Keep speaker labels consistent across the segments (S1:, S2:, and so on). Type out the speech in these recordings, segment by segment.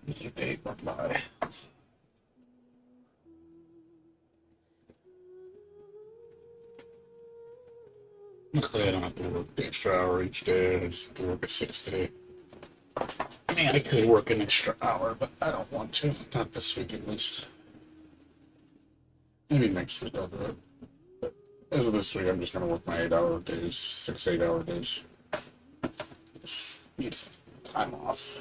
S1: The day went by. Luckily, I don't have to work the extra hour each day. I just have to work a 6 day. I mean, I could work an extra hour, but I don't want to. Not this week, at least. Maybe next week I'll do it. But as of this week, I'm just gonna work my 8 hour days, 6 8 hour days. Just need some time off.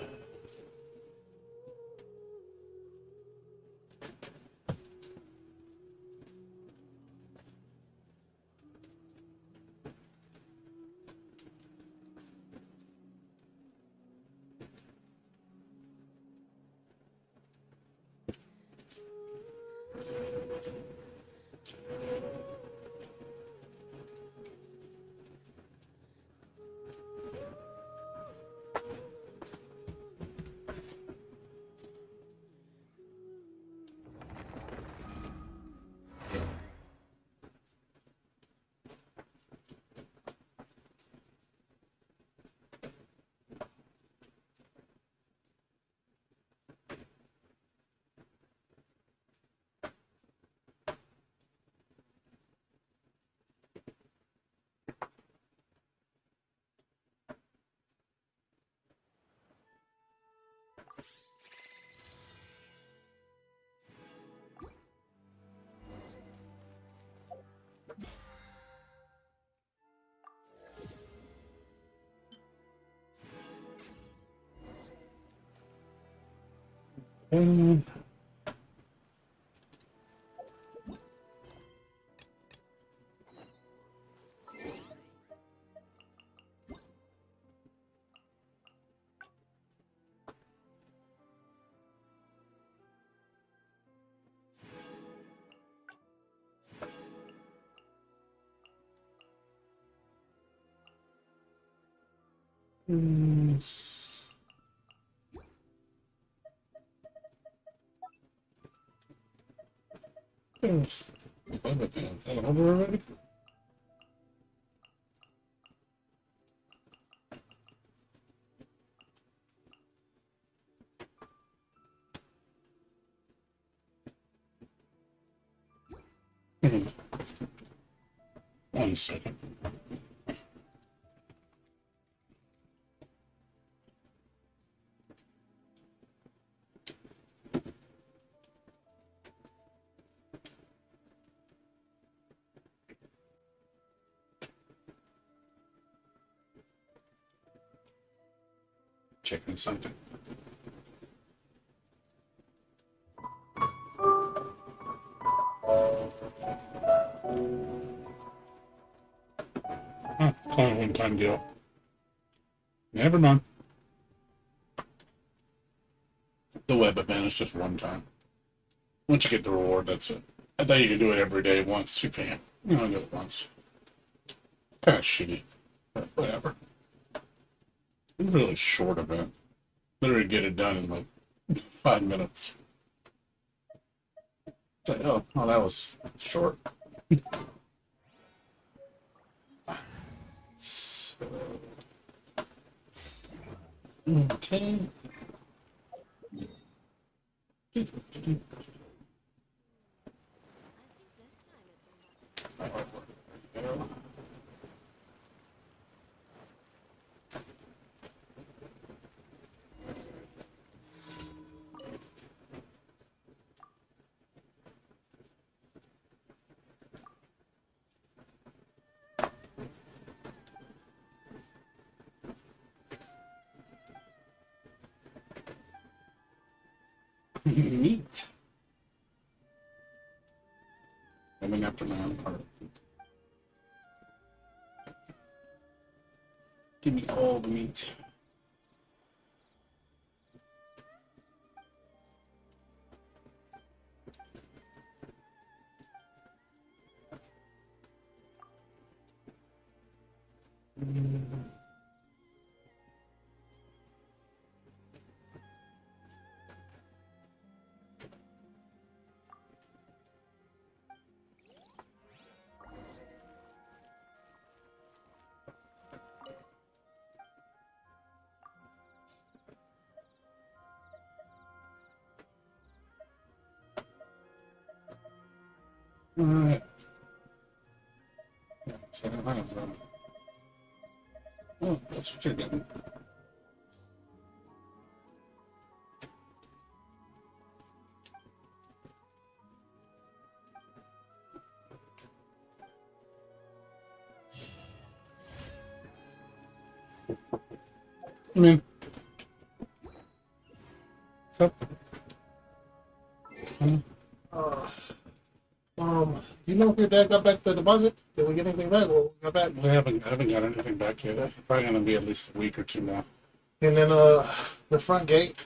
S1: Um, mm, yes. Is that over already? Hmm. 1 second. Checking something. Huh, it's only one time deal. Never mind. The web event is just one time. Once you get the reward, that's it. I thought you could do it every day once. You can't. You only do it once. Kind of shitty. But whatever. It's a really short event. Literally get it done in like 5 minutes. It's like, oh, that was short. So, okay. Meat. Coming after my own heart. Give me all the meat. Alright. Yeah, so I have oh, that's what you're getting. I mean, what's up?
S2: Uh, you know if your dad got back the deposit? Did we get anything back? Or we got back?
S1: I haven't got anything back yet.
S2: Okay.
S1: Probably gonna be at least a week or two more.
S2: And then the front gate.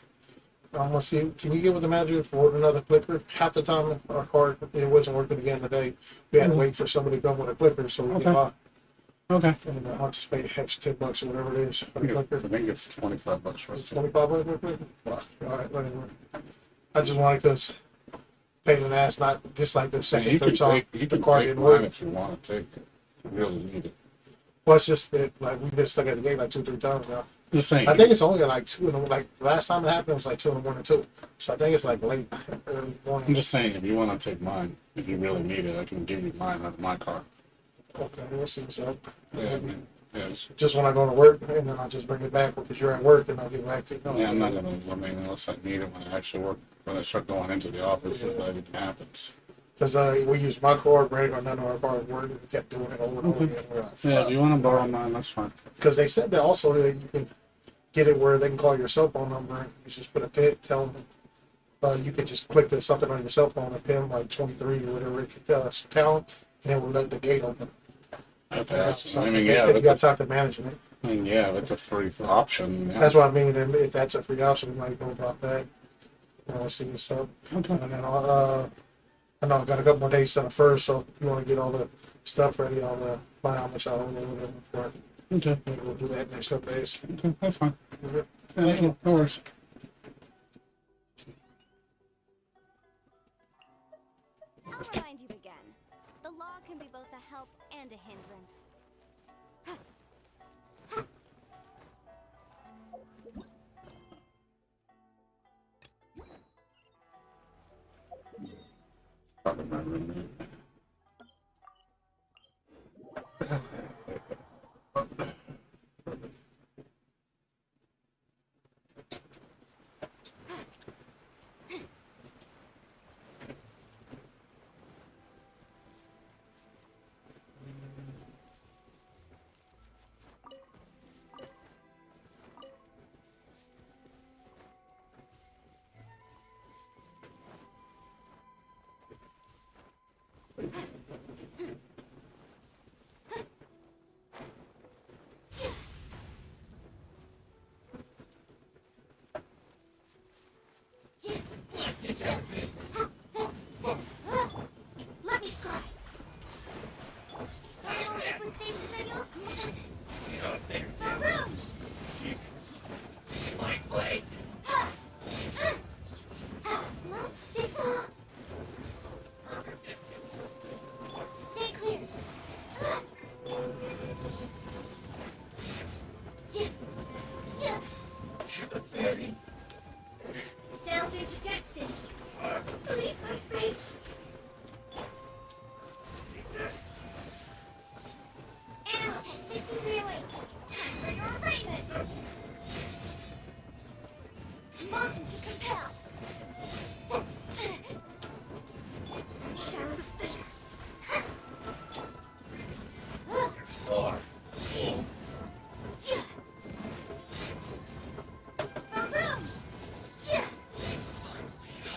S2: I'm gonna see. Can you get with the manager for another clicker? Half the time our card it wasn't working again today. We had to wait for somebody to come with a clicker so we
S1: Okay.
S2: can buy.
S1: Okay.
S2: And I'll just pay extra $10 or whatever it is for
S1: I
S2: the
S1: think it's,
S2: clicker.
S1: I think it's $25 for
S2: It's
S1: it.
S2: 25 bucks for the clicker. Fuck. All right, whatever. I just wanted to pay in the ass, not just like the
S1: Yeah,
S2: second,
S1: you
S2: third
S1: can
S2: time.
S1: take, you
S2: The
S1: can
S2: card
S1: take
S2: didn't
S1: mine
S2: work.
S1: if you want to take it. You really need it.
S2: Well, it's just that like we've been stuck at the gate like 2, 3 times now.
S1: Just saying.
S2: I think it's only like 2 in the like last time it happened it was like 2 in the morning too. So I think it's like late early
S1: I'm
S2: morning.
S1: just saying, if you want to take mine, if you really need it, I can give you mine out of my car.
S2: Okay, we'll see what's up.
S1: Yeah, I mean, yeah,
S2: Just when I go to work and then I'll just bring it back because you're at work and I'll get back to you.
S1: yeah, I'm not gonna. I mean, unless I need it when I actually work, when I start going into the office, if that even happens.
S2: Because we use my card, Brandon got none of our card work. We kept doing it over and over again. We're like,
S1: Yeah, if you want to borrow mine, that's fine.
S2: because they said that also that you can get it where they can call your cell phone number and you just put a pin, tell them you could just click the something on your cell phone and pin like 23 or whatever pound and it will let the gate open.
S1: That's, I
S2: So
S1: mean,
S2: they
S1: yeah,
S2: said you got
S1: that's a,
S2: time to manage it.
S1: I mean, yeah, that's a free option. Yeah.
S2: That's what I mean. And if that's a free option, we might go about that. We'll see what's up.
S1: Okay.
S2: And then I know I got a couple more days to the first, so if you want to get all the stuff ready, I'll find out how much I owe or whatever for it.
S1: Okay.
S2: Maybe we'll do that next couple days.
S1: Okay, that's fine.
S2: Okay.
S1: Yeah, no worries.
S3: I'll remind you again. The law can be both a help and a hindrance.
S1: Probably my roommate.
S3: Let me slide. Stay clear. Skip. Delve into destiny. Leave my space. Animal test 63 awake. Time for your arraignment. Motion to compel. Shadows of fate.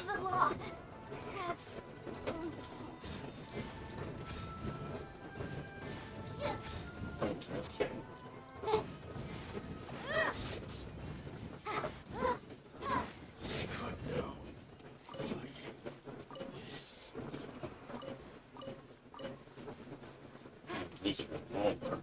S3: The law has
S1: Fantastic. He's a revolver.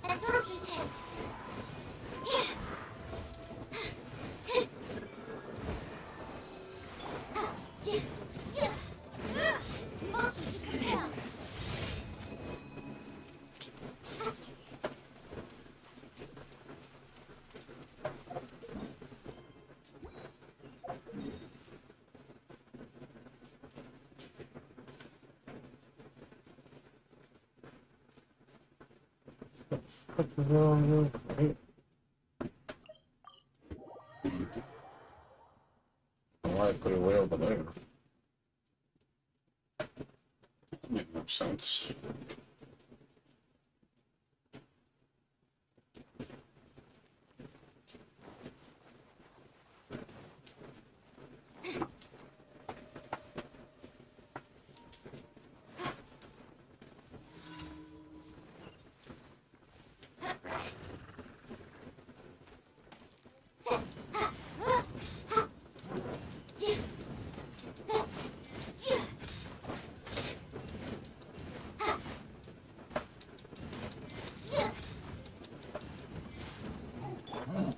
S3: Absorption test. Motion to compel.
S1: Why I put it way over there? That makes no sense.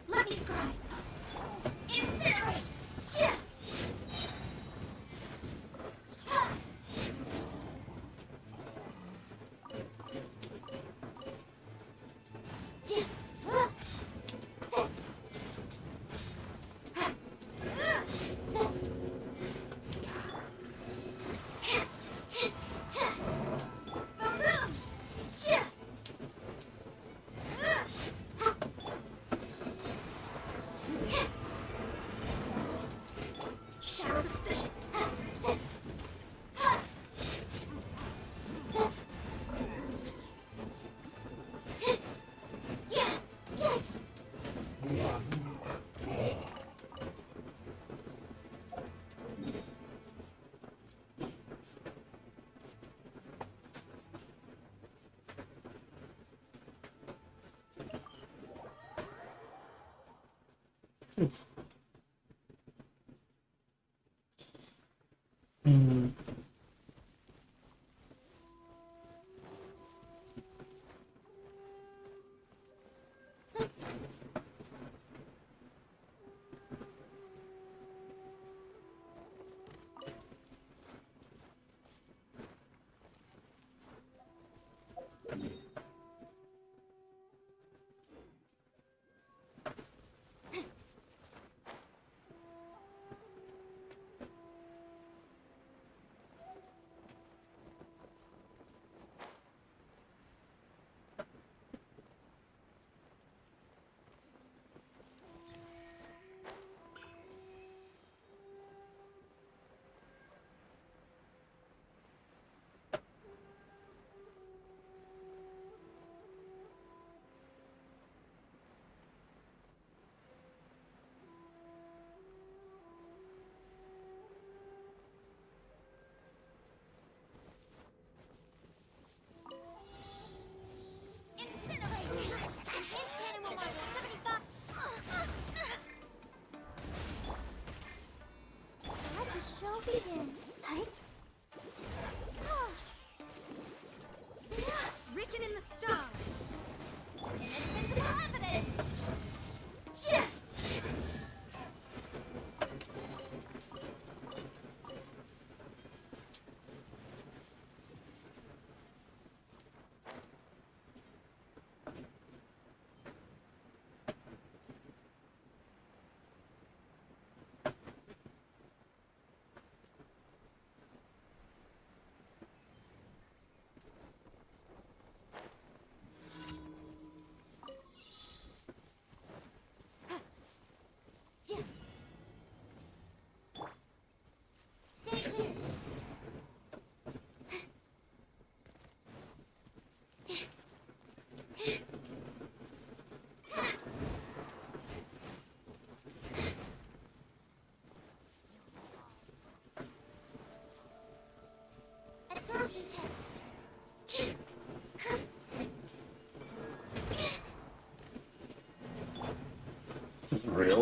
S3: Let me scry. Incinerate. Shadows of fate. Yeah. Yes. Incinerate. Enhanced animal module 75. Let the show begin. Written in the stars. Invisible evidence.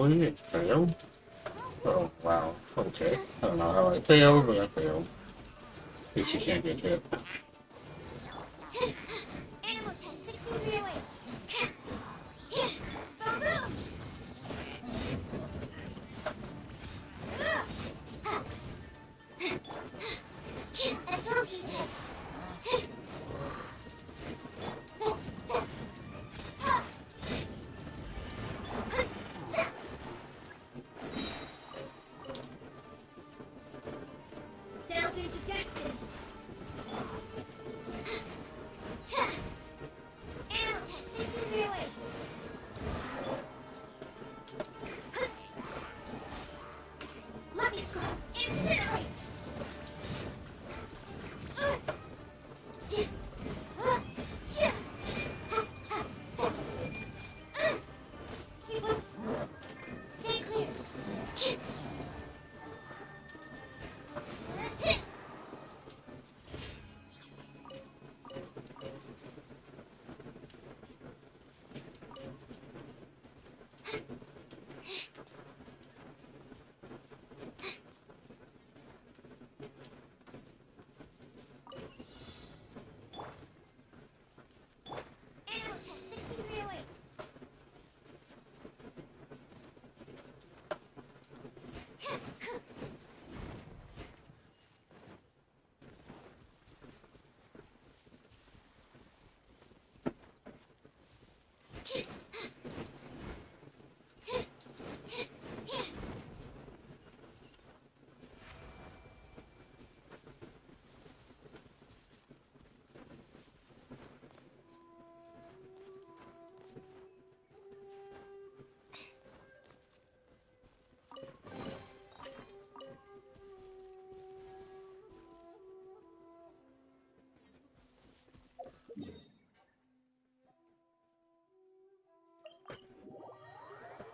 S1: Really? It failed? Oh, wow. Okay. I don't know how I failed, but I failed. At least you can't get hit.
S3: Animal test 6308. Here, boom, boom. Absorption test. Delve into destiny. Animal test 6308. Lucky Squad, incinerate! Keep up. Stay clear. Animal test 6308.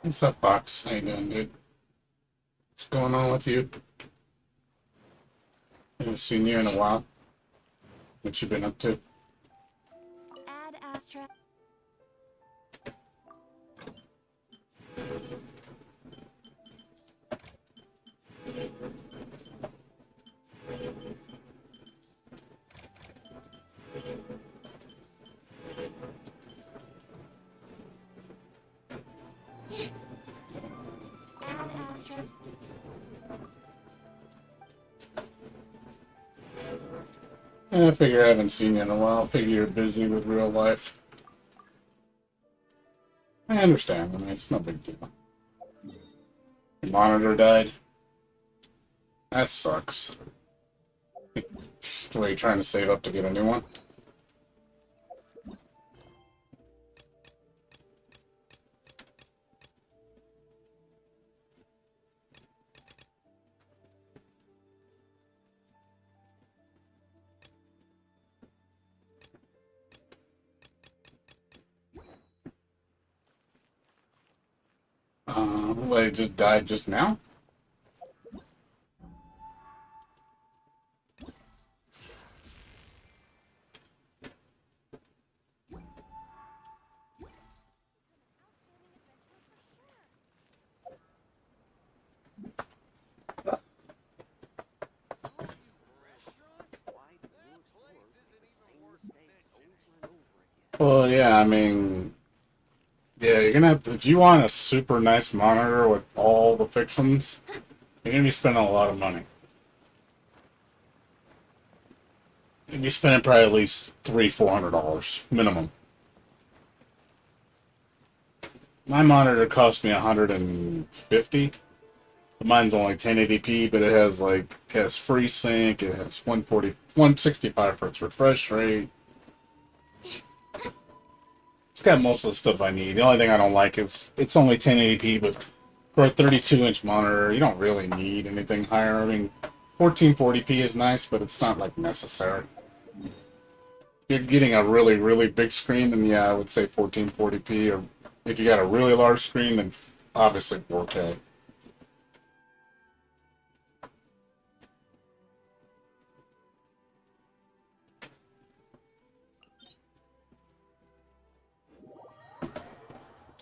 S1: What's up, Fox? How you doing, dude? What's going on with you? Haven't seen you in a while. What you been up to?
S3: Add Astra. Add Astra.
S1: I figure I haven't seen you in a while. I figure you're busy with real life. I understand. I mean, it's no big deal. Your monitor died. That sucks. What, are you trying to save up to get a new one? What, it just died just now? Well, yeah, I mean, yeah, you're gonna have to, if you want a super nice monitor with all the fixings, you're gonna be spending a lot of money. You'd be spending probably at least $300-400 minimum. My monitor cost me 150. Mine's only 1080p, but it has free sync, it has 165 hertz refresh rate. It's got most of the stuff I need. The only thing I don't like is it's only 1080p, but for a 32-inch monitor, you don't really need anything higher. I mean, 1440p is nice, but it's not like necessary. If you're getting a really, really big screen, then yeah, I would say 1440p, or if you got a really large screen, then obviously 4K.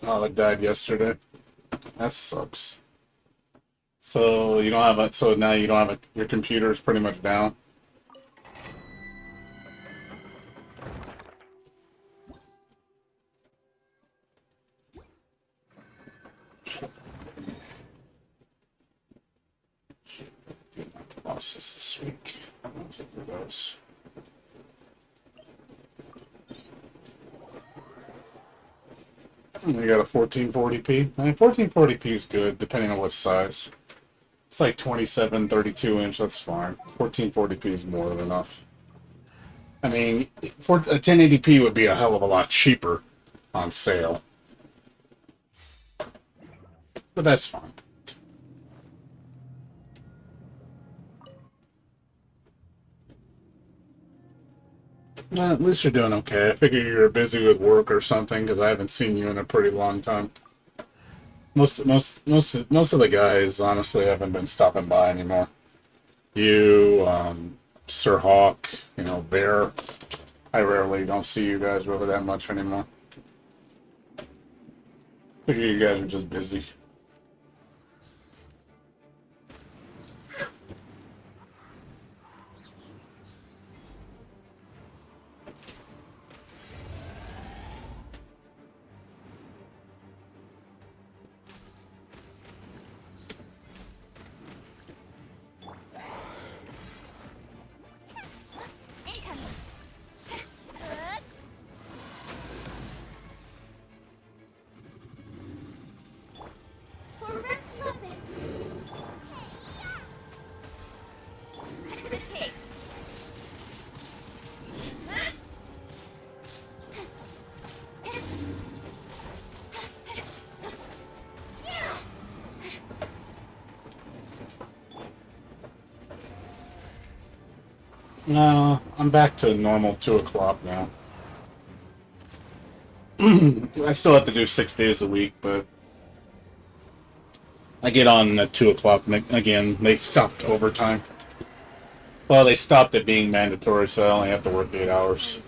S1: Oh, it died yesterday. That sucks. So you don't have a. So now you don't have a. Your computer is pretty much down. Lost this week. I don't know if it goes. We got a 1440p. I mean, 1440p is good, depending on what size. It's like 27, 32 inch. That's fine. 1440p is more than enough. I mean, for a 1080p would be a hell of a lot cheaper on sale, but that's fine. Well, at least you're doing okay. I figure you're busy with work or something because I haven't seen you in a pretty long time. Most of the guys honestly haven't been stopping by anymore. You, Sir Hawk, Bear. I rarely don't see you guys really that much anymore. Figure you guys are just busy.
S3: Incoming. For Rex Lapis. Cut to the chase.
S1: No, I'm back to normal 2 o'clock now. I still have to do 6 days a week, but I get on at 2 o'clock again. They stopped overtime. Well, they stopped it being mandatory, so I only have to work 8 hours.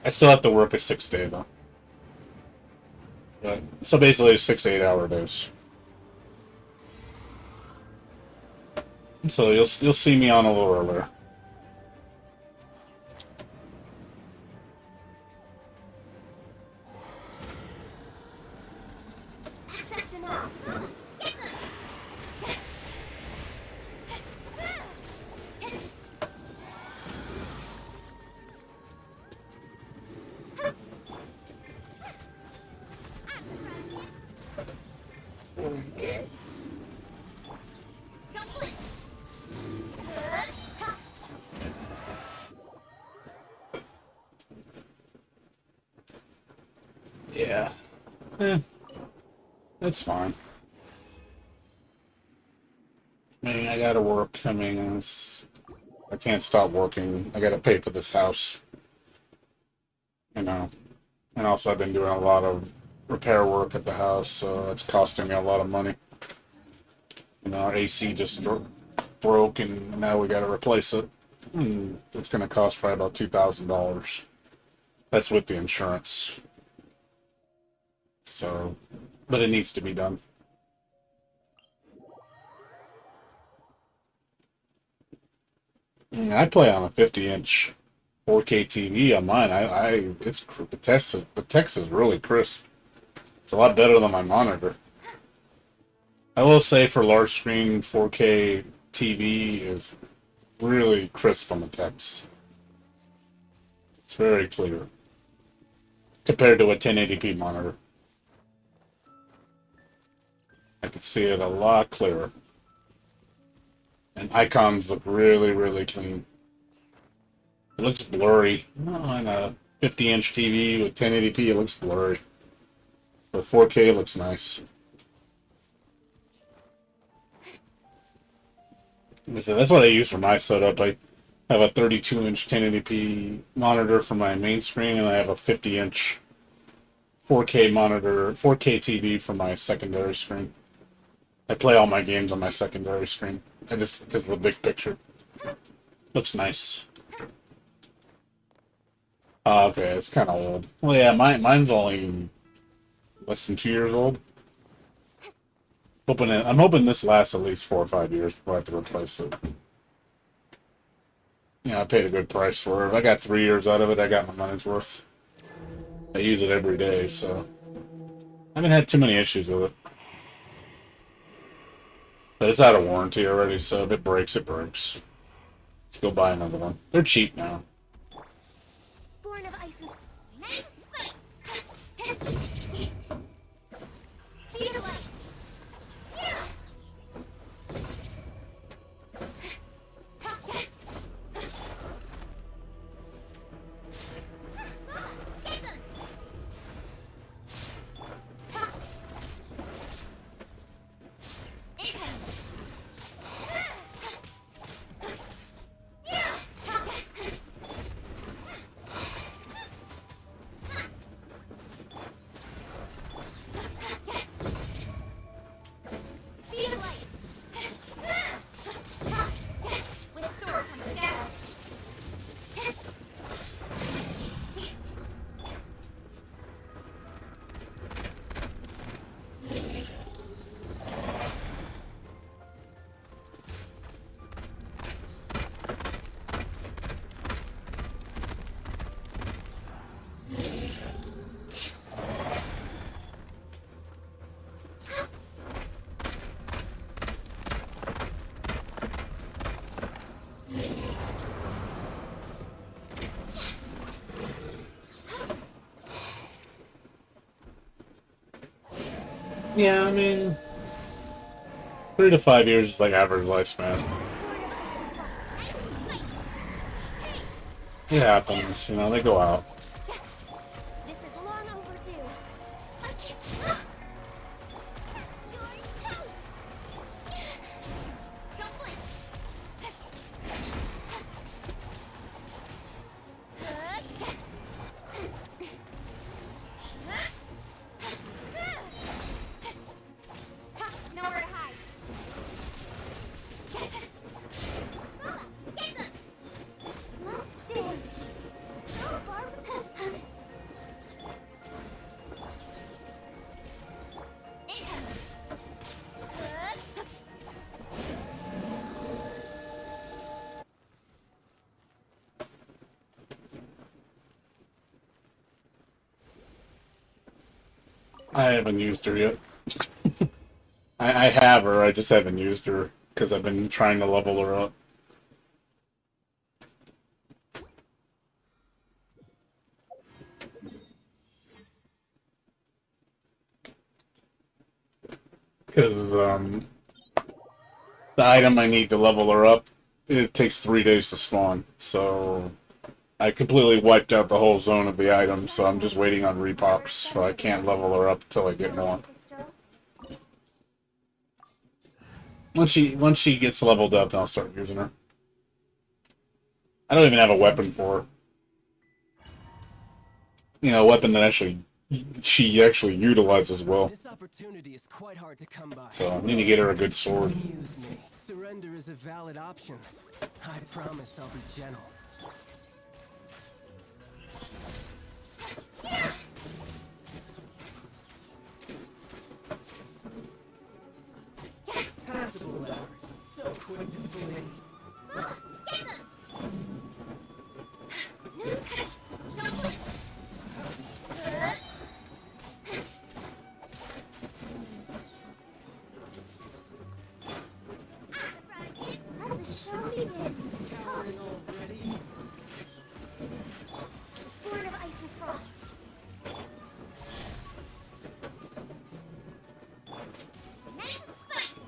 S1: I still have to work a 6 day though. But so basically, it's 6 8 hour days. So you'll see me on a little earlier.
S3: Access denied.
S1: Yeah. Eh, it's fine. I mean, I gotta work. I mean, I can't stop working. I gotta pay for this house. You know. And also, I've been doing a lot of repair work at the house, so it's costing me a lot of money. Our AC just broke, and now we gotta replace it. And it's gonna cost probably about $2,000. That's with the insurance. So, but it needs to be done. I play on a 50-inch 4K TV on mine. The text is really crisp. It's a lot better than my monitor. I will say for large screen 4K TV is really crisp on the text. It's very clear compared to a 1080p monitor. I can see it a lot clearer. And icons look really, really clean. It looks blurry. On a 50-inch TV with 1080p, it looks blurry. But 4K looks nice. So that's what I use for my setup. I have a 32-inch 1080p monitor for my main screen, and I have a 50-inch 4K monitor, 4K TV for my secondary screen. I play all my games on my secondary screen. Because of the big picture. Looks nice. Oh, okay, it's kind of old. Well, yeah, mine's only less than 2 years old. I'm hoping this lasts at least 4 or 5 years before I have to replace it. Yeah, I paid a good price for it. If I got 3 years out of it, I got my money's worth. I use it every day, so I haven't had too many issues with it. But it's out of warranty already, so if it breaks, it breaks. Let's go buy another one. They're cheap now.
S3: Born of ice and nice and speed of light.
S1: Yeah, I mean, 3 to 5 years is like average lifespan. It happens, you know, they go out.
S3: This is long overdue. I can't. You're toast. Something. Nowhere to hide. Get them. Let's dance. Go, Barb.
S1: I haven't used her yet. I have her, I just haven't used her because I've been trying to level her up. Because the item I need to level her up, it takes 3 days to spawn. So I completely wiped out the whole zone of the item, so I'm just waiting on repops. So I can't level her up until I get more. Once she gets leveled up, then I'll start using her. I don't even have a weapon for her. You know, a weapon that she actually utilizes well.
S4: This opportunity is quite hard to come by.
S1: So I need to get her a good sword.
S4: Use me. Surrender is a valid option. I promise I'll be gentle. Passable effort. So quick to flee.
S3: Let the show begin.
S4: Cowering already?
S3: Born of ice and frost. Nice and spicy.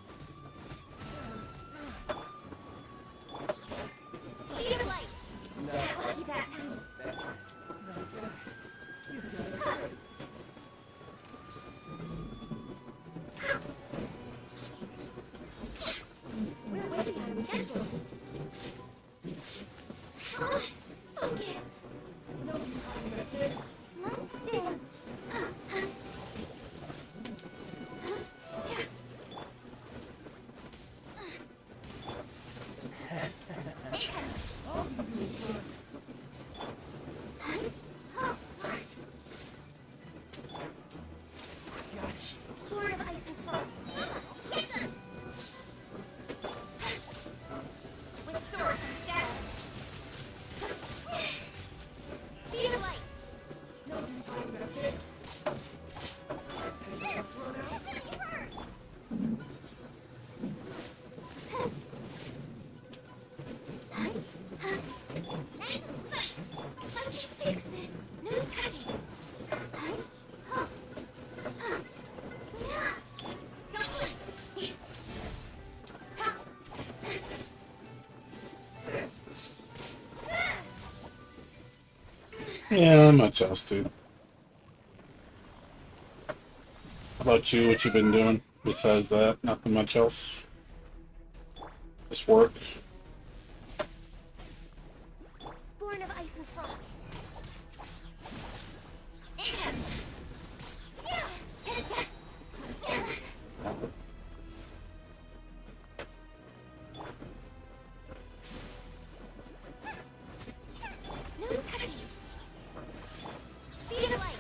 S3: Speed of light. Lucky that time. We're waiting on schedule. Focus. Let's dance.
S1: Yeah, not much else, dude. How about you? What you been doing besides that? Nothing much else. Just work.
S3: Born of ice and frost. No touching. Speed of light.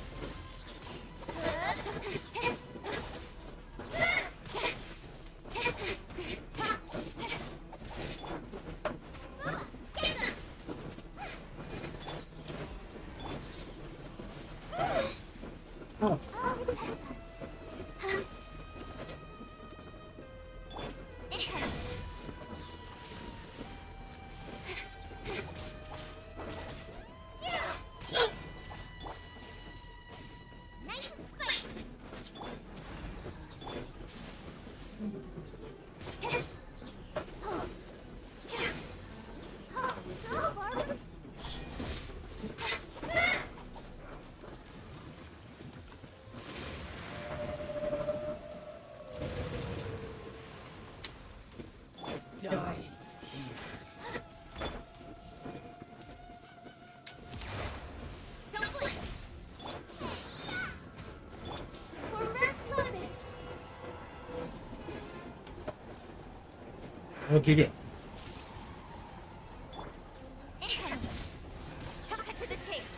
S1: Oh,
S3: Oh, protect us. Nice and spicy. Oh, go, Barbara.
S4: Die.
S3: So please. For Rex Lotus.
S1: where'd you go?
S3: Cut to the chase.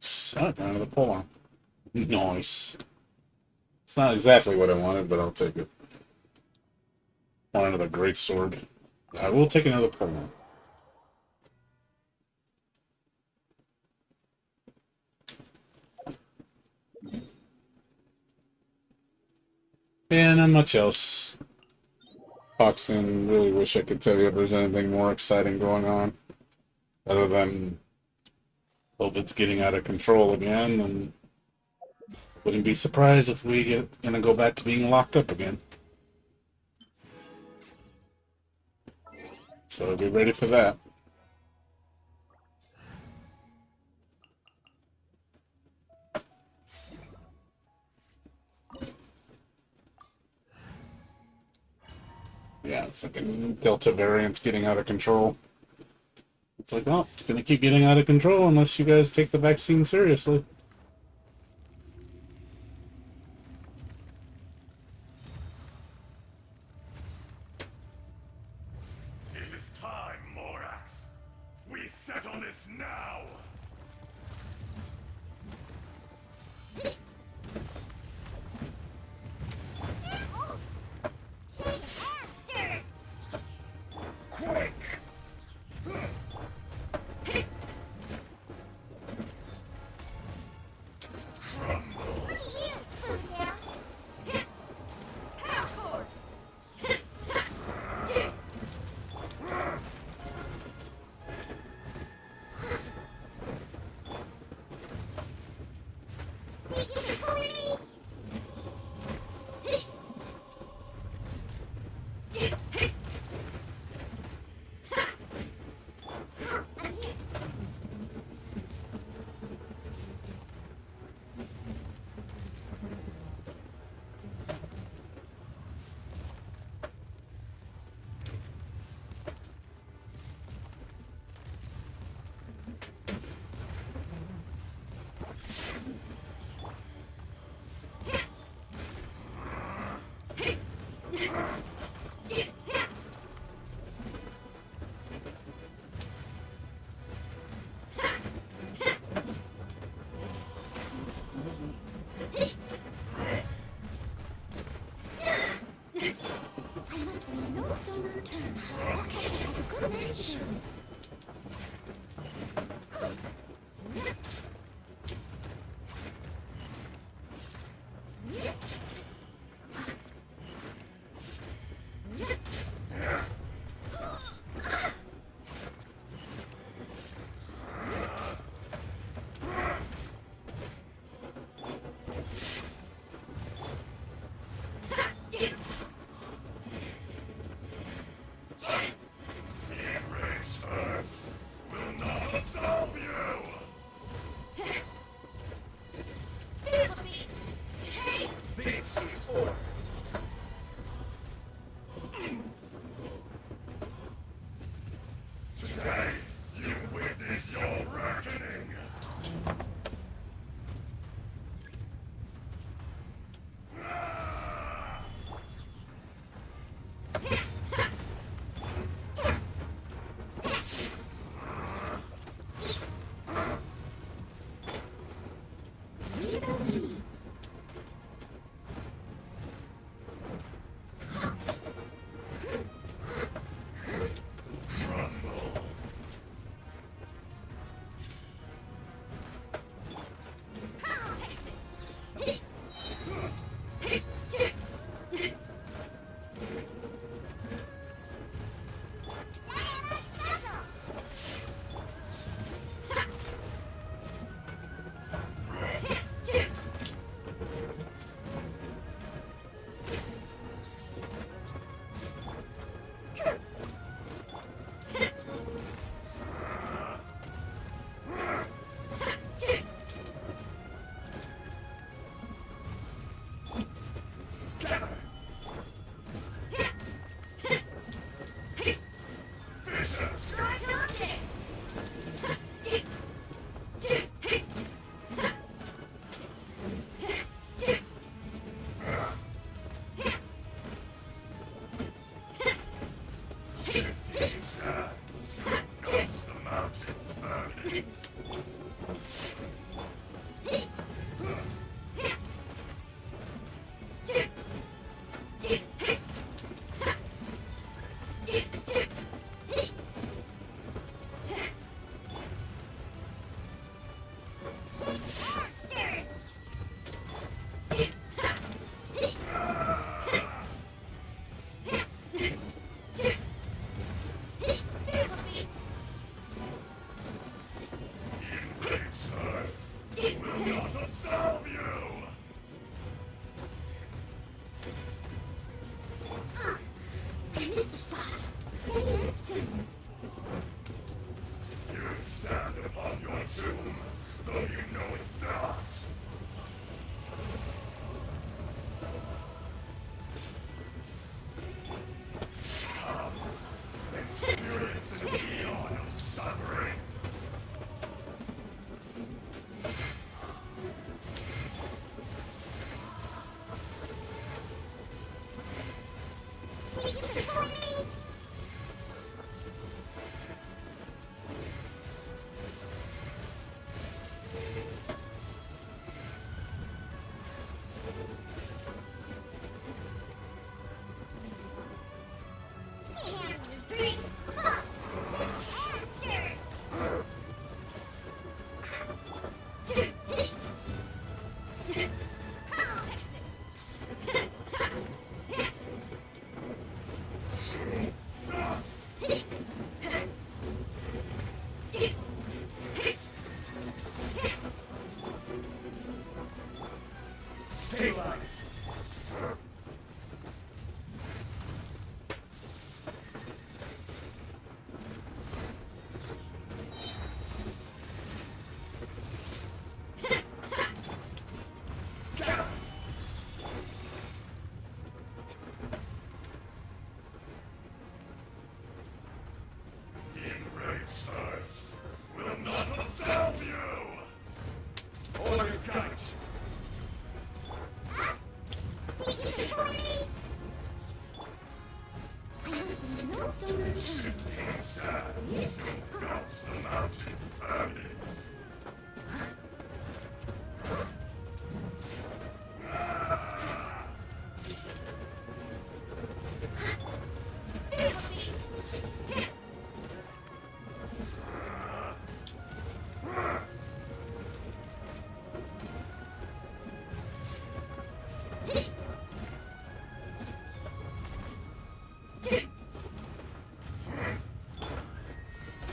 S1: Son, down to the pole. Nice. It's not exactly what I wanted, but I'll take it. Want another great sword. I will take another pole. Yeah, not much else. Boxing, really wish I could tell you if there's anything more exciting going on. Other than COVID's getting out of control again, and wouldn't be surprised if we gonna go back to being locked up again. So be ready for that. Yeah, fucking Delta variant's getting out of control. It's like, well, it's gonna keep getting out of control unless you guys take the vaccine seriously.
S5: It is time, Morax. We settle this now.
S3: Shake and stir.
S5: Quick! Crumble!
S3: Look at you, Spooktail. Power chord.
S5: Today, you witness your reckoning.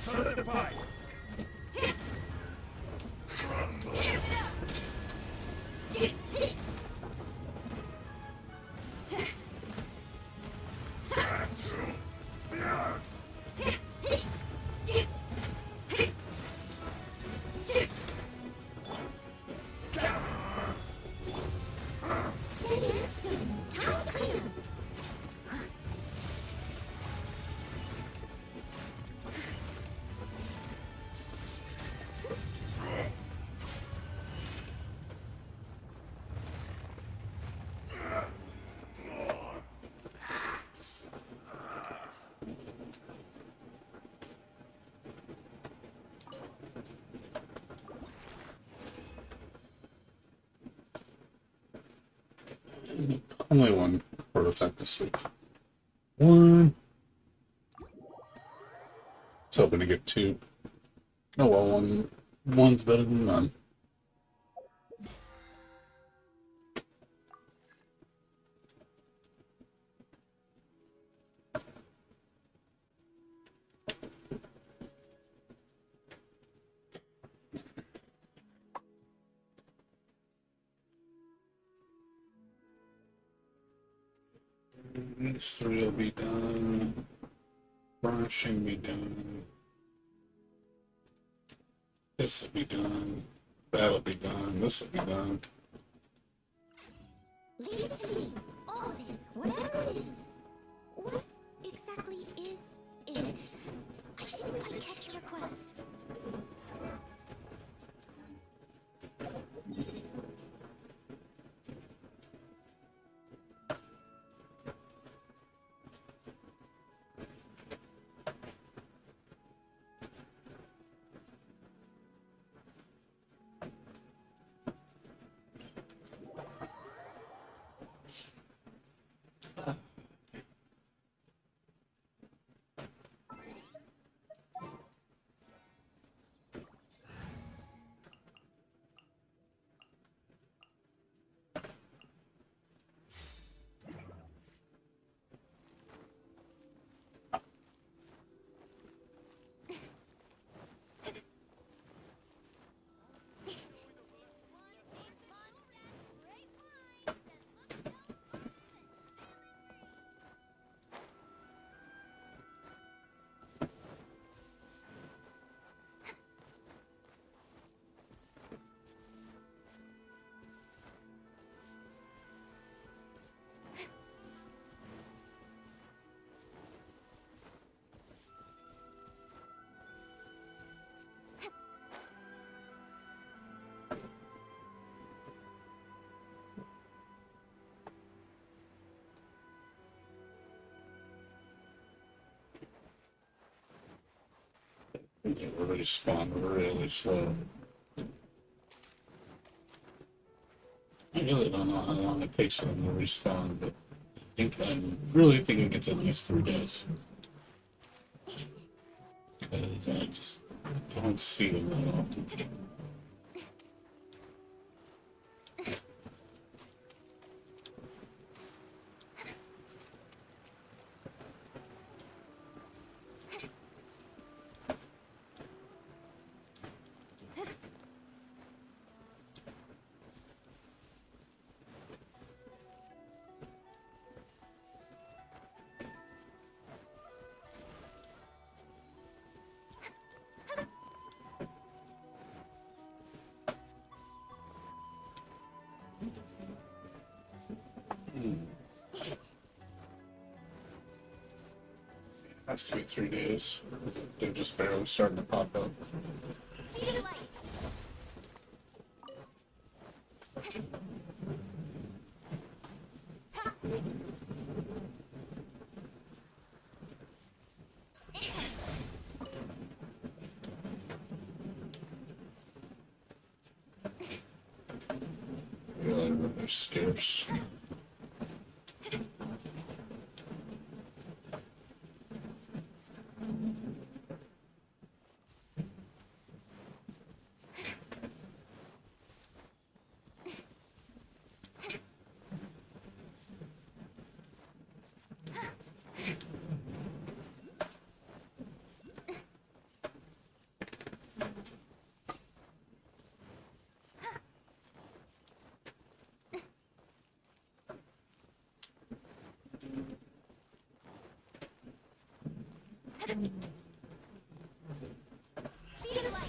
S4: Solidified.
S1: Only one prototype this week. One. I was hoping to get two. Oh well, one's better than none. These three will be done. Brushing be done. This will be done. That'll be done. This will be done.
S3: Leave it to me. All of it. Whatever it is. What exactly is it? I didn't quite catch your request.
S1: Everybody spawned really slow. I really don't know how long it takes for them to respawn, but I'm really thinking it's at least 3 days. Because I just don't see them that often. Has to be 3 days. They're just barely starting to pop up.
S3: Speed of light.
S1: Really, they're scarce.
S3: Speed of light.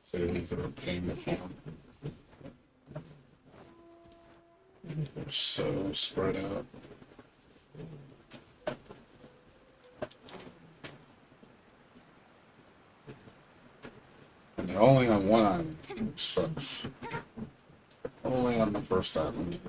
S1: cities that are paying the farm. They're so spread out. And they're only on one island, which sucks. Only on the first island.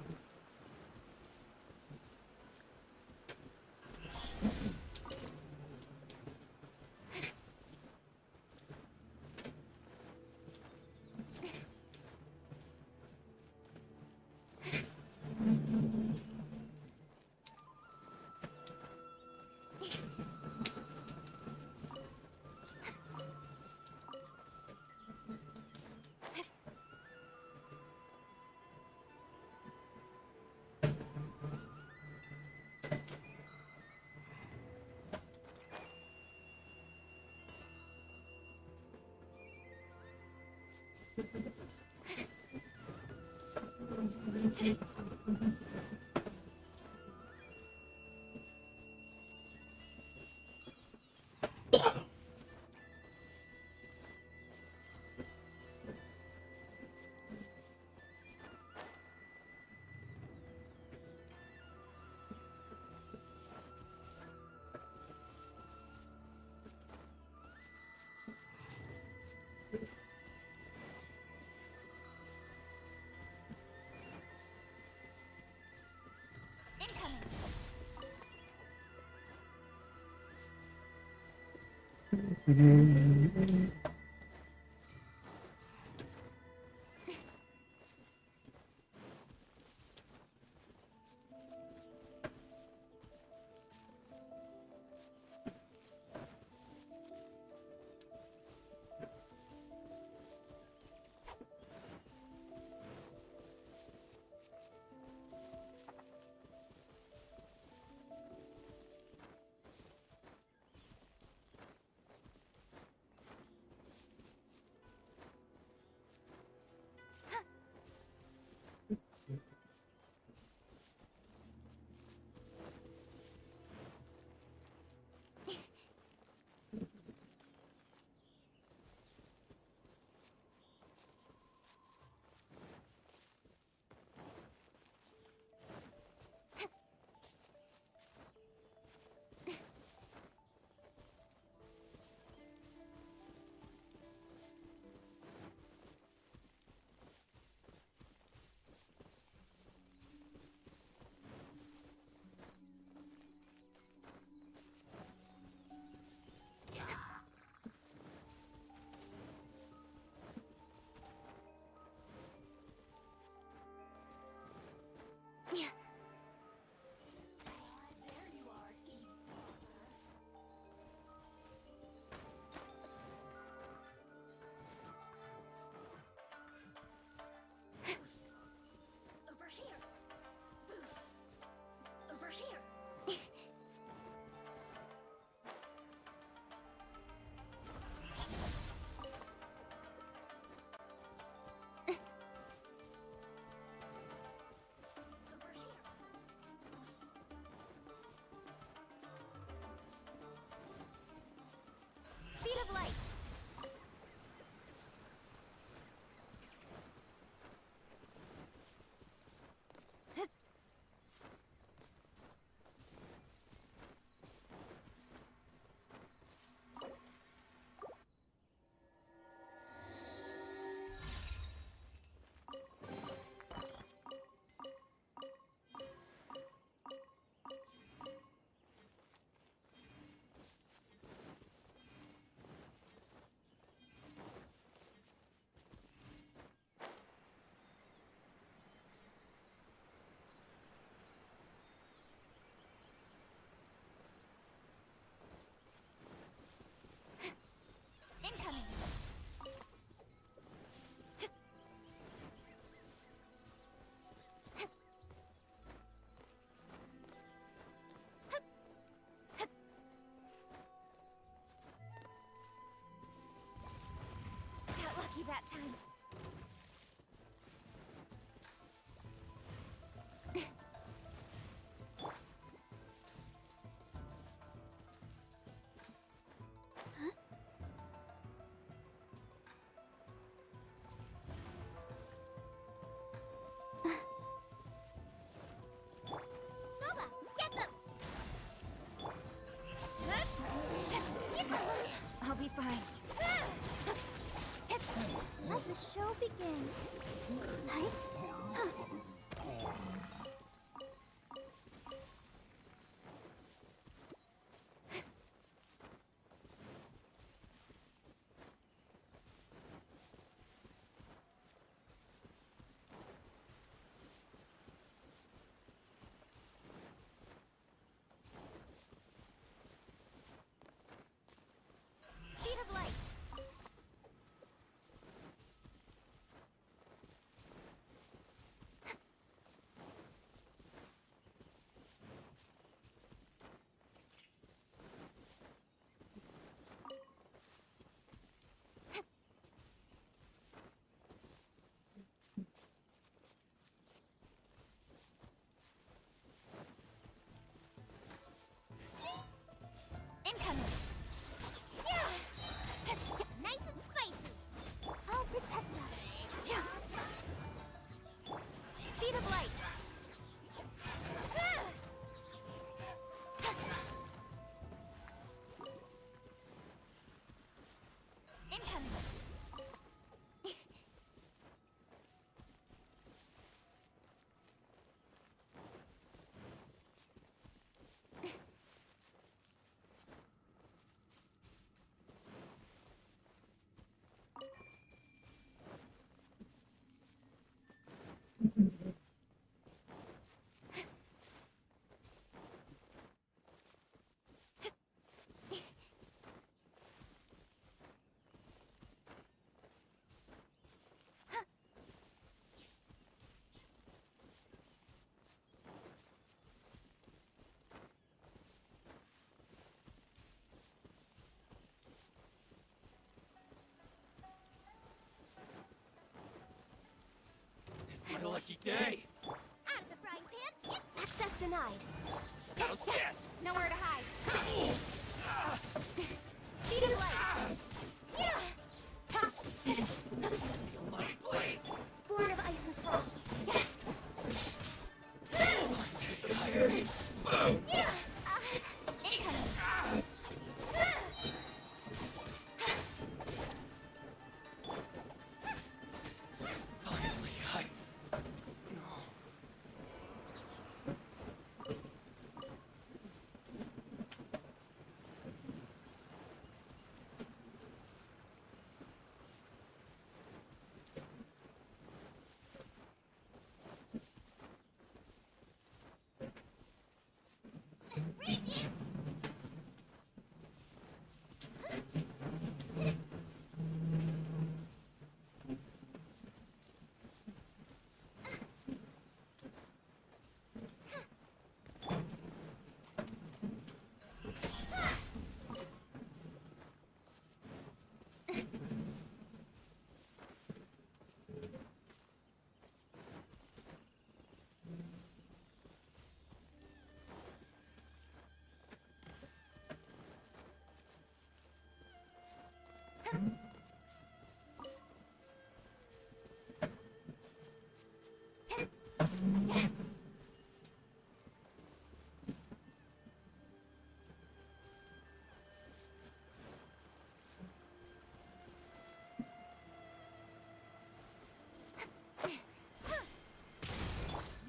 S3: Incoming. Yeah.
S6: There you are, eavesdropper. Over here. Boof. Over here. Over here.
S3: Speed of light. Incoming. Got lucky that time. show begin? Right? Speed of light. Incoming. Yeah. Nice and spicy. I'll protect us. Yeah. Speed of light. Ah! Incoming.
S4: It's my lucky day.
S3: Out of the frying pan. Access denied.
S4: How's this?
S3: Nowhere to hide. Speed of light. Yeah.
S4: Feel my blade.
S3: Born of ice and frost. Yeah. Incoming.
S4: Finally, No.
S3: Race you.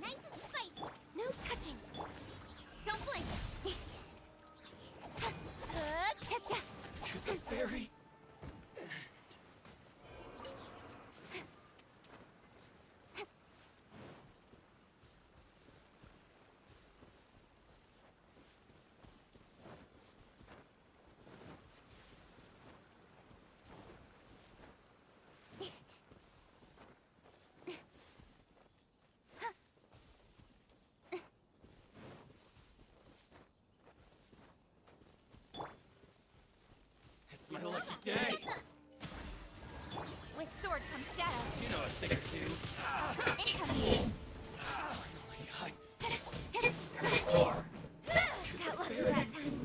S3: Nice and spicy. No touching. Don't blink.
S4: To the very It's my lucky day.
S3: With sword comes shadow.
S4: You know a thing or two.
S3: Incoming.
S4: Finally, there you are.
S3: Got lucky that time.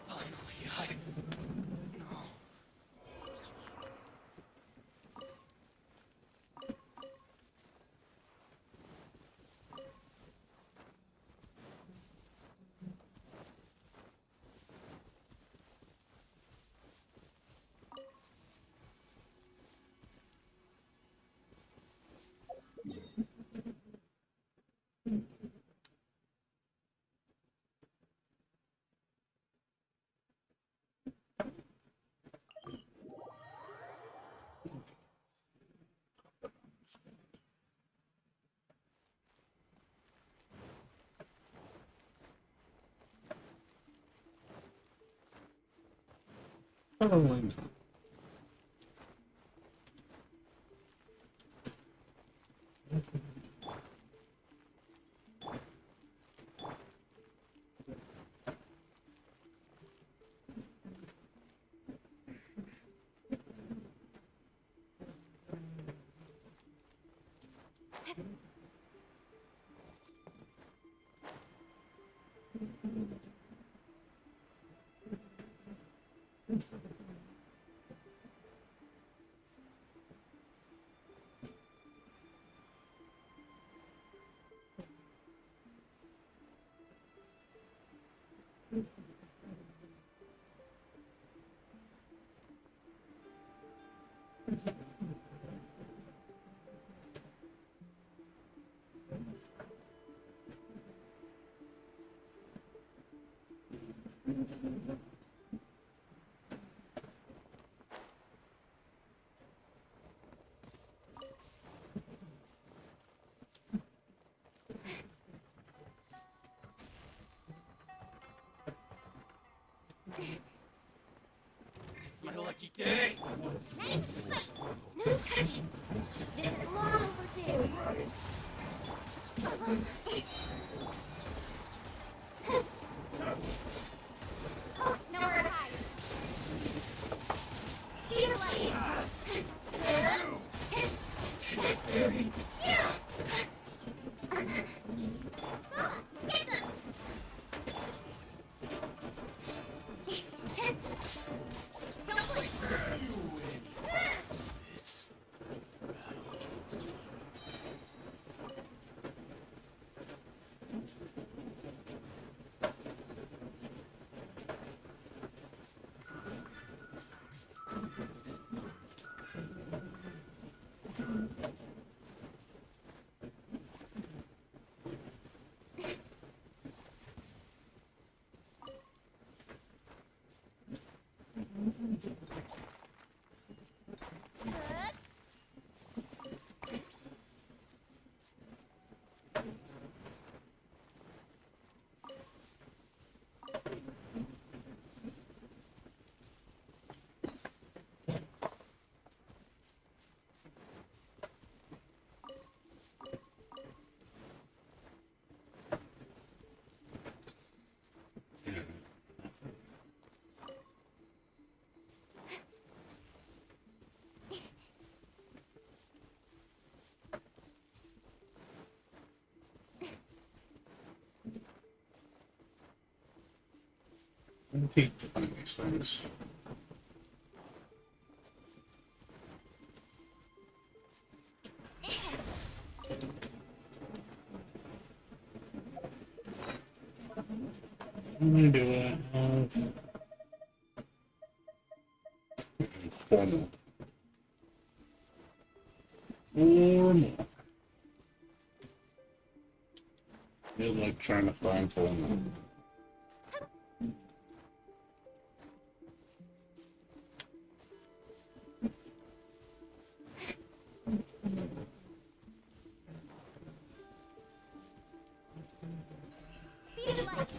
S4: Finally, No.
S1: Probably not.
S4: It's my lucky day.
S6: Nice spice! No touching! This is long overdue! Nowhere to hide! Speed of light! Get them! Don't blink!
S1: Antique to find these things. Why do I have 4 more? 4 more. Feel like trying to find 4 more.
S6: Speed of light!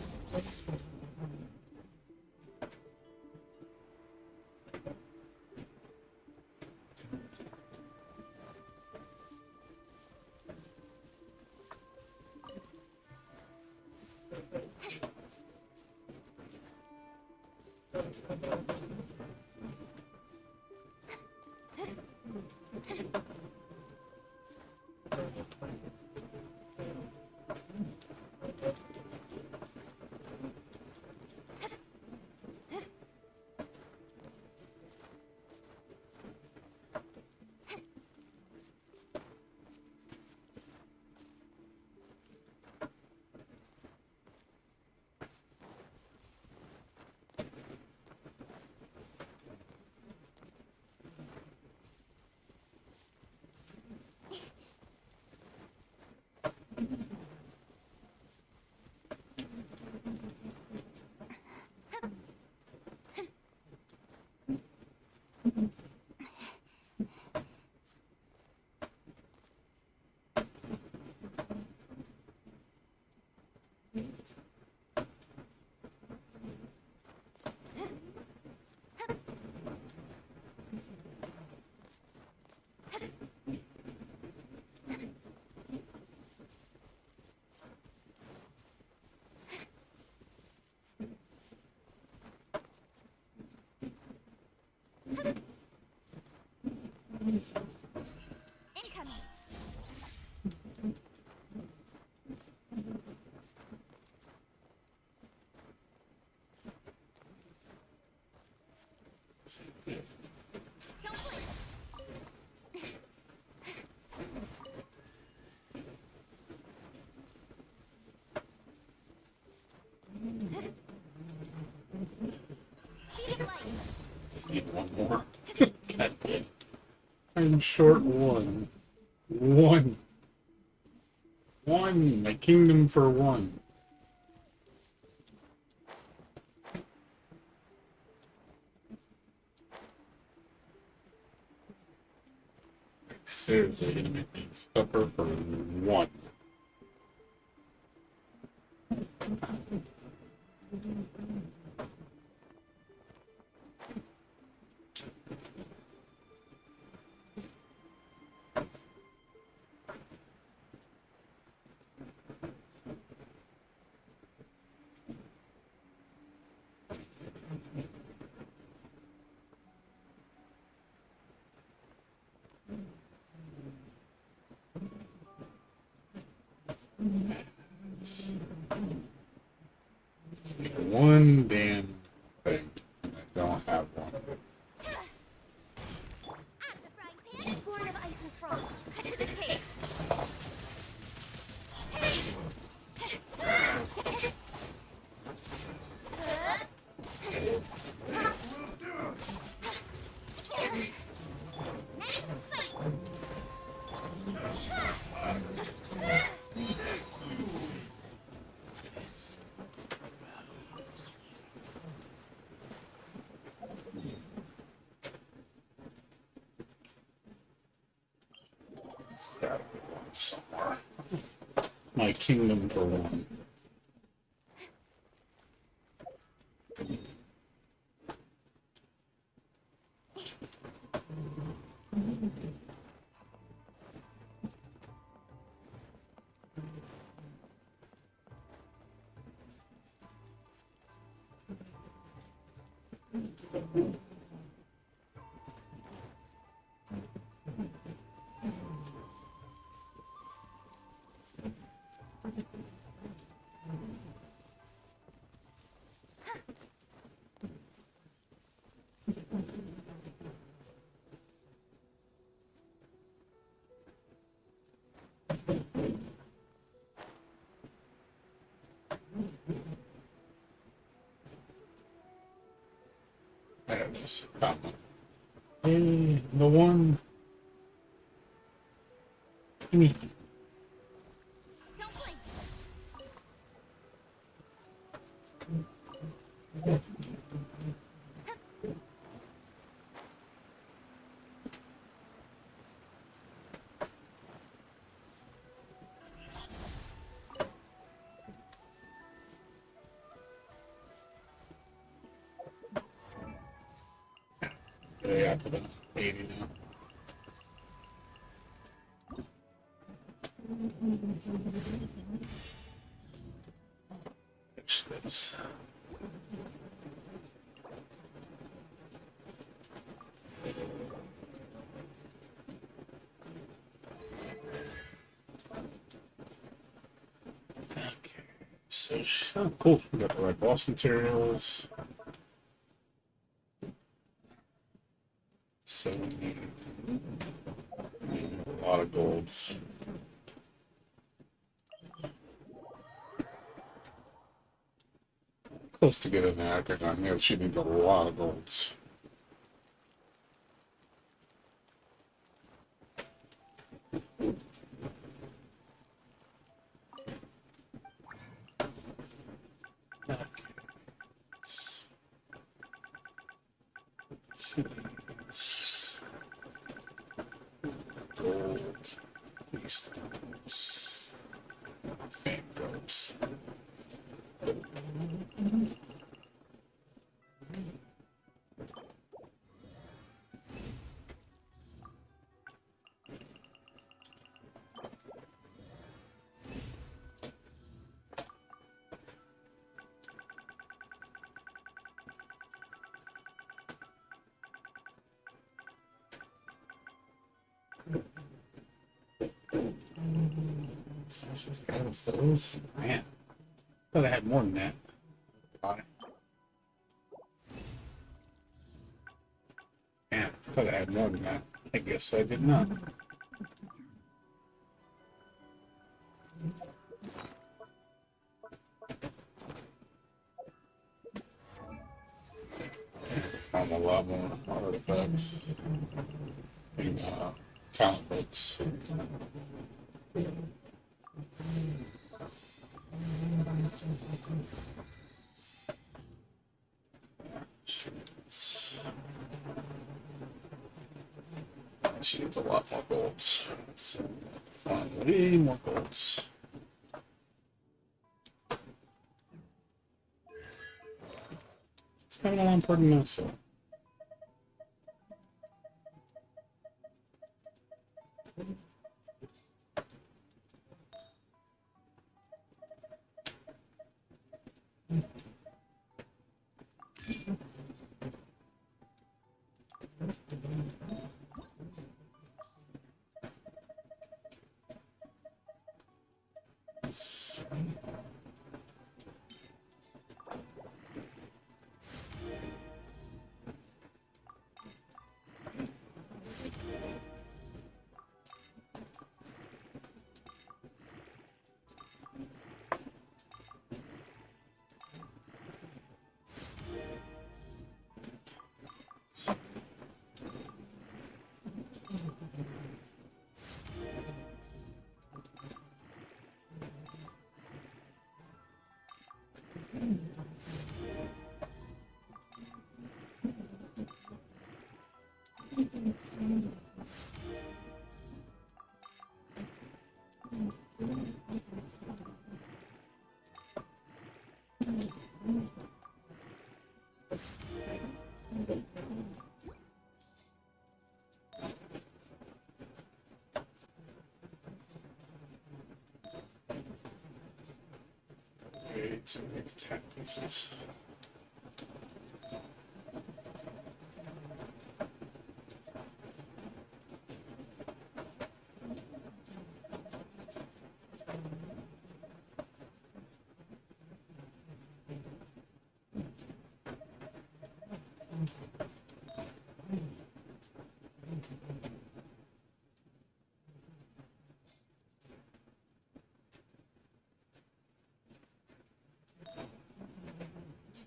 S6: Incoming. Don't blink. Speed of light.
S1: Just need one more. God damn. I'm short one. One. One. My kingdom for one. Like, seriously, you're gonna make me suffer for one. Just make one damn thing. And I don't have one.
S6: I'm the frying pan, born of ice and frost. Cut to the chase. Nice and spicy.
S1: It's gotta be one somewhere. My kingdom for one. There it is. Found one. Hey, the one. Gimme.
S6: Don't blink.
S1: Yeah, I put an 80 now. Which is okay. So oh, cool. We got the right boss materials. So we need a lot of golds. Close to getting the accurate on here. She needs a lot of golds. Okay. Gold. These things. Fan goats. So it's just those. Man, thought I had more than that. Bye. Man, thought I had more than that. I guess I did not. Found a lot more artifacts and talent books. She needs a lot more golds. So find way more golds. It's coming along pretty nicely. Okay, to make attack pieces.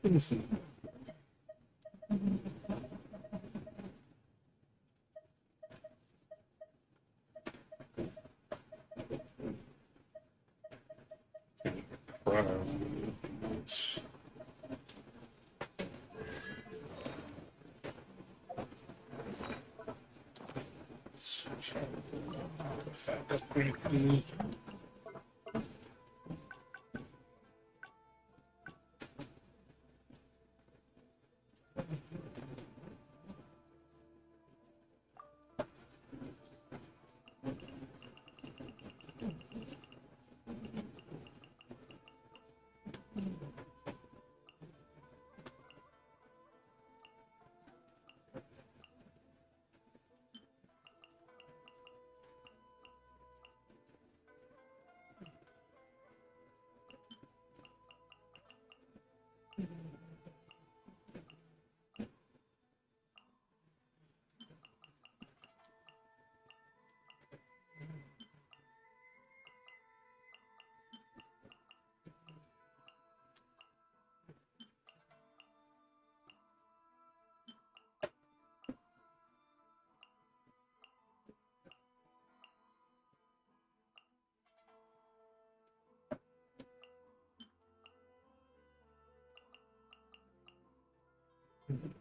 S1: Citizen. Nice. Artifact upgrade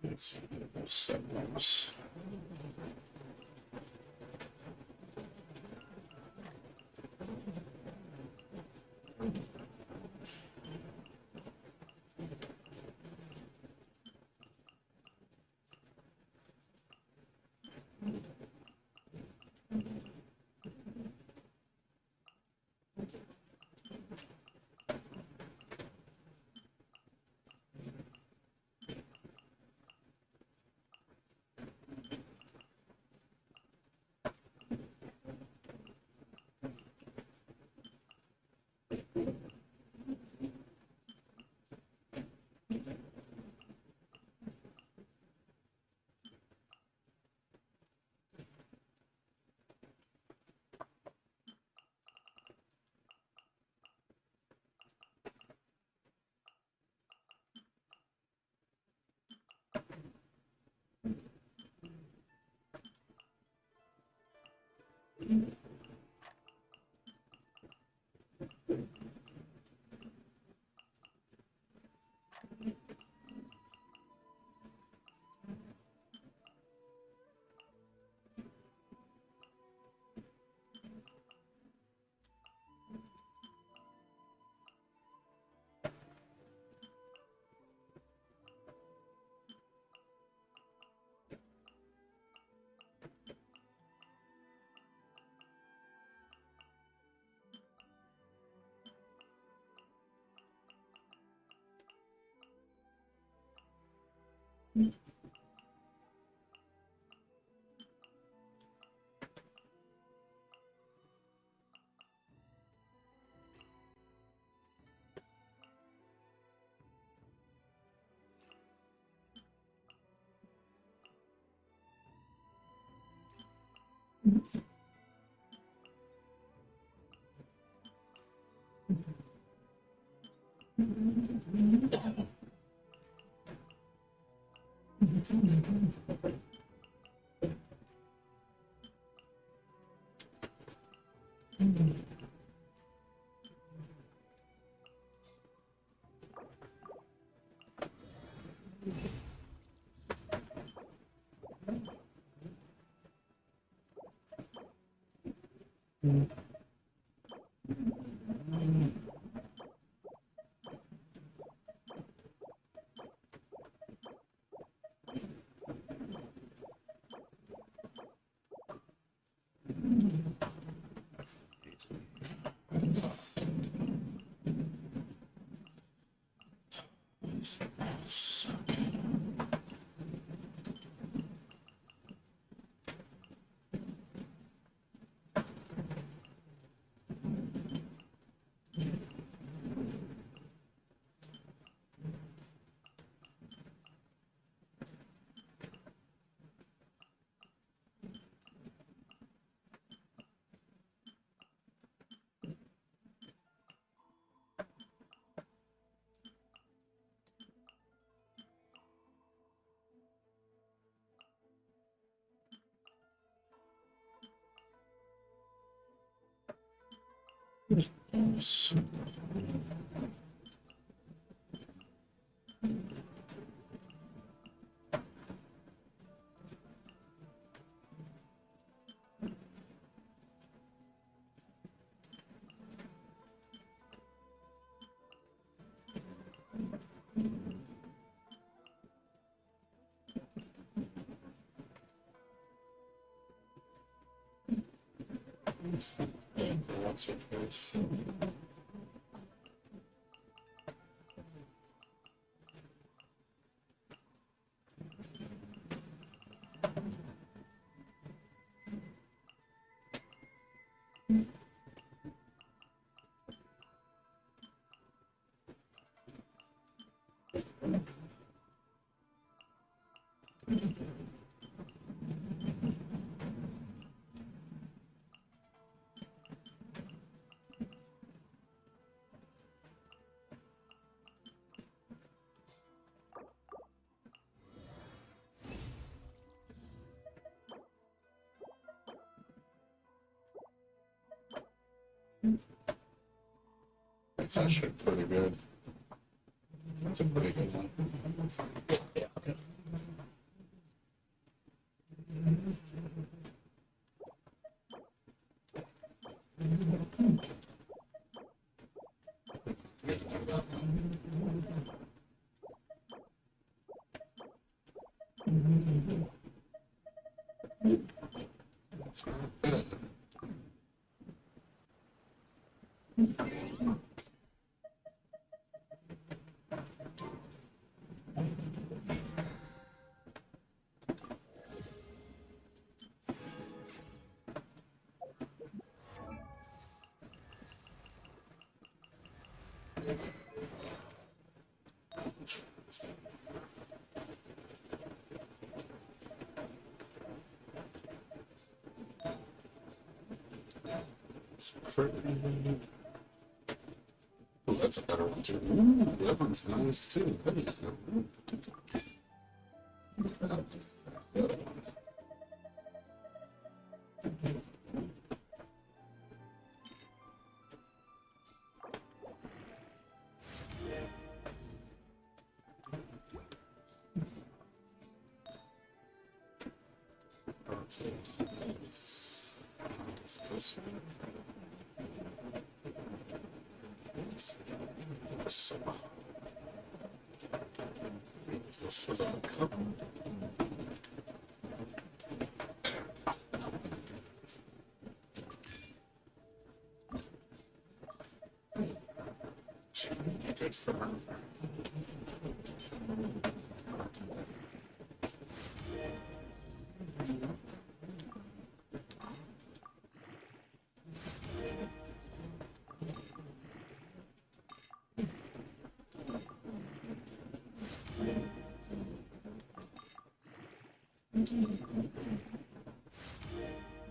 S1: the settlers. Yes. What's your face? That's actually pretty good. That's a pretty good one. Yeah. Oh, that's a better one too. Ooh, that one's nice too. There you go. That's the other one. It's this one. This was a cup. Good for her.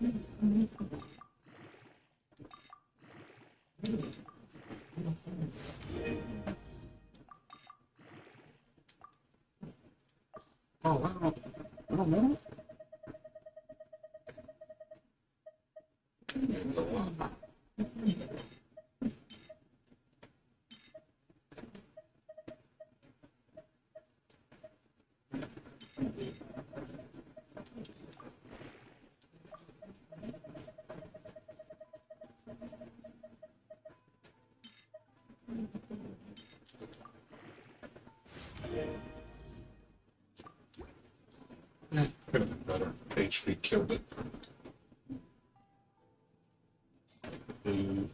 S1: Oh, wow. I don't know. Could have been better. HP killed it. Ooh.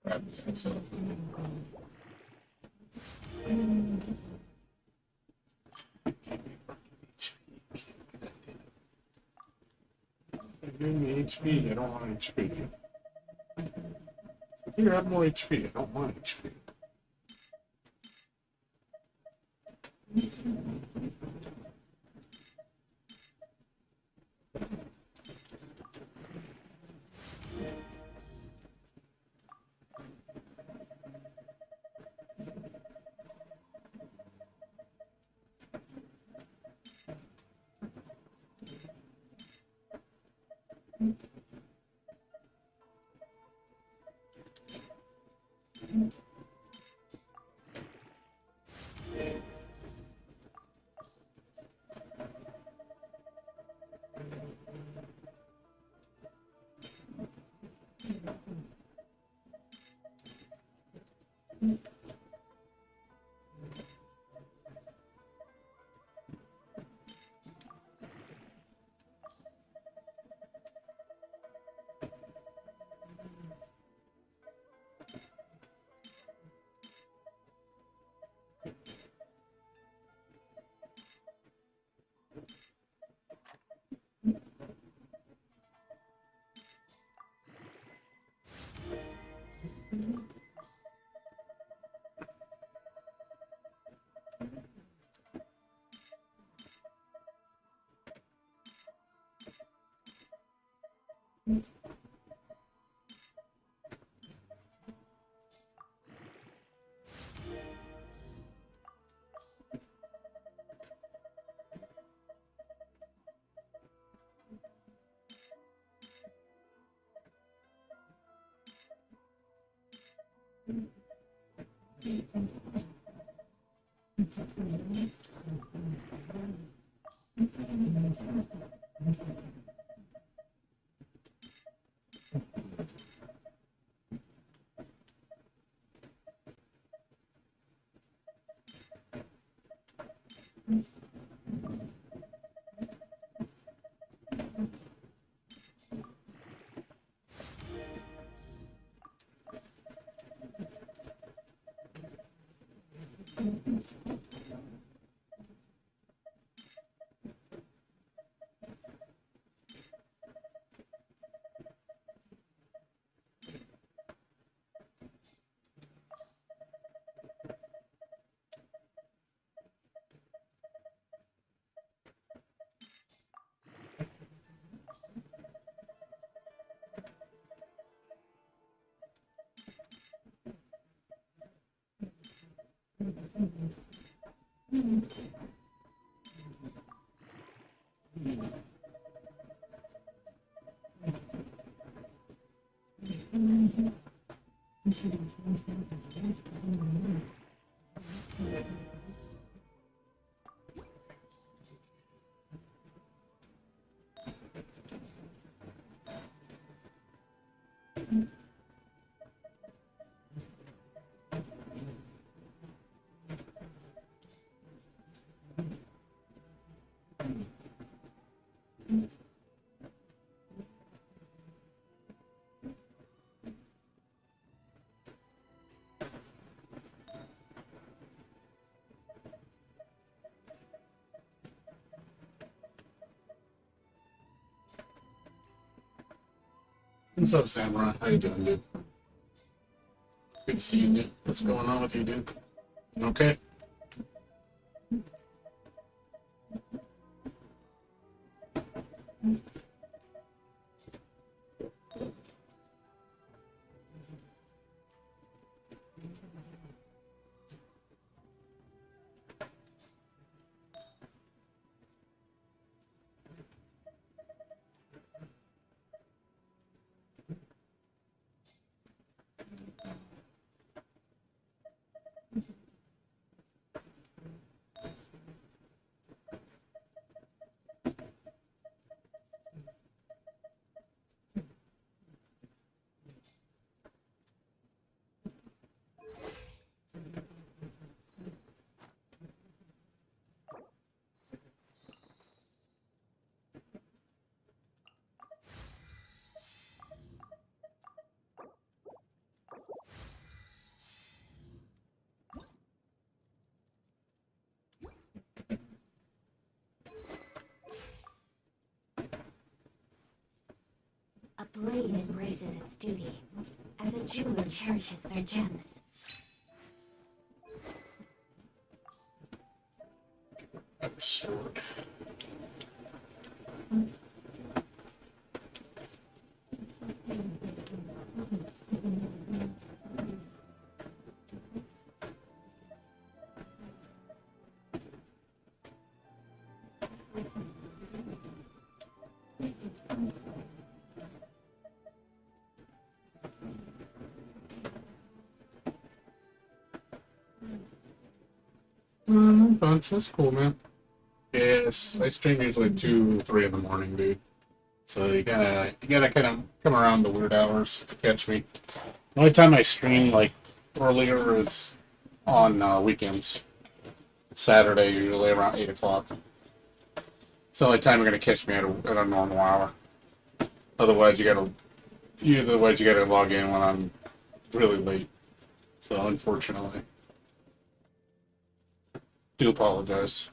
S1: Crap, yeah, so. Give me HP. I don't want HP. Here, have more HP. I don't want HP. What's up, Samurai? How you doing, dude? Good seeing you. What's going on with you, dude? You okay?
S6: A blade embraces its duty, as a jeweler cherishes their gems.
S1: Absurd. Bunch. That's cool, man. Yes, I stream usually 2, 3 in the morning, dude. So you gotta kind of come around the weird hours to catch me. The only time I stream like earlier is on weekends. Saturday, usually around 8 o'clock. It's the only time you're gonna catch me at a normal hour. Otherwise, you gotta log in when I'm really late. So unfortunately, do apologize.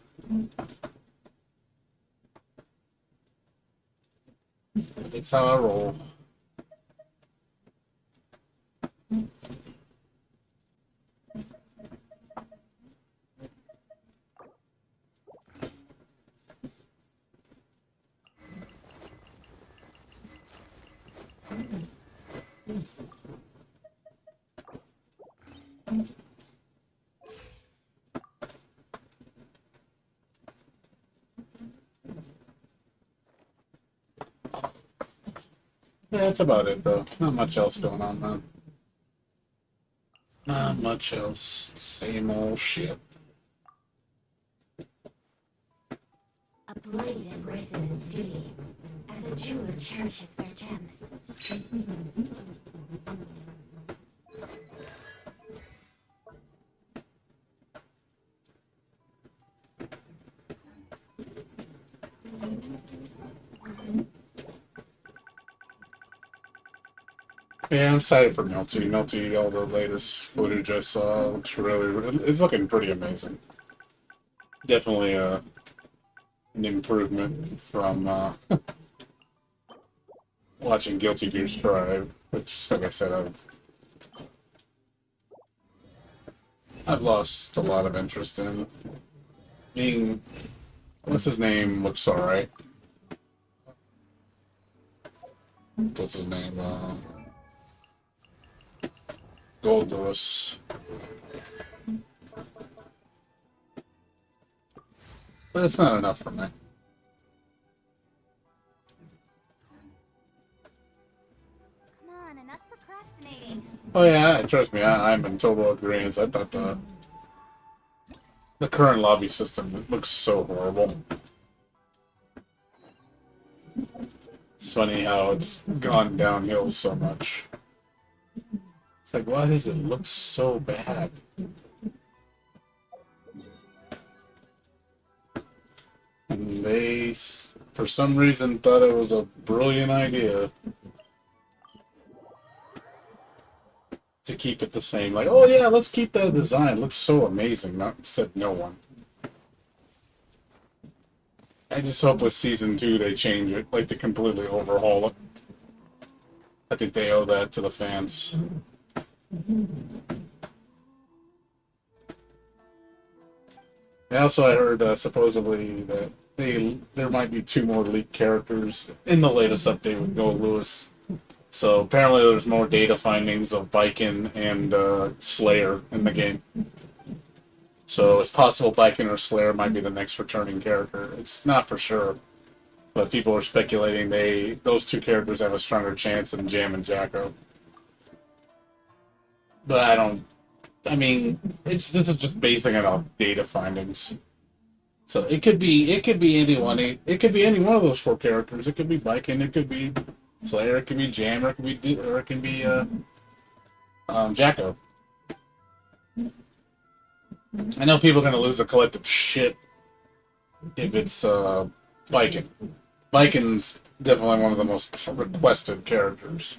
S1: It's how I roll. Yeah, that's about it, though. Not much else going on, man. Not much else. Same old shit.
S6: A blade embraces its duty, as a jeweler cherishes their gems.
S1: Yeah, I'm excited for Melty. Melty, all the latest footage I saw looks it's looking pretty amazing. Definitely an improvement from watching Guilty Gear Strive, which, like I said, I've lost a lot of interest in. Being, what's his name? Looks alright. What's his name? Gold Lewis. But it's not enough for me.
S3: Come on, enough procrastinating.
S1: Oh yeah, trust me, I'm in total agreement. I thought the current lobby system looks so horrible. It's funny how it's gone downhill so much. It's like, why does it look so bad? And they, for some reason, thought it was a brilliant idea to keep it the same. Like, oh yeah, let's keep that design. It looks so amazing. Not said no one. I just hope with season 2 they change it, like they completely overhaul it. I think they owe that to the fans. And also, I heard supposedly that there might be 2 more leaked characters in the latest update with Gold Lewis. So apparently, there's more data findings of Viking and Slayer in the game. So it's possible Viking or Slayer might be the next returning character. It's not for sure, but people are speculating those 2 characters have a stronger chance than Jam and Jacko. But I don't. I mean, this is just basing it off data findings. So it could be anyone. It could be any one of those 4 characters. It could be Viking. It could be Slayer. It could be Jam. Or it can be Jacko. I know people are gonna lose a collective shit if it's Viking. Viking's definitely one of the most requested characters.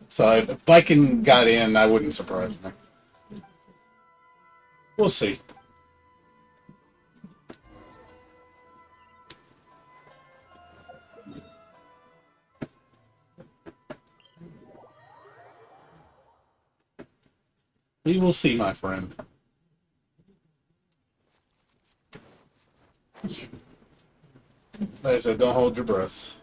S1: So if Viking got in, I wouldn't surprise me. We'll see. We will see, my friend. Like I said, don't hold your breath.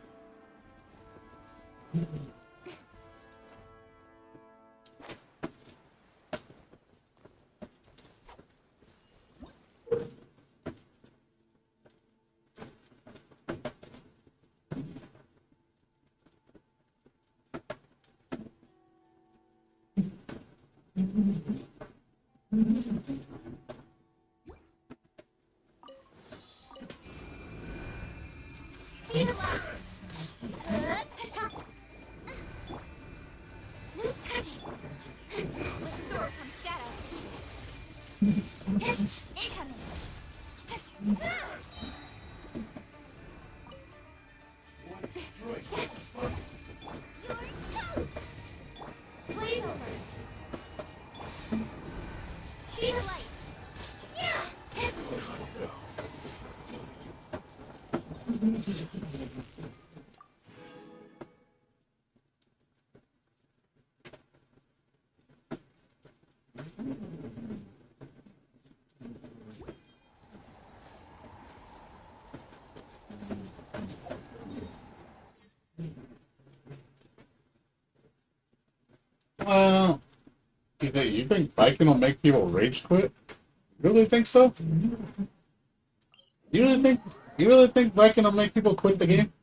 S3: Speed of light. No touching. With sword from shadow. Incoming. Blaze over. Speed of light.
S1: Well, you think Viking will make people rage quit? You really think so? You really think Viking will make people quit the game?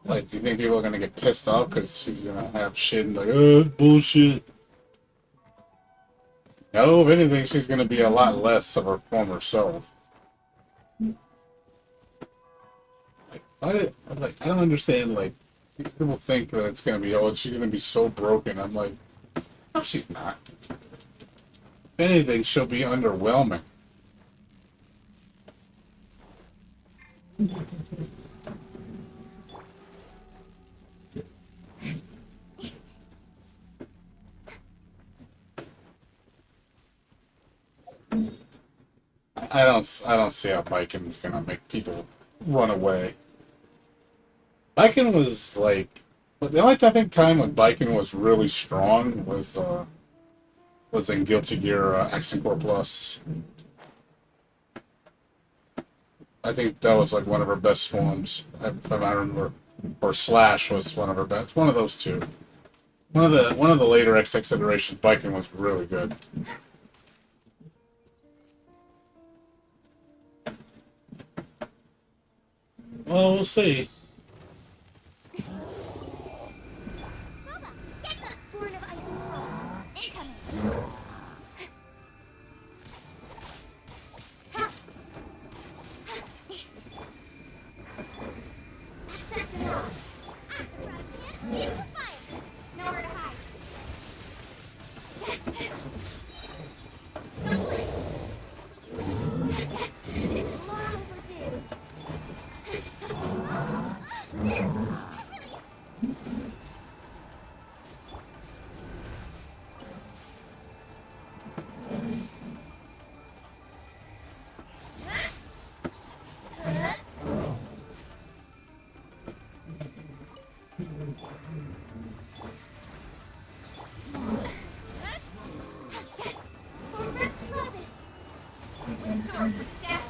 S1: Like, do you think people are gonna get pissed off because she's gonna have shit and like, oh, it's bullshit? No, if anything, she's gonna be a lot less of her former self. I don't understand. Like, people think that it's gonna be, oh, she's gonna be so broken. I'm like, no, she's not. If anything, she'll be underwhelming. I don't see how Viking gonna make people run away. Viking was like, but the only I think time when Viking was really strong was in Guilty Gear Accent Core Plus. I think that was like one of her best forms, if I remember. Or Slash was one of her best. One of those two. One of the later XX iterations, Viking was really good. Well, we'll see.
S3: Born of ice and frost. Incoming. Access denied. Use the fire. Nowhere to hide. Stumbling. This is long overdue. For Rex Lapis. Sword for staff.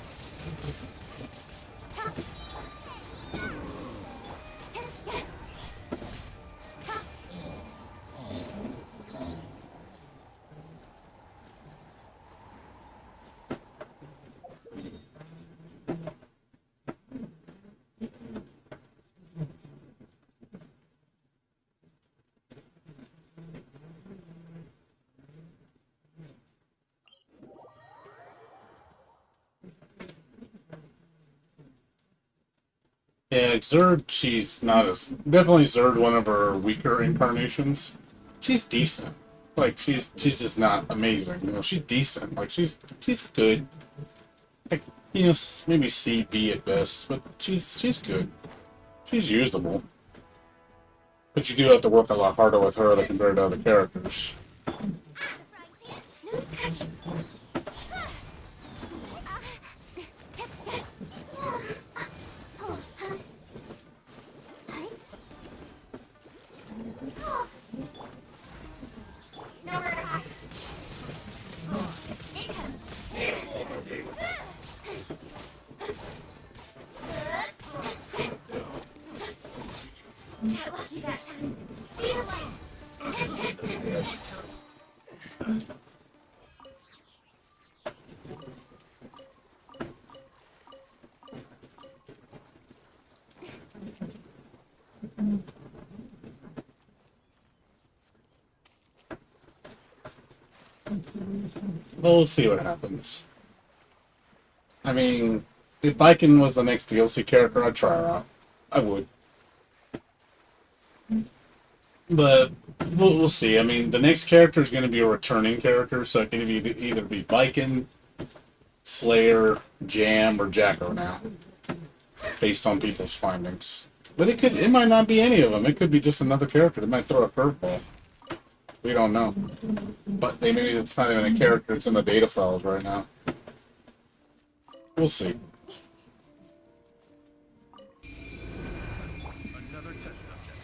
S1: Yeah, Zerd, she's not as definitely Zerd, one of her weaker incarnations. She's decent. Like she's just not amazing. You know, she's decent. Like she's good. Like maybe C B at best, but she's good. She's usable. But you do have to work a lot harder with her than compared to other characters.
S3: No touching. Nowhere to hide. Got lucky that time. Speed of light.
S1: Well, we'll see what happens. I mean, if Viking was the next DLC character, I'd try her out. I would. But we'll see. I mean, the next character is going to be a returning character, so it can either be Viking, Slayer, Jam, or Jacko now, based on people's findings. But it might not be any of them. It could be just another character. They might throw a curveball. We don't know. But maybe it's not even a character. It's in the data files right now. We'll see.
S5: Another test subject.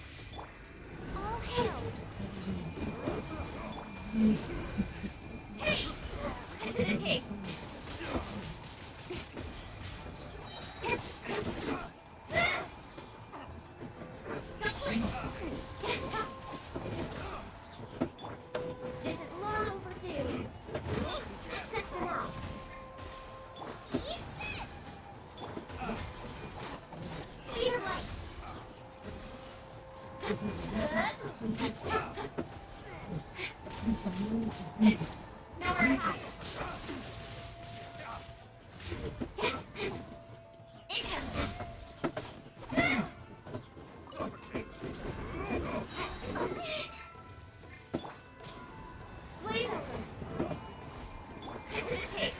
S3: All hail. Head to the tape. This is long overdue. Access denied. Speed of light. Nowhere to hide. Incoming. Blaze over. Head to the tape.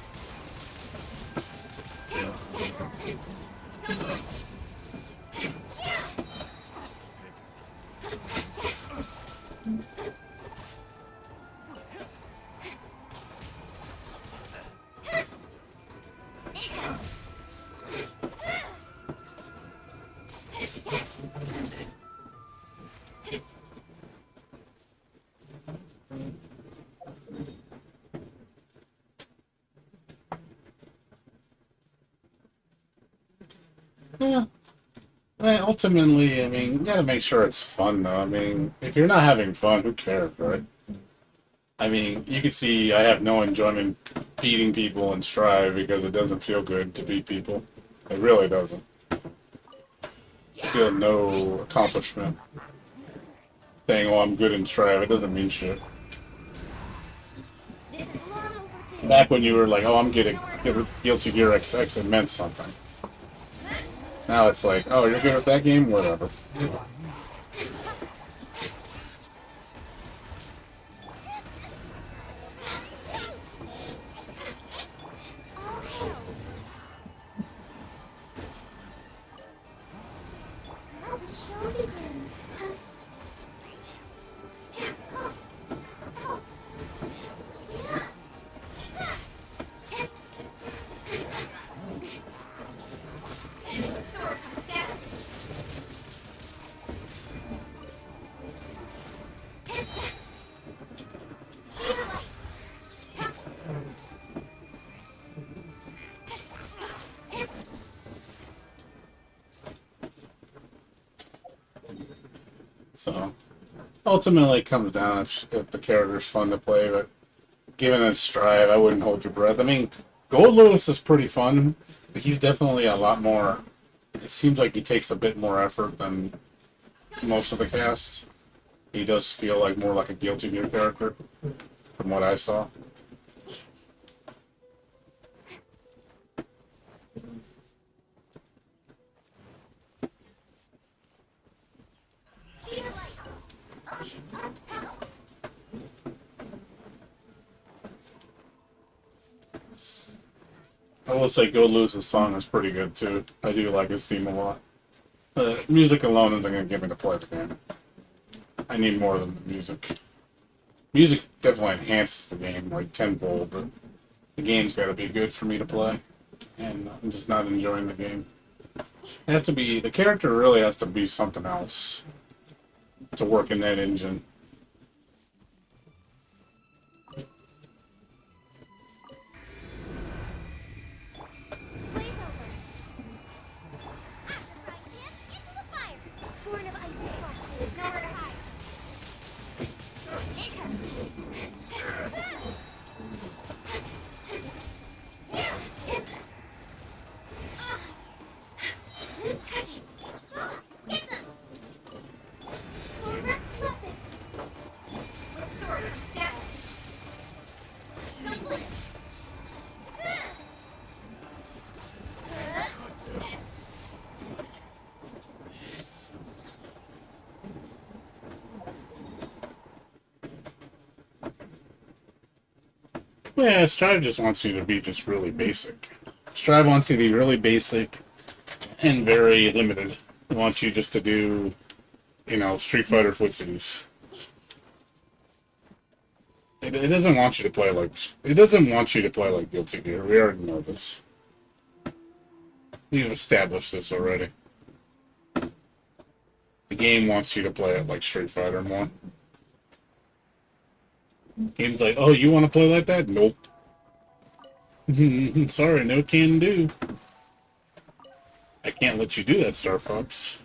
S1: Yeah. Ultimately, I mean, you gotta make sure it's fun, though. I mean, if you're not having fun, who cares, right? I mean, you can see I have no enjoyment beating people in Strive because it doesn't feel good to beat people. It really doesn't. I feel no accomplishment saying, "Oh, I'm good in Strive." It doesn't mean shit.
S3: This is long overdue.
S1: Back when you were like, "Oh, I'm getting Guilty Gear XX," it meant something. Now it's like, "Oh, you're good at that game? Whatever."
S3: All hail. Let the show begin.
S1: So ultimately, it comes down if the character's fun to play, but given its Strive, I wouldn't hold your breath. I mean, Gold Lewis is pretty fun. But he's definitely a lot more. It seems like he takes a bit more effort than most of the cast. He does feel like more like a Guilty Gear character, from what I saw. I will say Gold Lewis's song is pretty good too. I do like his theme a lot. Music alone isn't going to get me to play the game. I need more than the music. Music definitely enhances the game like tenfold, but the game's got to be good for me to play, and I'm just not enjoying the game. It has to be the character really has to be something else to work in that engine.
S3: Blaze over. After right hand, into the fire. Born of icy frost, nowhere to hide. Touch it. Get them. Rex Lepis. With sword and staff. Split.
S1: Yeah, Strive just wants you to be just really basic. Strive wants you to be really basic and very limited. It wants you just to do, Street Fighter footsies. It doesn't want you to play like. It doesn't want you to play like Guilty Gear. We already know this. We've established this already. The game wants you to play it like Street Fighter more. Game's like, oh, you want to play like that? Nope. Sorry, no can do. I can't let you do that, Star Fox.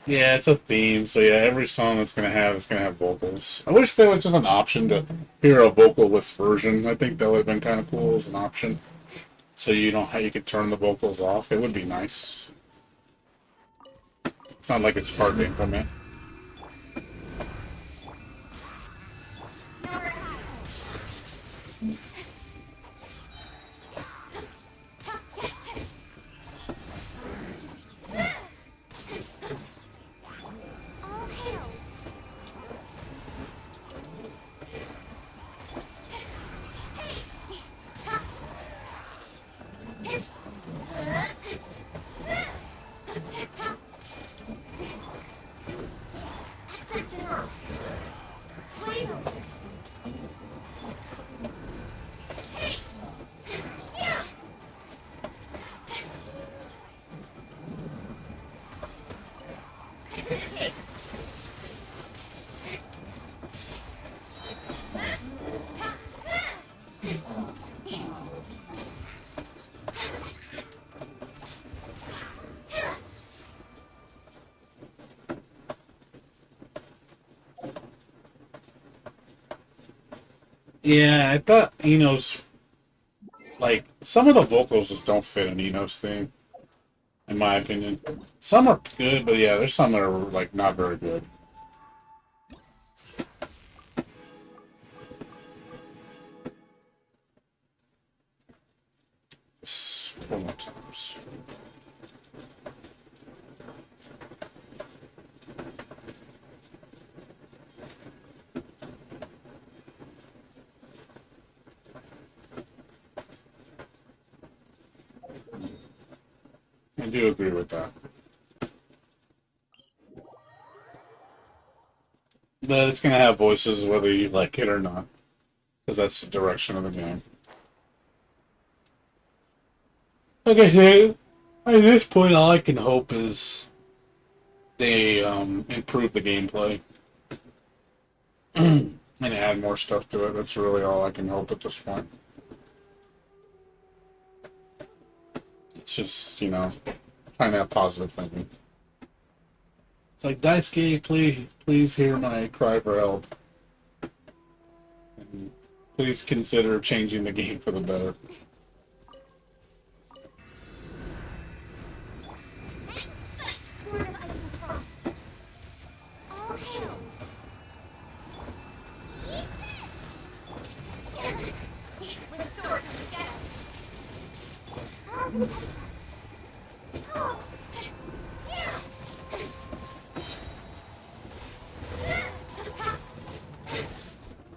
S1: Yeah, it's a theme, so yeah, every song it's gonna have vocals. I wish there was just an option to hear a vocalless version. I think that would have been kind of cool as an option. So you could turn the vocals off. It would be nice. It's not like it's hard to implement.
S3: Nowhere to hide. All hail. Access denied. Blaze over.
S1: Yeah, I thought Eno's like some of the vocals just don't fit in Eno's thing, in my opinion. Some are good, but yeah, there's some that are like not very good. Just four more times. I do agree with that. But it's gonna have voices whether you like it or not, because that's the direction of the game. Like I said, at this point, all I can hope is they improve the gameplay and add more stuff to it. That's really all I can hope at this point. It's just, trying to have positive thinking. It's like, Daisuke, please hear my cry for help. And please consider changing the game for the better.
S3: Lord of Ice and Frost. All hail. With swords and shadows. Protect us. Oh. Yeah.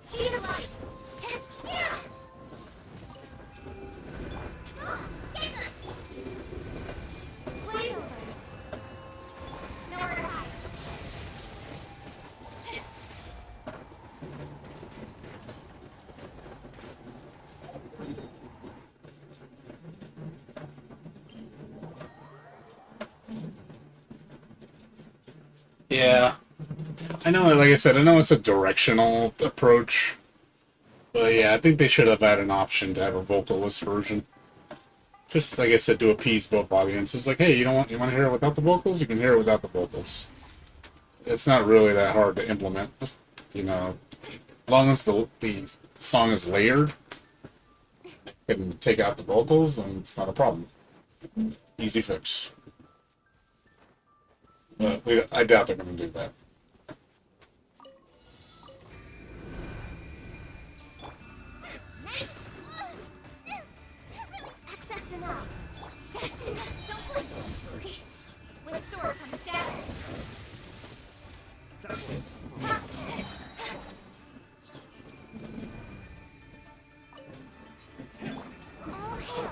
S3: Speed of light. Yeah. Blaze over. Nowhere to hide.
S1: Yeah. I know, like I said, I know it's a directional approach. But yeah, I think they should have had an option to have a vocalist version. Just like I said, to appease both audiences. Like, hey, you want to hear it without the vocals? You can hear it without the vocals. It's not really that hard to implement. Just, as long as the song is layered and take out the vocals, then it's not a problem. Easy fix. But I doubt they're going to do that.
S3: Access denied. Don't blink. With sword comes shadow. All hail.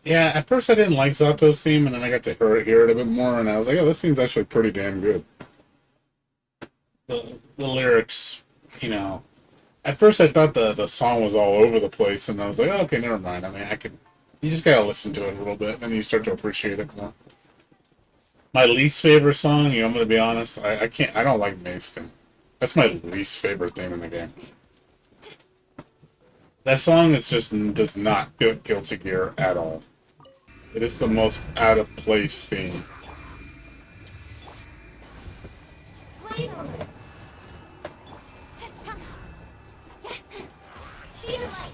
S1: Yeah, at first I didn't like Zato's theme, and then I got to hear it a bit more, and I was like, oh, this seems actually pretty damn good. The lyrics, at first I thought the song was all over the place, and I was like, oh, okay, never mind. I mean, you just gotta listen to it a little bit, and you start to appreciate it more. My least favorite song, I'm gonna be honest, I don't like Maeston. That's my least favorite thing in the game. That song does not fit Guilty Gear at all. It is the most out of place theme.
S3: Blaze over. Speed of light.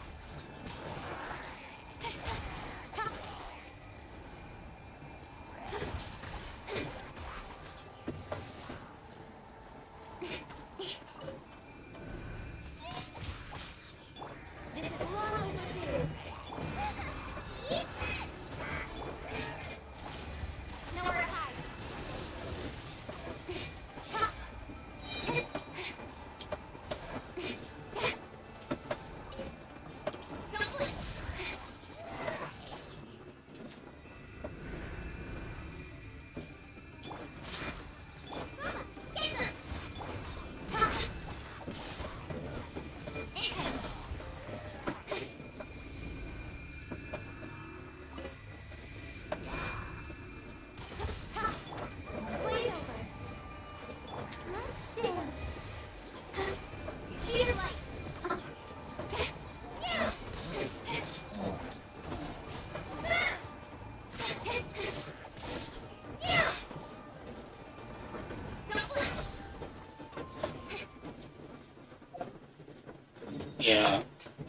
S1: Yeah,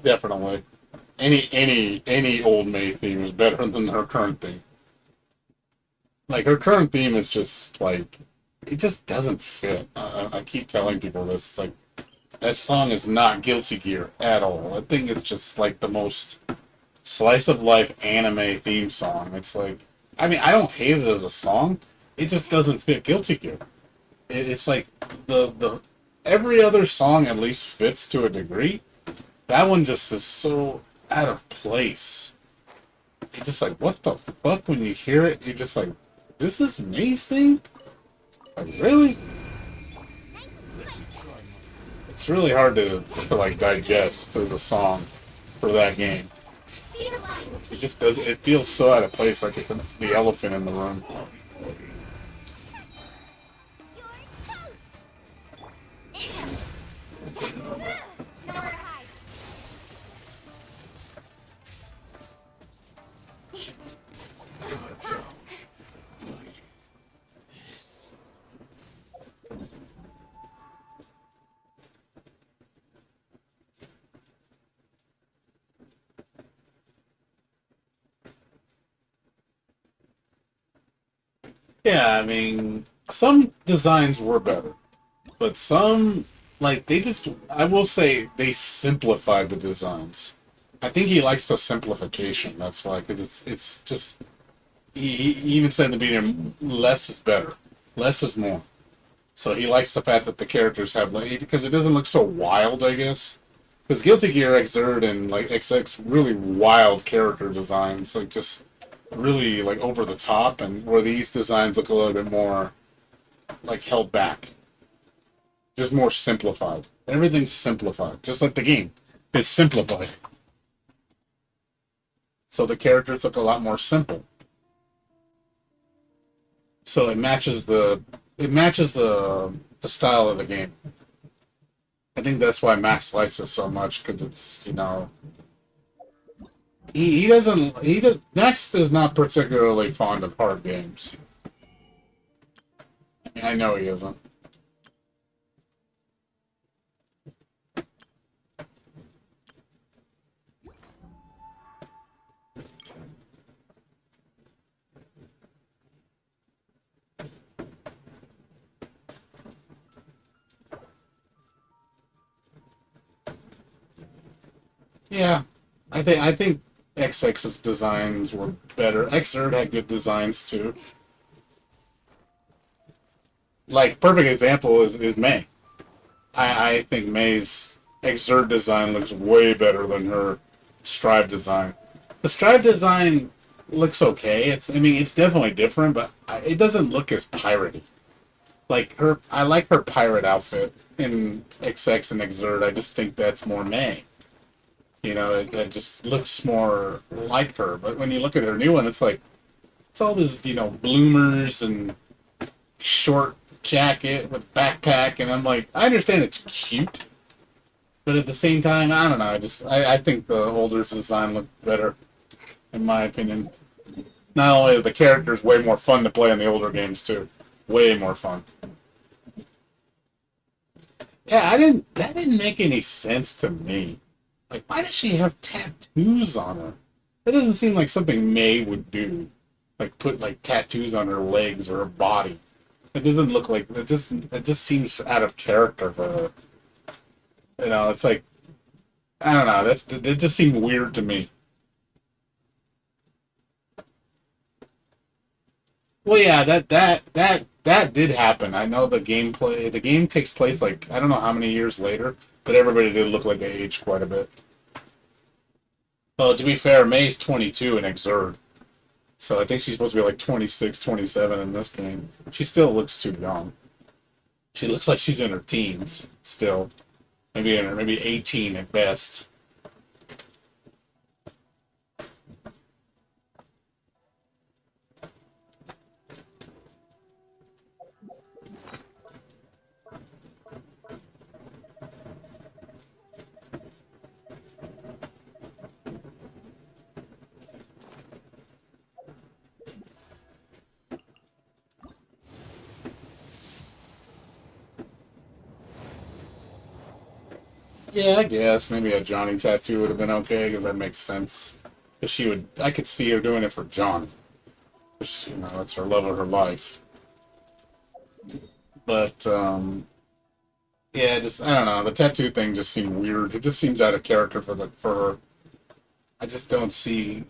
S1: definitely. Any old May theme is better than her current theme. Like her current theme is just like it just doesn't fit. I keep telling people this. Like that song is not Guilty Gear at all. That thing is just like the most slice of life anime theme song. It's like I mean I don't hate it as a song. It just doesn't fit Guilty Gear. It's like the every other song at least fits to a degree. That one just is so out of place. You're just like, what the fuck? When you hear it, you're just like, this is May's thing? Like, really? It's really hard to like digest as a song for that game. It just does. It feels so out of place, like it's the elephant in the room. Yeah, I mean, some designs were better, but some, like, they just, I will say, they simplified the designs. I think he likes the simplification. That's why, because it's just, he even said in the beginning, less is better. Less is more. So he likes the fact that the characters have, like, because it doesn't look so wild, I guess. Because Guilty Gear Xrd and, like, XX, really wild character designs, like, just really, like, over the top, and where these designs look a little bit more, like, held back. Just more simplified. Everything's simplified, just like the game. It's simplified. So the characters look a lot more simple. So it matches the style of the game. I think that's why Max likes it so much because it's he does Max is not particularly fond of hard games. I know he isn't. Yeah, I think XX's designs were better. Xrd had good designs too. Like perfect example is May. I think May's Xrd design looks way better than her Strive design. The Strive design looks okay. I mean it's definitely different, but it doesn't look as piratey. Like her, I like her pirate outfit in XX and Xrd. I just think that's more May. It just looks more like her. But when you look at her new one, it's like it's all this, bloomers and short jacket with backpack, and I'm like, I understand it's cute, but at the same time, I don't know. I think the older design looked better, in my opinion. Not only are the characters way more fun to play in the older games too, way more fun. Yeah, That didn't make any sense to me. Like, why does she have tattoos on her? That doesn't seem like something May would do. Like, put like tattoos on her legs or her body. It doesn't look like that just seems out of character for her. It's like I don't know. That just seemed weird to me. Well, yeah, that did happen. I know the game takes place like I don't know how many years later, but everybody did look like they aged quite a bit. Well, to be fair, May's 22 in Exurd, so I think she's supposed to be like 26, 27 in this game. She still looks too young. She looks like she's in her teens still, maybe 18 at best. Yeah, I guess maybe a Johnny tattoo would have been okay because that makes sense. Because she would, I could see her doing it for Johnny. 'Cause, you know, that's her love of her life. But yeah, just I don't know. The tattoo thing just seemed weird. It just seems out of character for her. I just don't see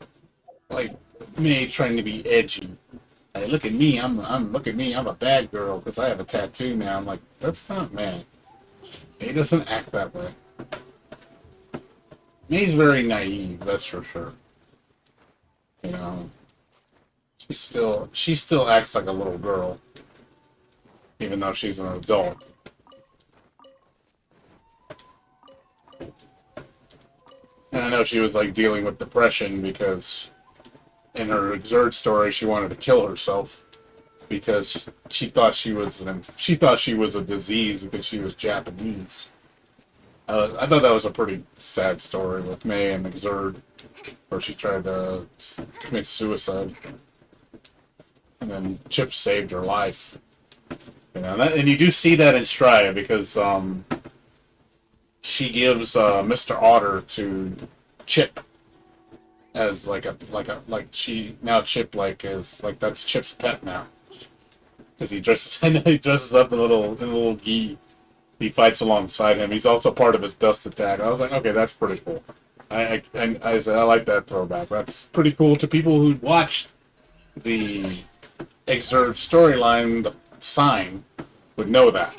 S1: like me trying to be edgy. Hey, look at me! Look at me! I'm a bad girl because I have a tattoo now. I'm like, that's not May. He doesn't act that way. May's very naive, that's for sure. You know, she still acts like a little girl, even though she's an adult. And I know she was like dealing with depression because in her Exert story she wanted to kill herself because she thought she was a disease because she was Japanese. I thought that was a pretty sad story with May and Exert, where she tried to commit suicide, and then Chip saved her life. You know, and you do see that in Straya because she gives Mr. Otter to Chip as like she now Chip like is like that's Chip's pet now because he dresses I know he dresses up in a little gi. He fights alongside him. He's also part of his dust attack. I was like, okay, that's pretty cool. I said I like that throwback. That's pretty cool to people who watched the Exert storyline. The sign would know that.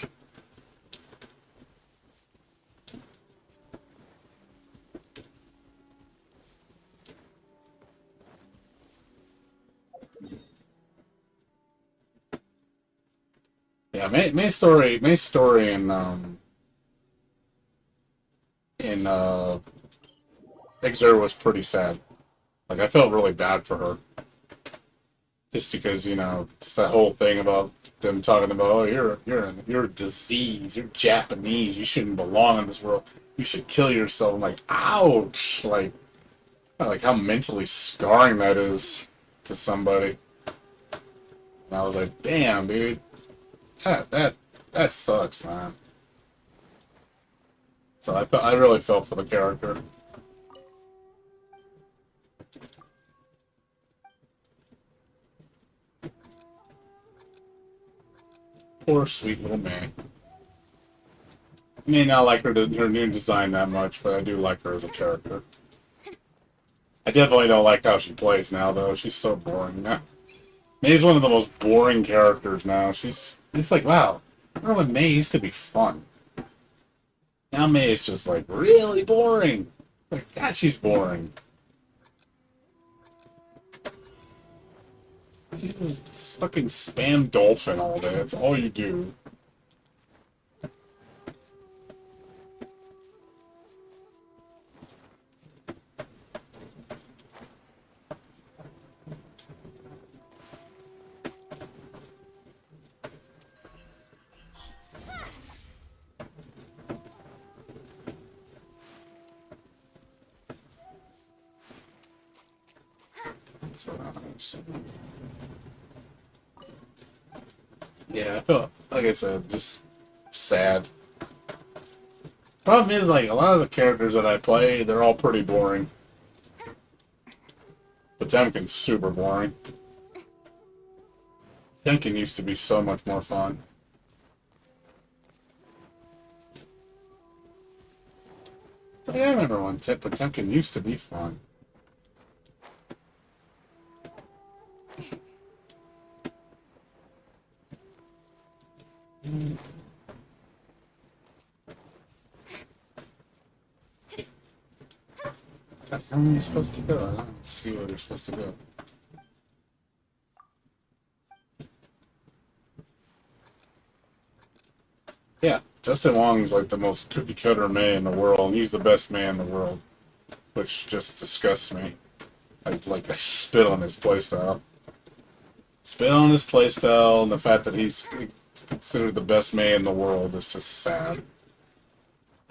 S1: Yeah, May's story in Exer was pretty sad. Like I felt really bad for her, just because you know just that whole thing about them talking about oh you're a disease, you're Japanese, you shouldn't belong in this world, you should kill yourself. I'm like ouch, like how mentally scarring that is to somebody. And I was like damn dude, that sucks man. So I really felt for the character. Poor sweet little May. I may not like her new design that much, but I do like her as a character. I definitely don't like how she plays now, though. She's so boring now. May's one of the most boring characters now. It's like, wow. Remember when May used to be fun? Now May is just like really boring. Like, God, she's boring. You just fucking spam dolphin all day. That's all you do. That's what I was saying. Yeah, I felt, like I said, just sad. Problem is, like, a lot of the characters that I play, they're all pretty boring. Potemkin's super boring. Potemkin used to be so much more fun. I remember when Potemkin used to be fun. How are you supposed to go? I don't see where you're supposed to go. Yeah, Justin Wong is like the most cookie cutter man in the world, and he's the best man in the world, which just disgusts me. I spit on his playstyle. Spit on his playstyle, and the fact that he's considered the best man in the world is just sad.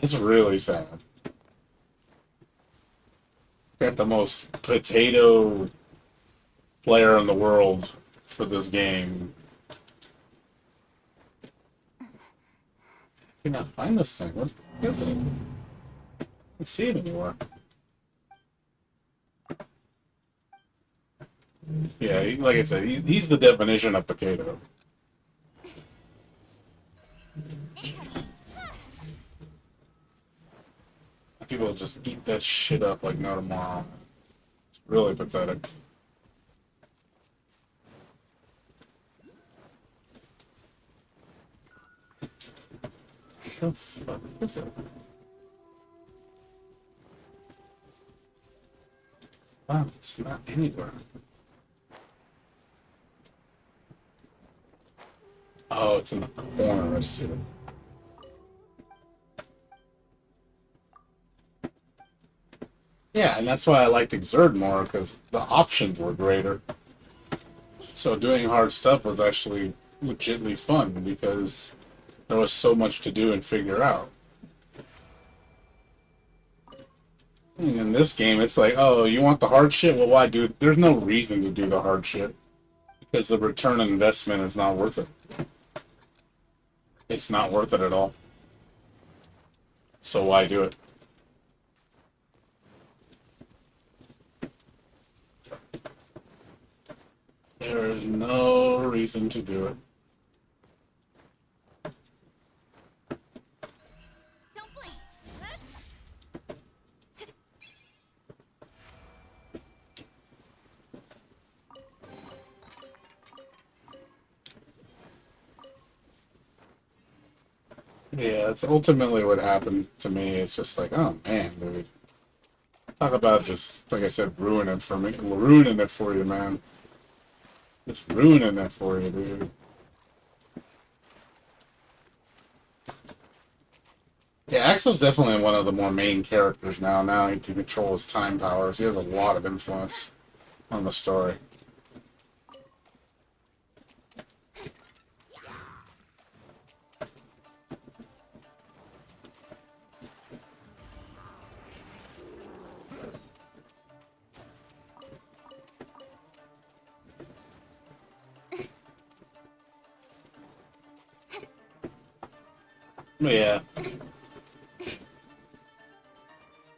S1: It's really sad. Got the most potato player in the world for this game. I cannot find this thing. What is it? Let's see it anywhere. Yeah, like I said, he's the definition of potato. People just eat that shit up like no tomorrow. It's really pathetic. The fuck is it? Wow, it's not anywhere. Oh, it's in the corner. I see it. Yeah, and that's why I liked Exert more, because the options were greater. So doing hard stuff was actually legitimately fun, because there was so much to do and figure out. And in this game, it's like, oh, you want the hard shit? Well, why do it? There's no reason to do the hard shit, because the return on investment is not worth it. It's not worth it at all. So why do it? There is no reason to do it.
S3: Don't blink.
S1: Yeah, that's ultimately what happened to me. It's just like, oh man, dude. Talk about just, like I said, ruining it for me. Ruining it for you, man. Just ruining it for you, dude. Yeah, Axel's definitely one of the more main characters now. Now he can control his time powers. He has a lot of influence on the story. But yeah.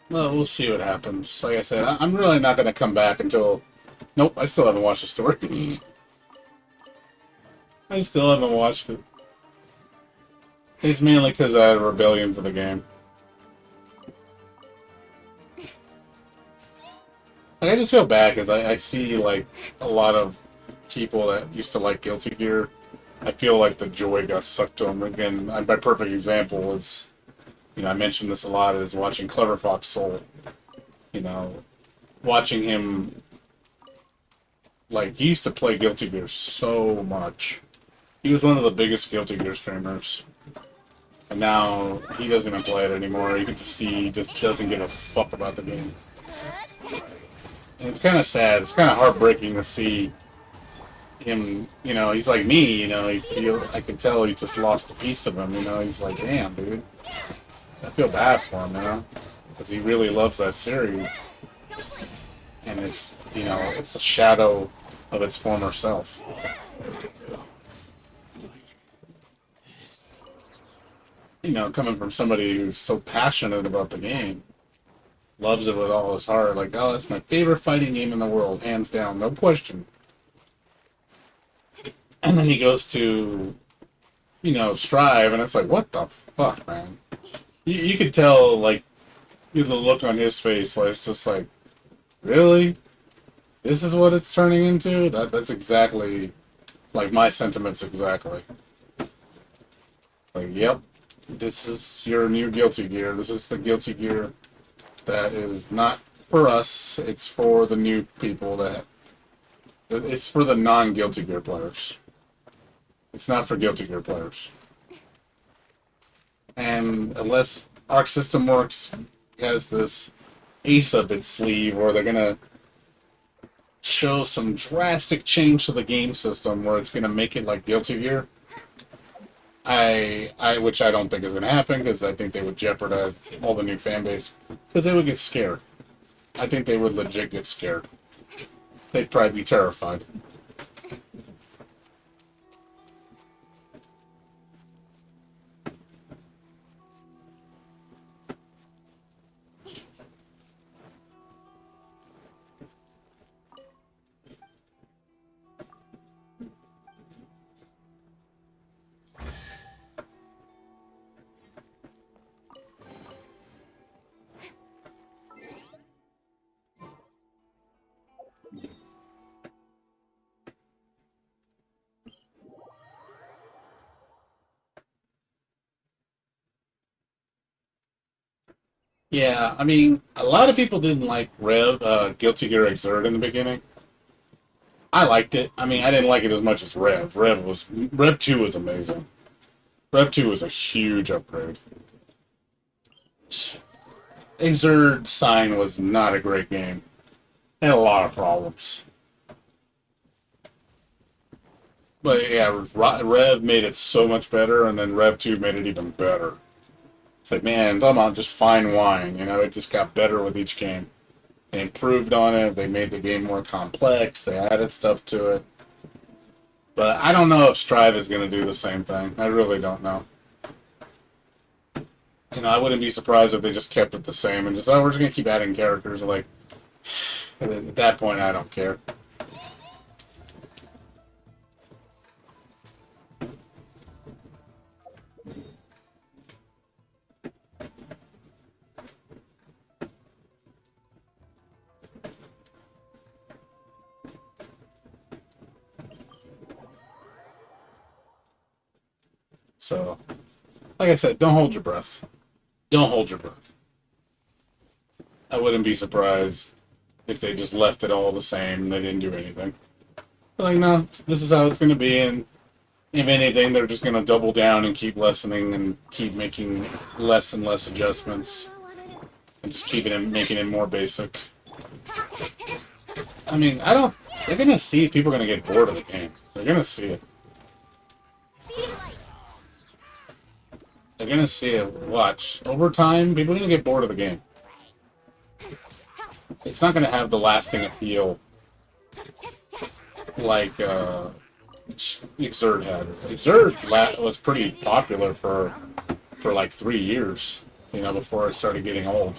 S1: Well, we'll see what happens. Like I said, I'm really not going to come back until... Nope, I still haven't watched the story. I still haven't watched it. It's mainly because I had a rebellion for the game. Like, I just feel bad because I see, like, a lot of people that used to like Guilty Gear. I feel like the joy got sucked to them. Again, my perfect example is, you know, I mentioned this a lot, is watching Clever Fox Soul. You know, watching him, like, he used to play Guilty Gear so much. He was one of the biggest Guilty Gear streamers. And now he doesn't even play it anymore. You get to see he just doesn't give a fuck about the game. And it's kind of sad. It's kind of heartbreaking to see him, you know, he's like me, you know, I can tell he just lost a piece of him, you know, he's like, damn, dude. I feel bad for him, you know, because he really loves that series. And it's, you know, it's a shadow of its former self. You know, coming from somebody who's so passionate about the game, loves it with all his heart, like, oh, it's my favorite fighting game in the world, hands down, no question. And then he goes to, you know, Strive, and it's like, what the fuck, man? You could tell, like, the look on his face, like, it's just like, really? This is what it's turning into? That's exactly, like, my sentiments exactly. Like, yep, this is your new Guilty Gear. This is the Guilty Gear that is not for us. It's for the new people it's for the non-Guilty Gear players. It's not for Guilty Gear players. And unless Arc System Works has this ace up its sleeve, or they're gonna show some drastic change to the game system where it's gonna make it like Guilty Gear, which I don't think is gonna happen, because I think they would jeopardize all the new fan base, because they would get scared. I think they would legit get scared. They'd probably be terrified. Yeah, I mean, a lot of people didn't like Guilty Gear Xrd in the beginning. I liked it. I mean, I didn't like it as much as Rev. Rev 2 was amazing. Rev 2 was a huge upgrade. Xrd Sign was not a great game. It had a lot of problems. But yeah, Rev made it so much better, and then Rev 2 made it even better. It's like, man, come on, just fine wine. You know, it just got better with each game. They improved on it. They made the game more complex. They added stuff to it. But I don't know if Strive is going to do the same thing. I really don't know. You know, I wouldn't be surprised if they just kept it the same and just, oh, we're just going to keep adding characters. Like, at that point, I don't care. So, like I said, don't hold your breath. Don't hold your breath. I wouldn't be surprised if they just left it all the same and they didn't do anything. But like, no, this is how it's going to be, and if anything, they're just going to double down and keep lessening and keep making less and less adjustments and just making it more basic. I mean, I don't. They're going to see people are going to get bored of the game. They're going to see it. They're going to see it. Watch. Over time, people are going to get bored of the game. It's not going to have the lasting appeal like Xrd had. Xrd was pretty popular for like 3 years, you know, before it started getting old.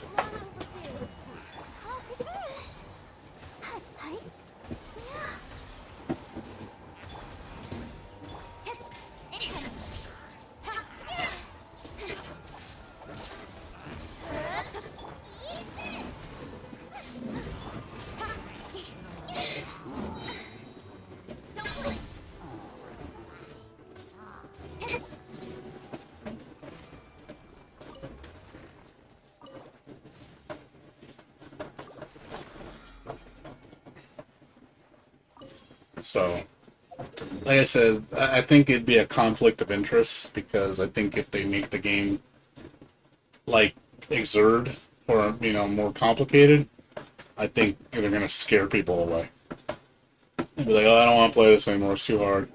S1: So, like I said, I think it'd be a conflict of interest because I think if they make the game like Xrd or, you know, more complicated, I think they're going to scare people away. They'll be like, oh, I don't want to play this anymore, it's too hard.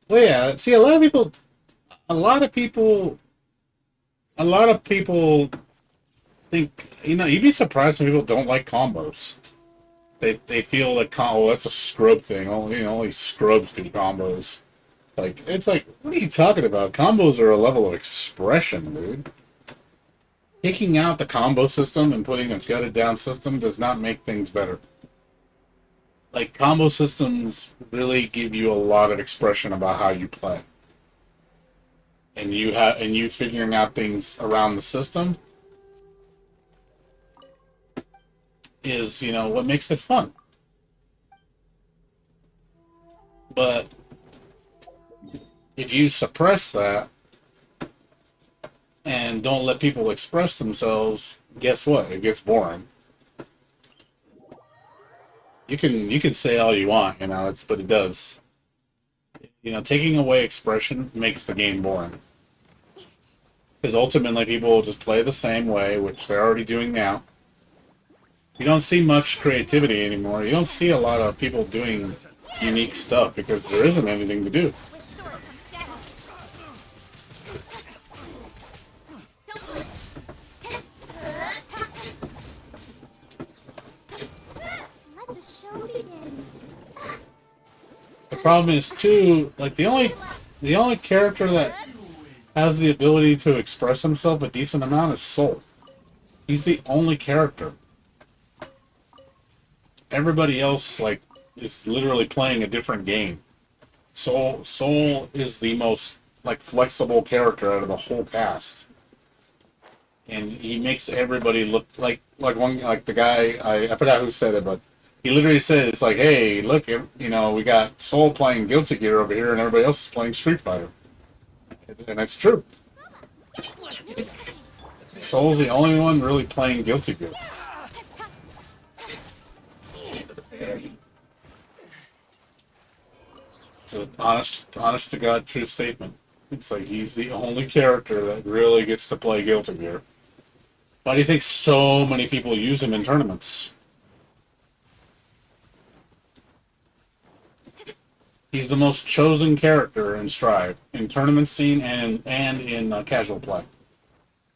S1: Well, yeah, see, a lot of people, a lot of people think, you know, you'd be surprised when people don't like combos. They feel like, oh, that's a scrub thing. Only, you know, only scrubs do combos. Like, it's like, what are you talking about? Combos are a level of expression, dude. Taking out the combo system and putting a gutted down system does not make things better. Like, combo systems really give you a lot of expression about how you play. And you figuring out things around the system is, you know, what makes it fun. But if you suppress that and don't let people express themselves, guess what? It gets boring. You can say all you want, you know, but it does. You know, taking away expression makes the game boring. Because ultimately people will just play the same way, which they're already doing now. You don't see much creativity anymore. You don't see a lot of people doing unique stuff because there isn't anything to do.
S3: Let the show begin.
S1: The problem is too, like the only character that has the ability to express himself a decent amount is Soul. He's the only character. Everybody else, like, is literally playing a different game. Soul is the most, like, flexible character out of the whole cast. And he makes everybody look like the guy, I forgot who said it, but he literally says, like, hey, look, you know, we got Soul playing Guilty Gear over here and everybody else is playing Street Fighter. And that's true. Soul's the only one really playing Guilty Gear. It's an honest to God true statement. It's like he's the only character that really gets to play Guilty Gear. Why do you think so many people use him in tournaments? He's the most chosen character in Strive, in tournament scene and in casual play.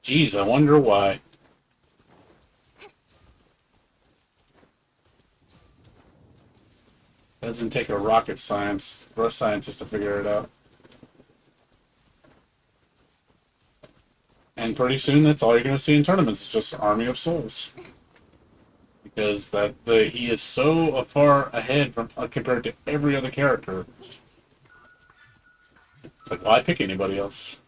S1: Jeez, I wonder why. Doesn't take a rocket scientist to figure it out. And pretty soon, that's all you're going to see in tournaments. It's just Army of Souls. Because he is so far ahead from compared to every other character. It's like, why pick anybody else?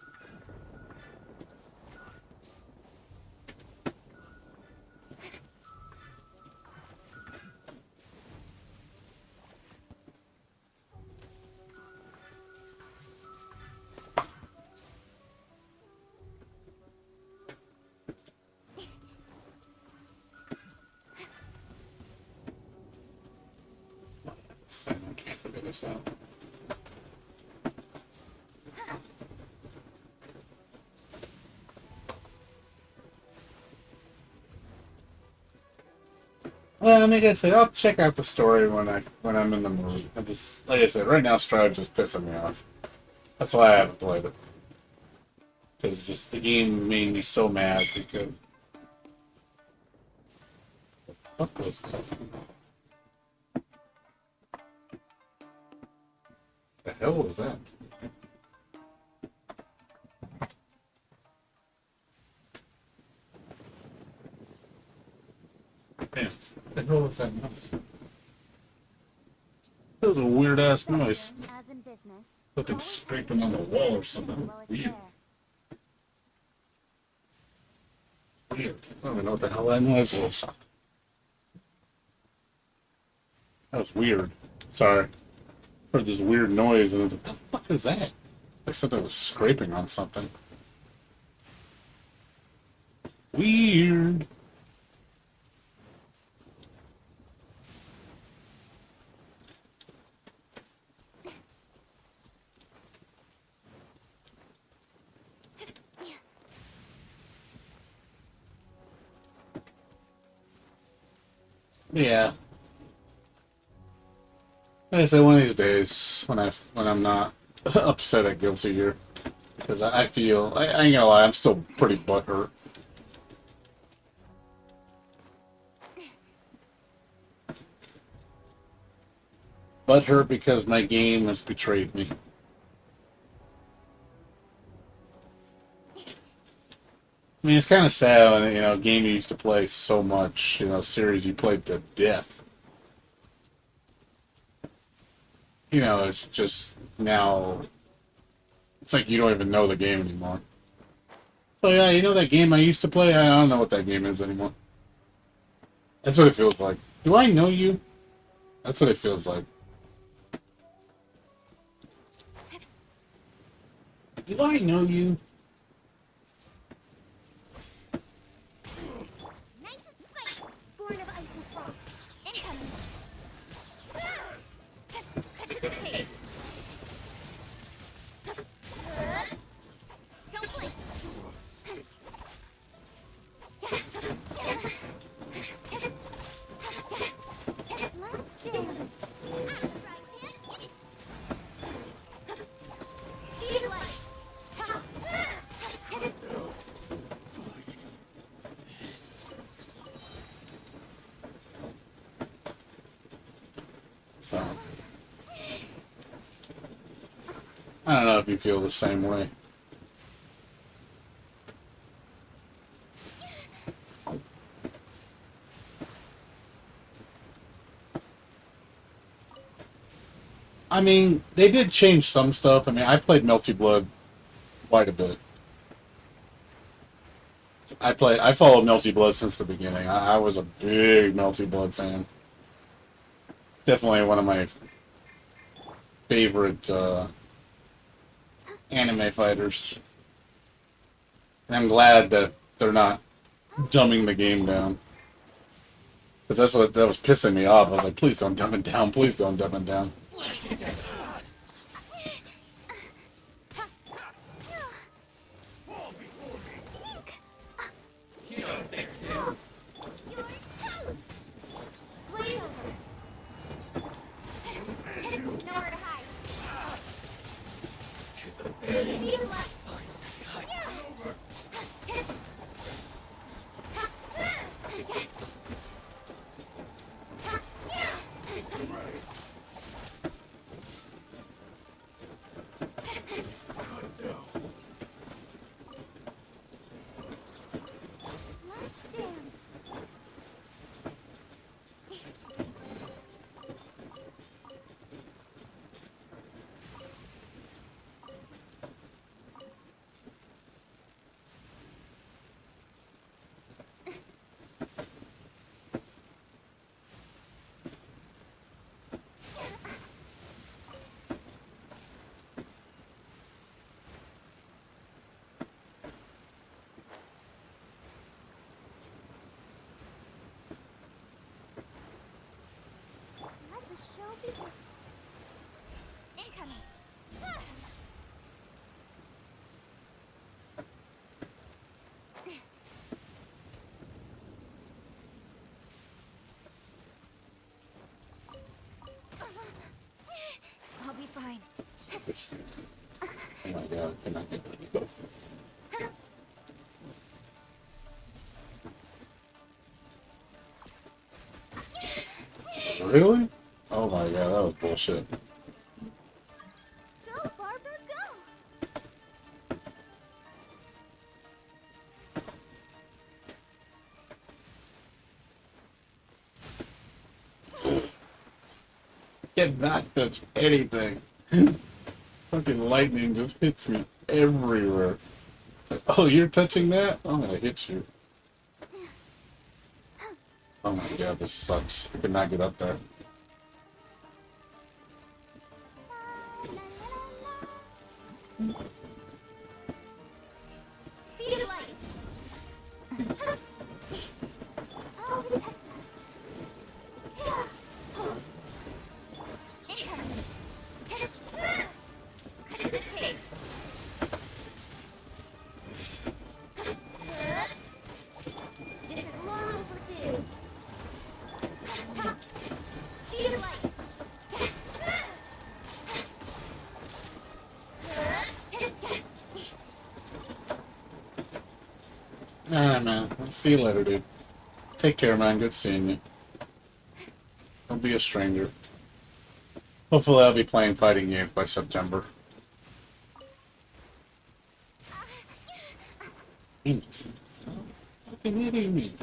S1: I can't figure this out. Well, I mean, like I said, I'll check out the story when I'm in the mood. I just, like I said, right now Strive just pissing me off. That's why I haven't played it. Because just the game made me so mad because. What was that? The hell was that? Damn, what the hell was that noise? That was a weird ass noise.
S3: As in business.
S1: Something scraping on the wall or something. Weird. Weird. I don't even know what the hell that noise was. That was weird. Sorry. Heard this weird noise and I was like, what the fuck is that? Like something was scraping on something. Weird. Yeah. Like I say, one of these days when I'm not upset at Guilty Gear, because I feel I ain't gonna lie, I'm still pretty butthurt. Butthurt because my game has betrayed me. I mean, it's kind of sad when, a game you used to play so much, series you played to death. It's just now, it's like you don't even know the game anymore. So yeah, that game I used to play? I don't know what that game is anymore. That's what it feels like. Do I know you? That's what it feels like. Do I know you?
S3: Nice and spicy. Born of ice and frost. Incoming. Cut to the chase. Don't blink. Let's dance. Speed light.
S1: So, I don't know if you feel the same way. I mean, they did change some stuff. I mean, I played Melty Blood quite a bit. I followed Melty Blood since the beginning. I was a big Melty Blood fan. Definitely one of my favorite anime fighters. And I'm glad that they're not dumbing the game down. Because that was pissing me off. I was like, please don't dumb it down. Please don't dumb it down.
S3: Blaze over. Nowhere to hide. Speed of light. Last dance. Let the show begin. Incoming. I'll be fine.
S1: Oh my god, I cannot get the go. Really? Oh my god, that was bullshit.
S3: Go, Barbara, go!
S1: Cannot touch anything. Fucking lightning just hits me everywhere. It's like, oh, you're touching that? I'm gonna hit you. Oh my god, this sucks. I could not get up there.
S3: Speed of light. I'll protect us. Incoming. Cut to the chase. This is long overdue. Speed of light.
S1: Alright, man. I'll see you later, dude. Take care, man. Good seeing you. Don't be a stranger. Hopefully, I'll be playing fighting games by September. Damn it. Stop fucking hitting me.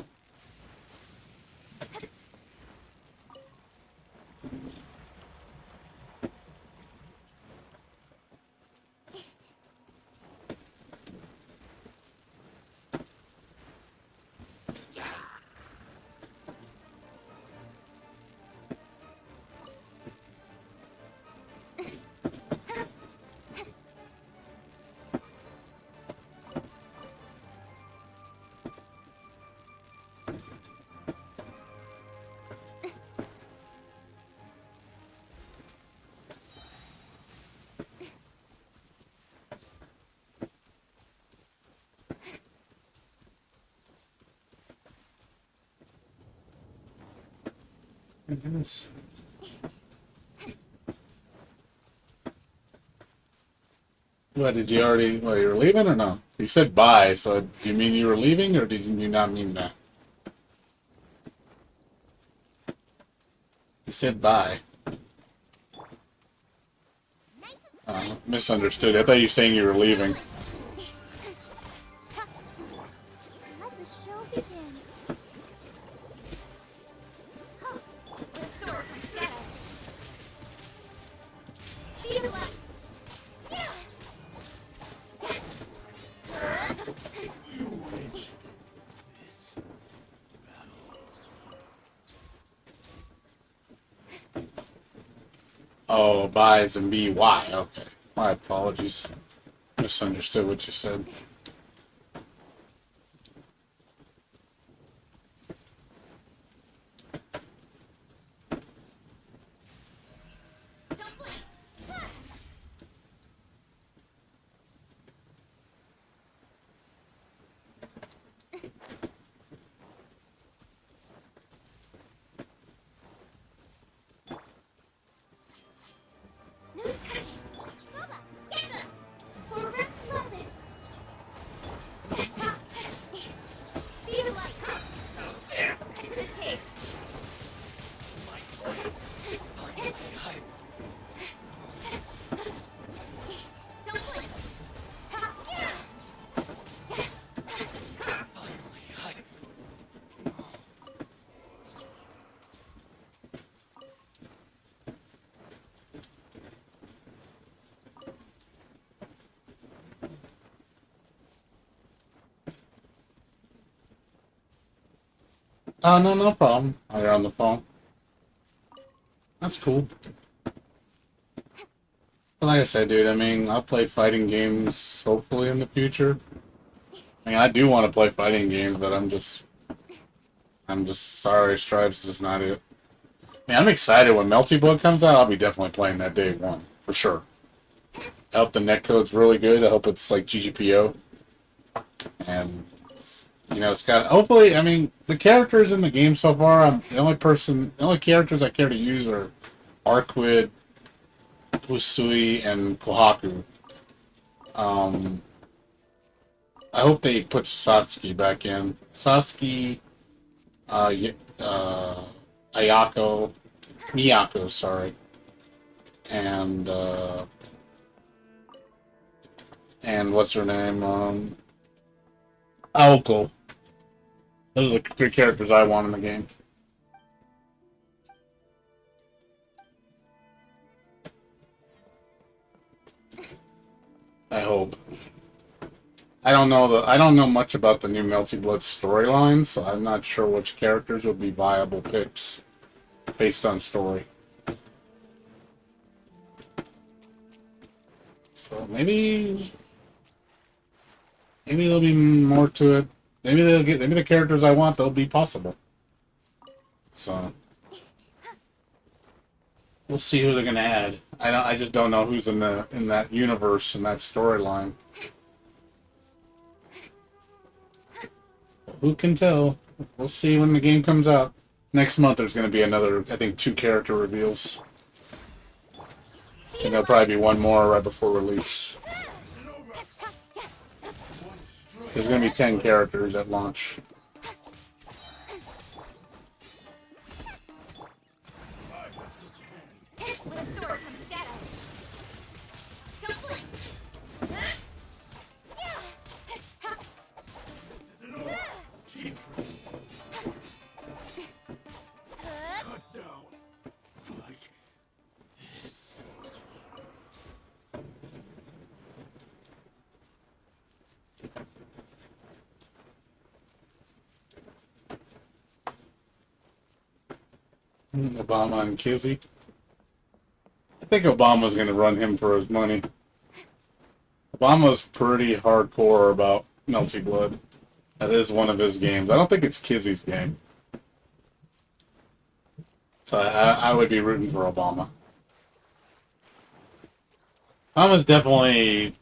S1: Goodness. What, did you already, well, you were leaving or no? You said bye, so do you mean you were leaving or did you not mean that? You said bye. Misunderstood. I thought you were saying you were leaving.
S3: Let the show begin. The sword for shadow. Speed of light.
S1: Oh, bye as in B-Y. Okay. My apologies. Misunderstood what you said. Oh, no, no problem. Oh, you're on the phone. That's cool. But like I said, dude, I mean, I'll play fighting games hopefully in the future. I mean, I do want to play fighting games, but I'm just sorry, Stripe's just not it. Man, I'm excited when Melty Blood comes out. I'll be definitely playing that day one for sure. I hope the netcode's really good. I hope it's like GGPO, and it's got. Hopefully, I mean, the characters in the game so far. The only characters I care to use are Arquid, Usui, and Kohaku. Um, I hope they put Satsuki back in. Satsuki, Ayako, Miyako, sorry, and what's her name? Aoko. Those are the three characters I want in the game. I hope. I don't know much about the new Melty Blood storyline, so I'm not sure which characters would be viable picks based on story. So maybe there'll be more to it. Maybe the characters I want, they'll be possible. So we'll see who they're gonna add. I just don't know who's in that universe, in that storyline. Who can tell? We'll see when the game comes out. Next month there's gonna be another, I think, 2 character reveals. And there'll probably be one more right before release. There's gonna be 10 characters at launch.
S3: With sword comes shadow. Complete.
S5: Cut down. Like this.
S1: Obama and Kizzy. I think Obama's going to run him for his money. Obama's pretty hardcore about Melty Blood. That is one of his games. I don't think it's Kizzy's game. So I would be rooting for Obama. Obama's definitely,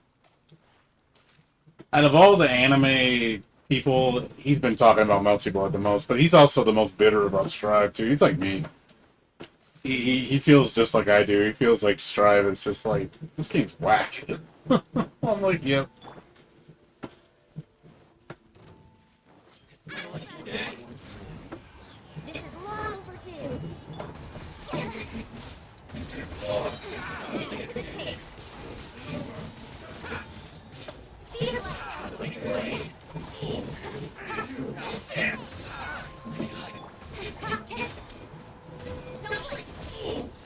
S1: out of all the anime people, he's been talking about Melty Blood the most, but he's also the most bitter about Strive too. He's like me. He feels just like I do. He feels like Strive is just like, this game's whack. I'm like, yep.
S3: This is long overdue. To the tape. Speed blast.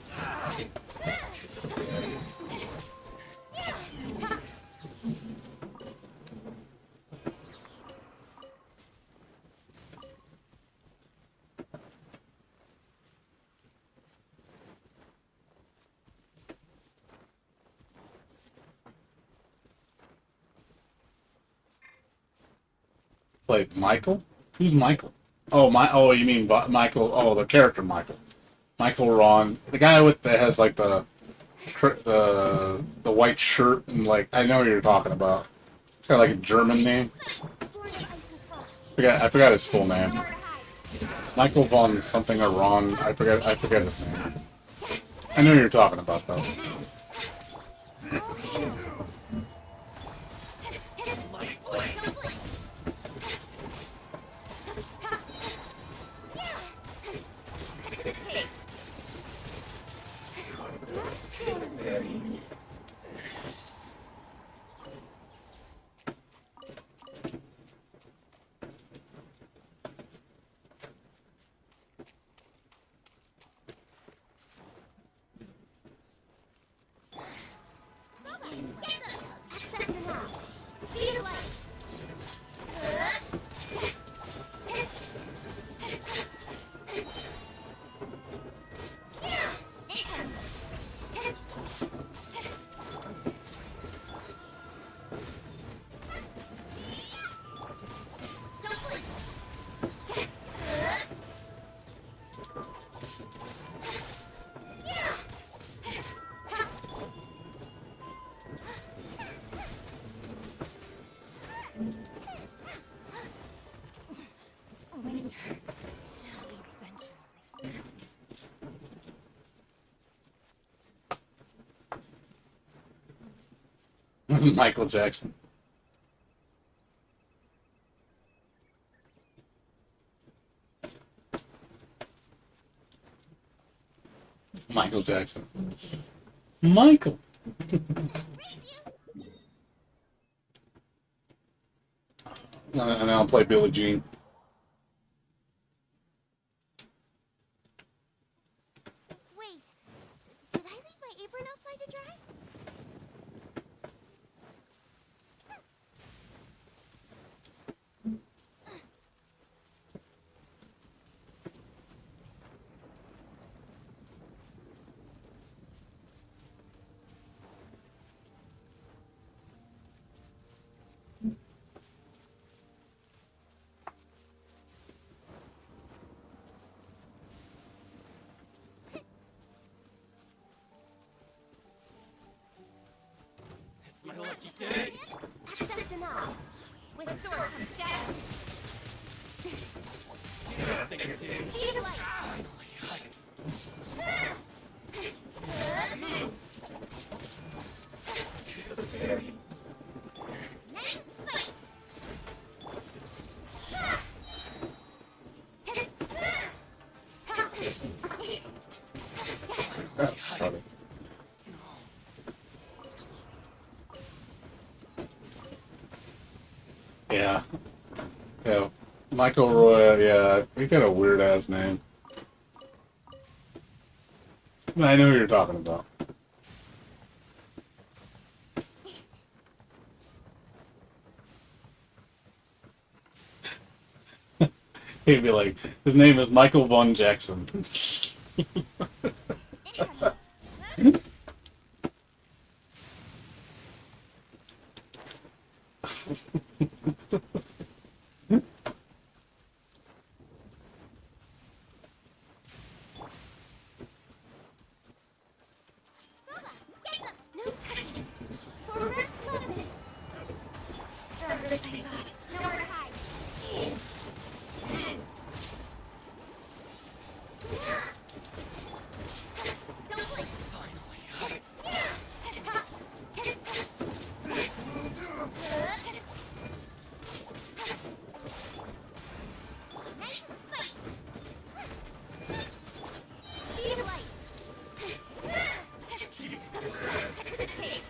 S1: Played Michael? Who's Michael? Oh, oh, you mean Michael? Oh, the character Michael. Michael Ron, the guy that has like the white shirt and like, I know what you're talking about. It's got like a German name.
S3: Born of ice and frost.
S1: I forgot his full name. Michael von something or Ron. I forget his name. I know what you're talking about though. Michael Jackson. Michael Jackson. Michael. And I'll play Billie Jean.
S3: Wait, did I leave my apron outside to dry?
S4: It's my lucky day.
S3: Access denied. With sword comes shadow.
S4: Nothing to do.
S3: Speed of light. Nice and spike.
S1: That's funny. Yeah. Yeah. Michael Roy, yeah, he got a weird ass name. I know who you're talking about. He'd be like, his name is Michael Von Jackson.
S3: No touching. For Rex Lopez. Stronger than I thought. Nowhere to hide. Don't blink. Nice and spicy. Speed of light. To the chase.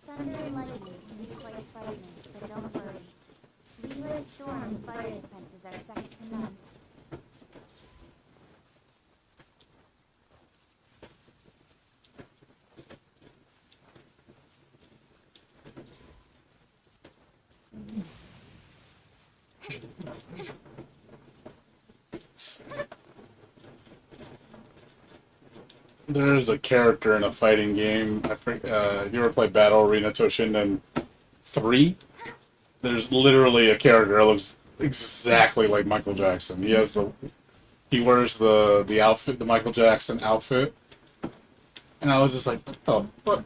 S3: Thunder and lightning can be quite frightening, but don't worry. Leela's storm and fire defenses are second to none.
S1: There's a character in a fighting game. You ever play Battle Arena Toshinden 3? There's literally a character that looks exactly like Michael Jackson. He wears the outfit, the Michael Jackson outfit, and I was just like, what the fuck?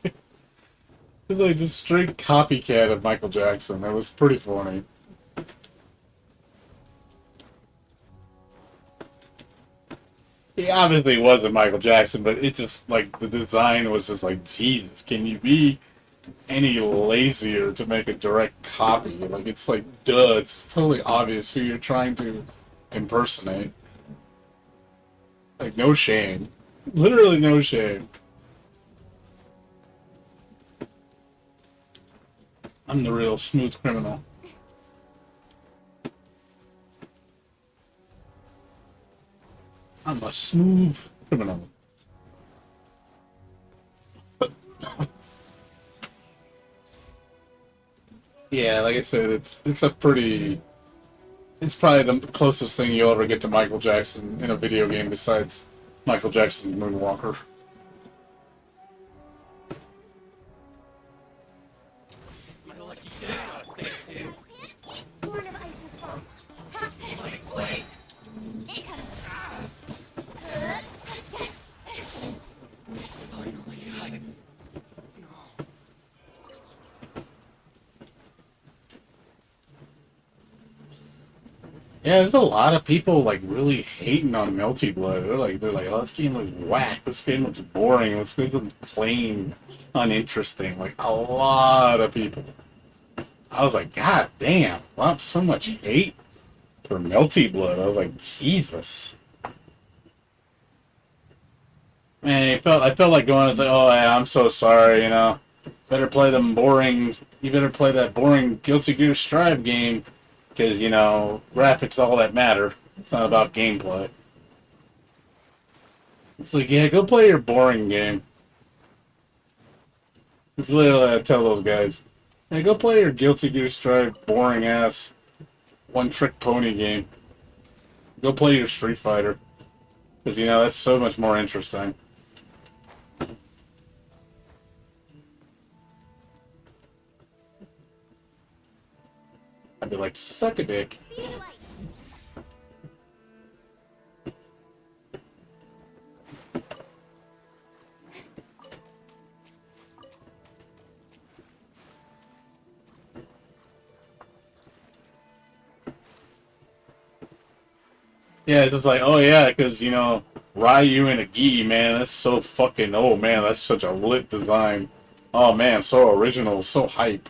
S1: It's like just straight copycat of Michael Jackson. That was pretty funny. He obviously wasn't Michael Jackson, but it just like the design was just like, Jesus, can you be any lazier to make a direct copy? Like it's like, duh, it's totally obvious who you're trying to impersonate. Like no shame, literally no shame. I'm the real smooth criminal. I'm a smooth criminal. Yeah, like I said, it's probably the closest thing you'll ever get to Michael Jackson in a video game besides Michael Jackson's Moonwalker.
S4: It's my lucky day. Nothing to do.
S3: Born of ice and foam. It comes.
S1: Yeah, there's a lot of people like really hating on Melty Blood. They're like, oh, this game looks whack. This game looks boring. This game looks plain, uninteresting. Like a lot of people. I was like, God damn, wow, so much hate for Melty Blood. I was like, Jesus. Man, I felt like going and say, oh yeah, I'm so sorry, you know. Better play them boring. You better play that boring Guilty Gear Strive game, because you know graphics all that matter. It's not about gameplay. It's like, yeah, go play your boring game. It's literally what I tell those guys. Hey, go play your Guilty Gear Strive boring ass one trick pony game. Go play your Street Fighter, because you know that's so much more interesting. I'd be like, suck a dick. Yeah, it's just like, oh yeah, because, you know, Ryu and a gi, man, that's so fucking, oh man, that's such a lit design. Oh man, so original, so hype.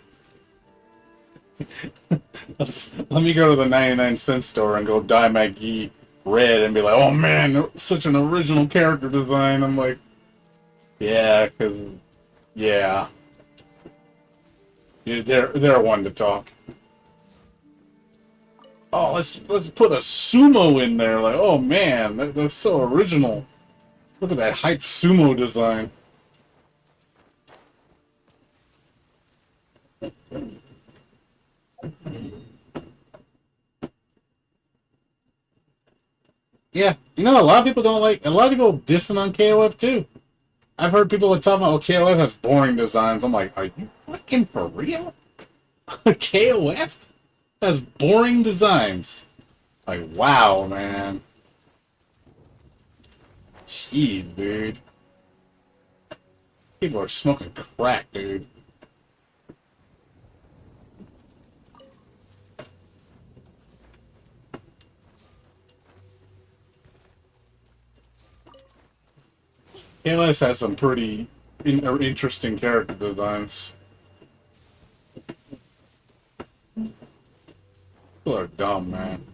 S1: Let me go to the 99-cent store and go dye my gi red and be like, oh man, such an original character design. I'm like, yeah, because, yeah. They're one to talk. Oh, let's put a sumo in there. Like, oh man, that's so original. Look at that hype sumo design. Yeah, you know, a lot of people don't like. A lot of people dissing on KOF too. I've heard people that talk about, oh, KOF has boring designs. I'm like, are you fucking for real? KOF has boring designs. Like, wow, man. Jeez, dude. People are smoking crack, dude. KLS has some pretty interesting character designs. People are dumb, man.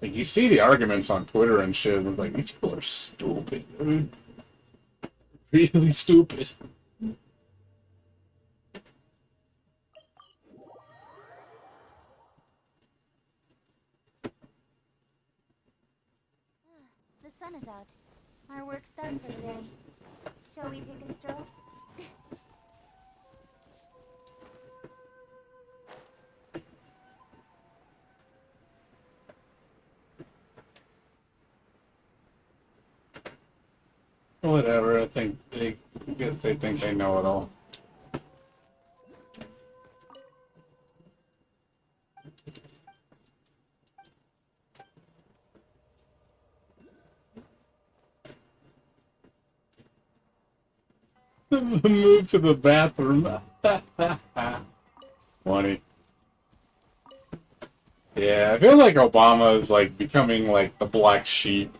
S1: Like, you see the arguments on Twitter and shit, and like, these people are stupid, dude. Really stupid.
S3: The sun is out. Our work's done for the day. Shall we take a stroll?
S1: Whatever, I guess they think they know it all. Move to the bathroom. Funny. Yeah, I feel like Obama is like becoming like the black sheep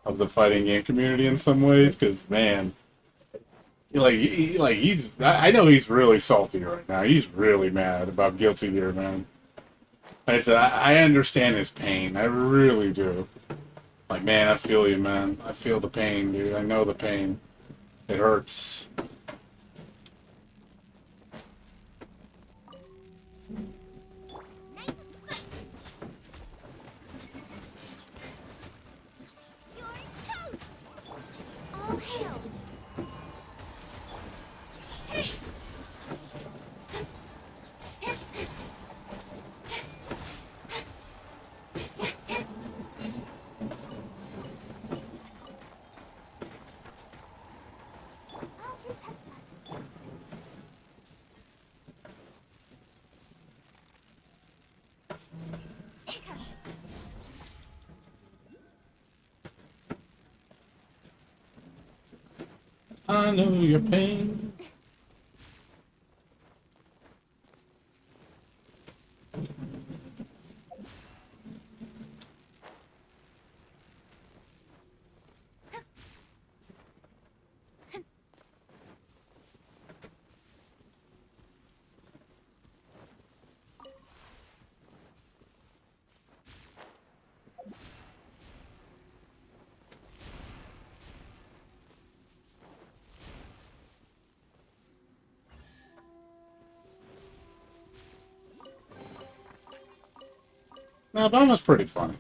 S1: of the fighting game community in some ways, because man, he's I know he's really salty right now. He's really mad about Guilty Gear, man. Like I said, I understand his pain. I really do. Like, man, I feel you, man. I feel the pain, dude. I know the pain. It hurts.
S3: Nice and spicy. You're toast. All hail. I'll protect us.
S1: I know your pain. No, Obama's pretty funny.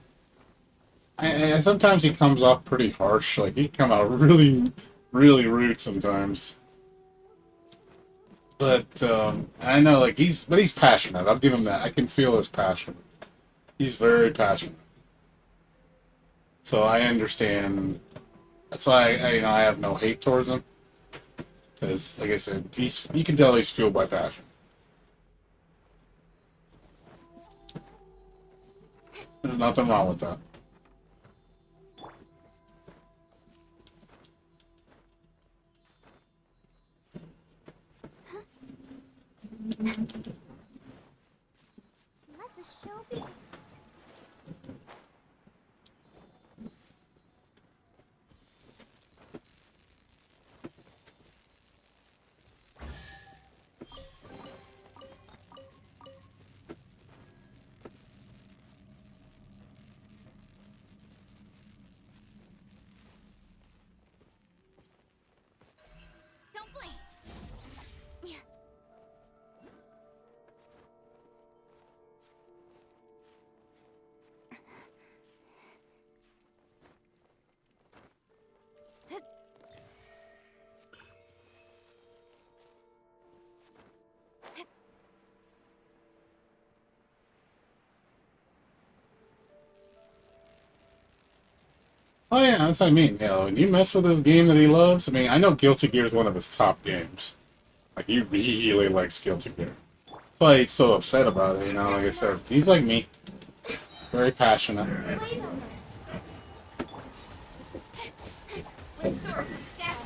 S1: Sometimes he comes off pretty harsh. Like he come out really, really rude sometimes. But I know, like he's passionate. I'll give him that. I can feel his passion. He's very passionate. So I understand. That's why I have no hate towards him. Because, like I said, you can tell he's fueled by passion. There's nothing wrong with that.
S3: Let the show begin. Don't blink. Yeah.
S1: Oh yeah, that's what I mean. When you mess with this game that he loves, I mean, I know Guilty Gear is one of his top games. Like he really likes Guilty Gear. That's why he's so upset about it. Like I said, he's like me, very passionate.
S3: Blaze over. With sword. Stab.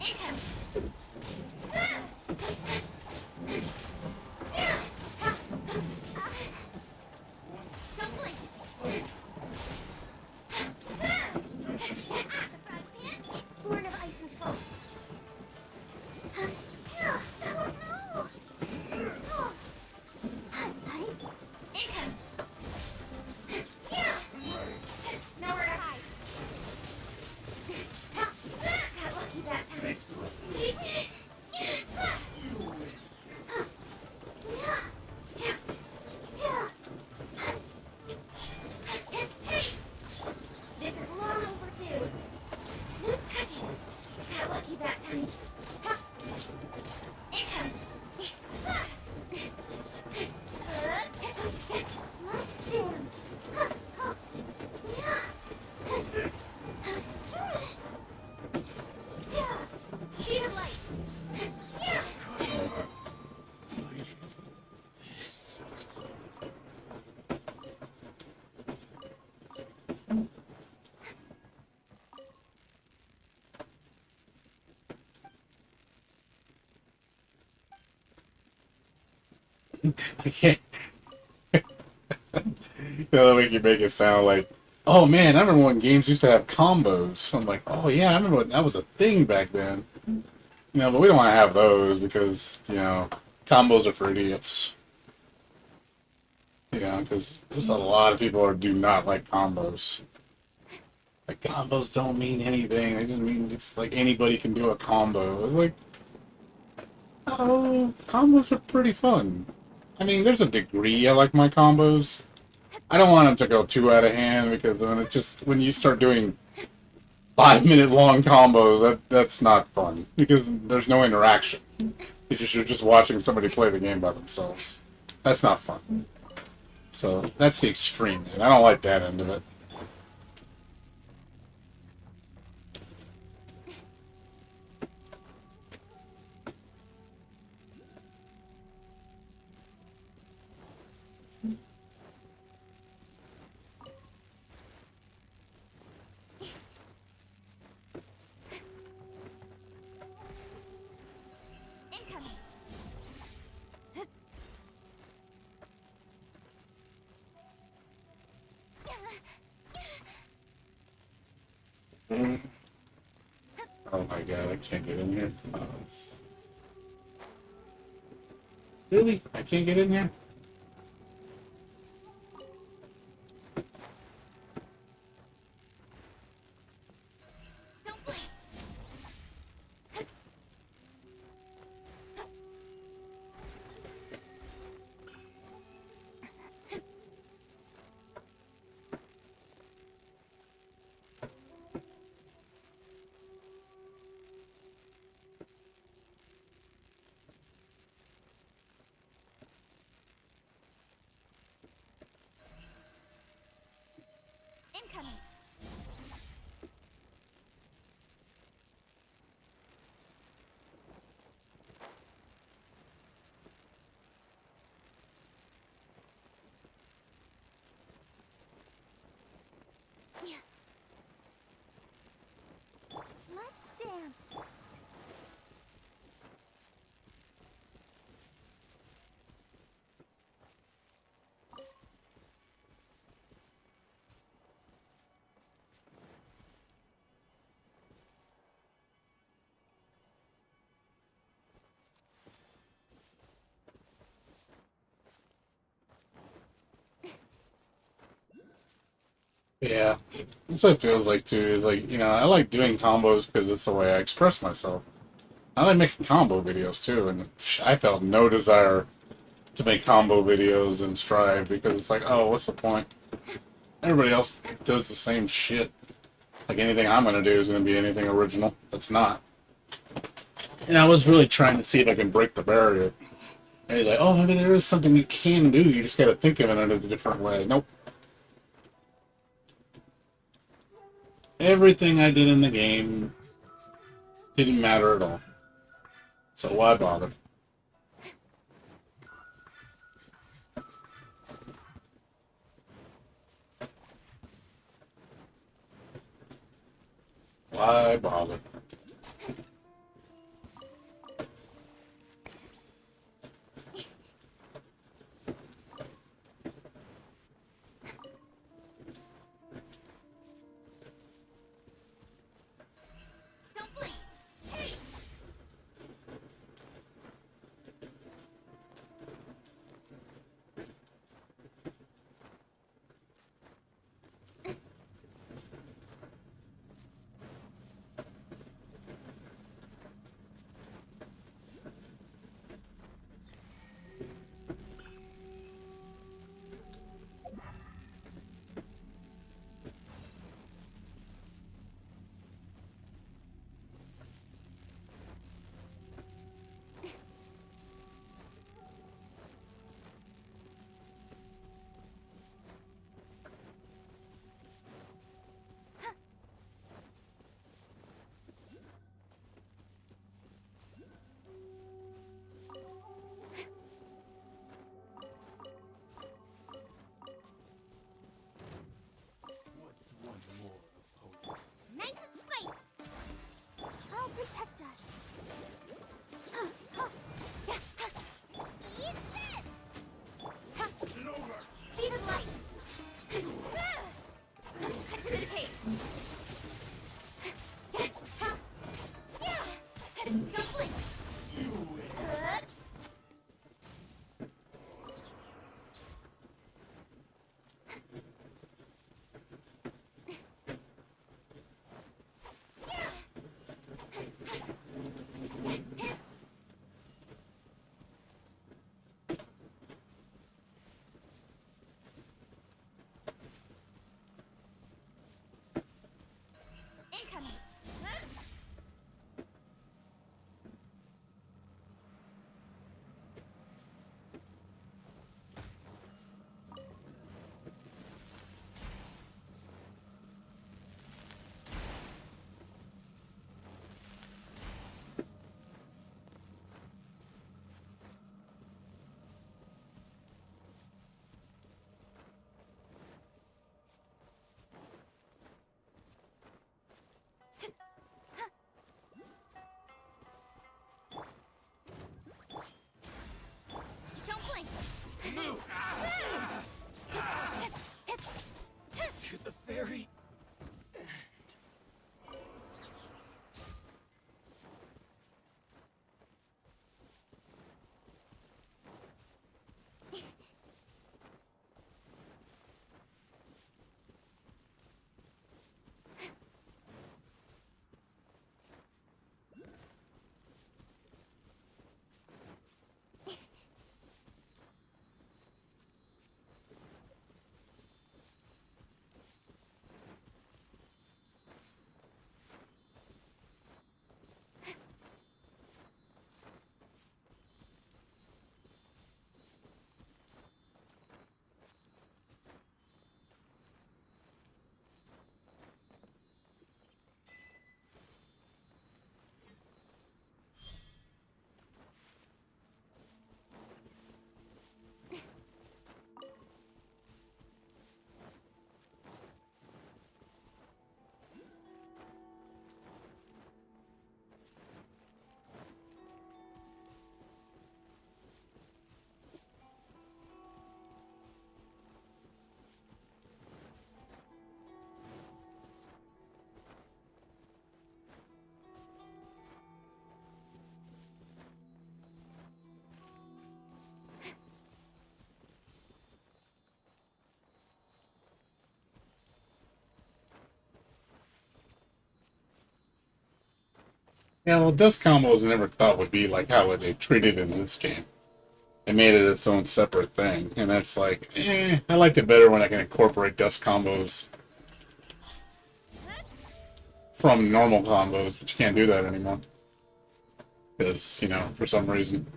S3: Income. Don't blink. Born of ice and foam. Income. Nowhere to hide. Got lucky that time. This is long overdue. Touching. Got lucky that time. Income. Let's dance. Speed of light.
S1: I can't. That make you make it sound like, oh man, I remember when games used to have combos. I'm like, oh yeah, I remember when that was a thing back then. But we don't want to have those because combos are for idiots. Because there's a lot of people who do not like combos. Like combos don't mean anything. They just mean it's like anybody can do a combo. It's like, oh, combos are pretty fun. I mean, there's a degree I like my combos. I don't want them to go too out of hand because when you start doing 5-minute long combos, that's not fun because there's no interaction. You're just watching somebody play the game by themselves. That's not fun. So that's the extreme, and I don't like that end of it.
S3: Incoming.
S1: Oh my god, I can't get in here. Really? I can't get in here?
S3: Don't blink.
S1: Yeah, that's what it feels like too. Is like I like doing combos because it's the way I express myself. I like making combo videos too, and I felt no desire to make combo videos and strive because it's like, oh, what's the point? Everybody else does the same shit. Like anything I'm gonna do is gonna be anything original. That's not. And I was really trying to see if I can break the barrier. And he's like, oh, maybe there is something you can do. You just gotta think of it in a different way. Nope. Everything I did in the game didn't matter at all. So why bother? Why bother? Yeah, well, dust combos I never thought would be like how they treated in this game. They made it its own separate thing, and that's like, I liked it better when I can incorporate dust combos from normal combos, but you can't do that anymore. Because, for some reason.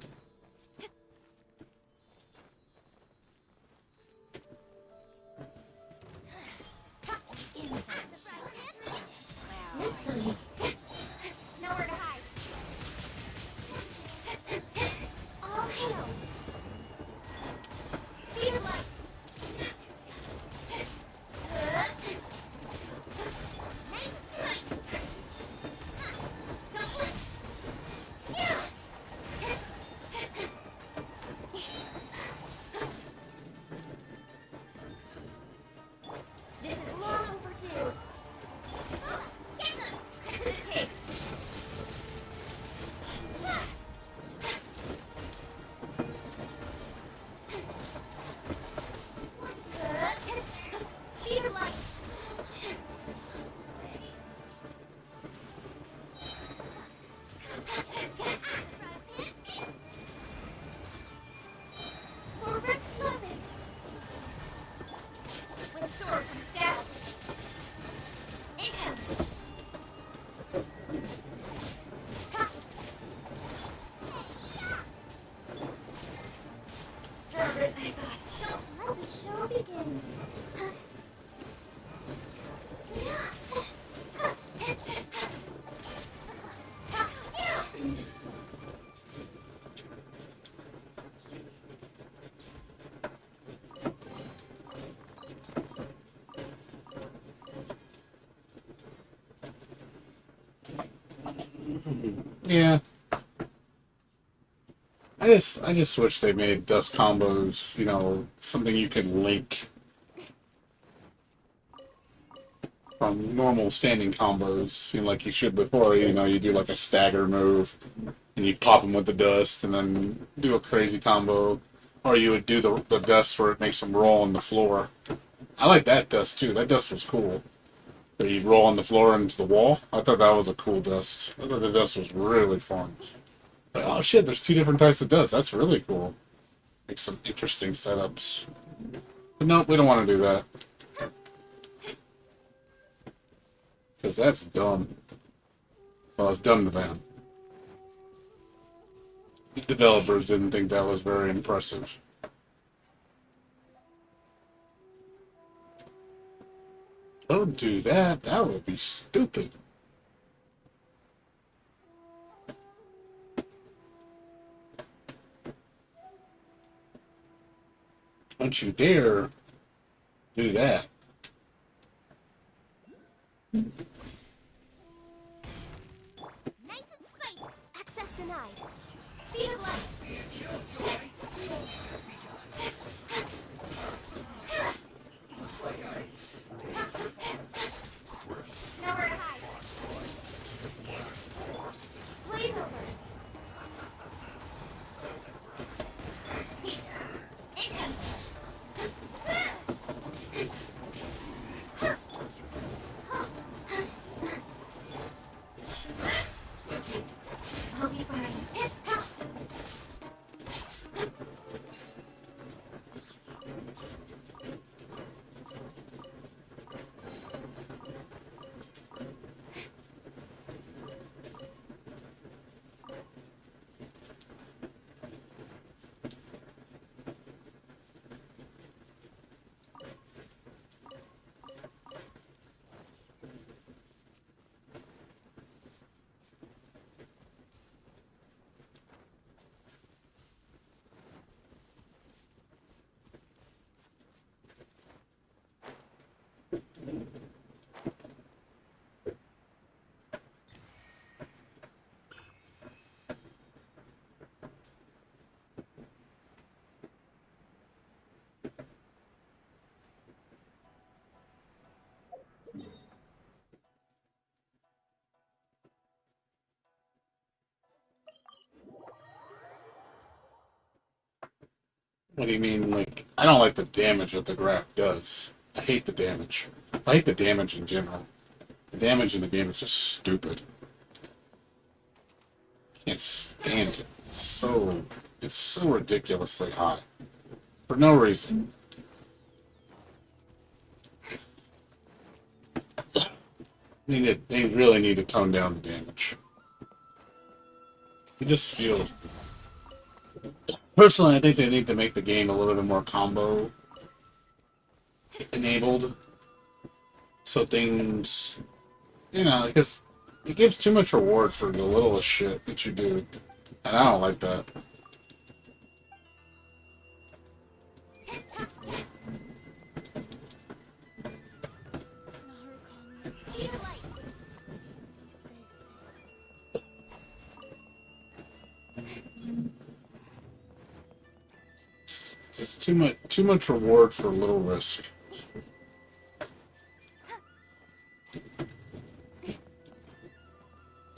S3: Next time. Nowhere to hide. All hail. Speed of light. This is long overdue. Get them! Cut to the chase. Speed of light. For Rex Levis. With sword and staff. Income. Stir it, my thoughts. Don't let the show begin.
S1: Yeah. I just wish they made dust combos, something you can link from normal standing combos, like you should before. You do like a stagger move, and you pop them with the dust, and then do a crazy combo, or you would do the dust where it makes them roll on the floor. I like that dust too. That dust was cool. Where you roll on the floor into the wall. I thought that was a cool dust. I thought the dust was really fun. Like, oh shit, there's two different types of dust. That's really cool. Make some interesting setups. But no, we don't want to do that. Because that's dumb. Well, it's dumb to them. The developers didn't think that was very impressive. Don't do that. That would be stupid. Don't you dare do that.
S3: Nice and spicy. Access denied. Speed of light. Nowhere to hide. Blaze over. Income. I'll be fine.
S1: What do you mean, like, I don't like the damage that the grab does. I hate the damage. I hate the damage in general. The damage in the game is just stupid. can't stand it. It's so ridiculously high for no reason. They really need to tone down the damage. It just feels. Personally, I think they need to make the game a little bit more combo enabled, so things, because it gives too much reward for the littlest shit that you do, and I don't like that. Just too much reward for little risk.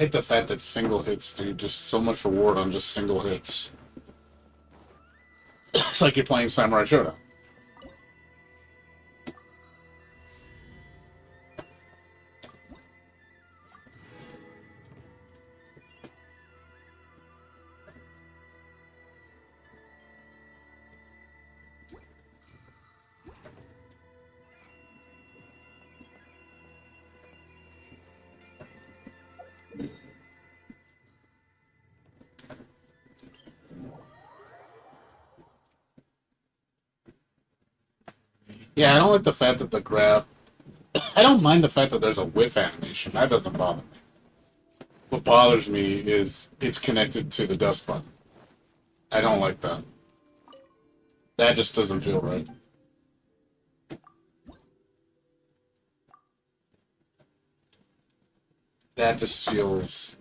S1: I hate the fact that single hits, dude, just so much reward on just single hits. It's like you're playing Samurai Shodown. Yeah, I don't like the fact that the grab. I don't mind the fact that there's a whiff animation. That doesn't bother me. What bothers me is it's connected to the dust button. I don't like that. That just doesn't feel right. That just feels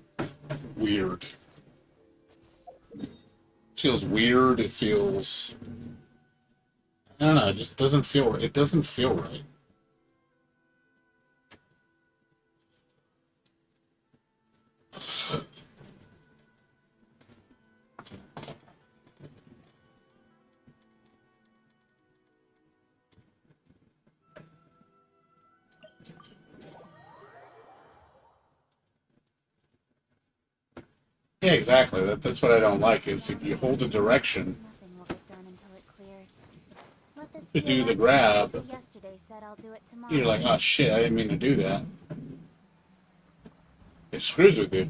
S1: weird. Feels weird. It feels. I don't know. It just doesn't feel. It doesn't feel right. Yeah, exactly. That's what I don't like. Is if you hold a direction
S3: Nothing will get done until it clears. Let this
S1: to do the
S3: clear up.
S1: grab,
S3: Yesterday said I'll do it tomorrow.
S1: you're like, oh shit, I didn't mean to do that. It screws with you.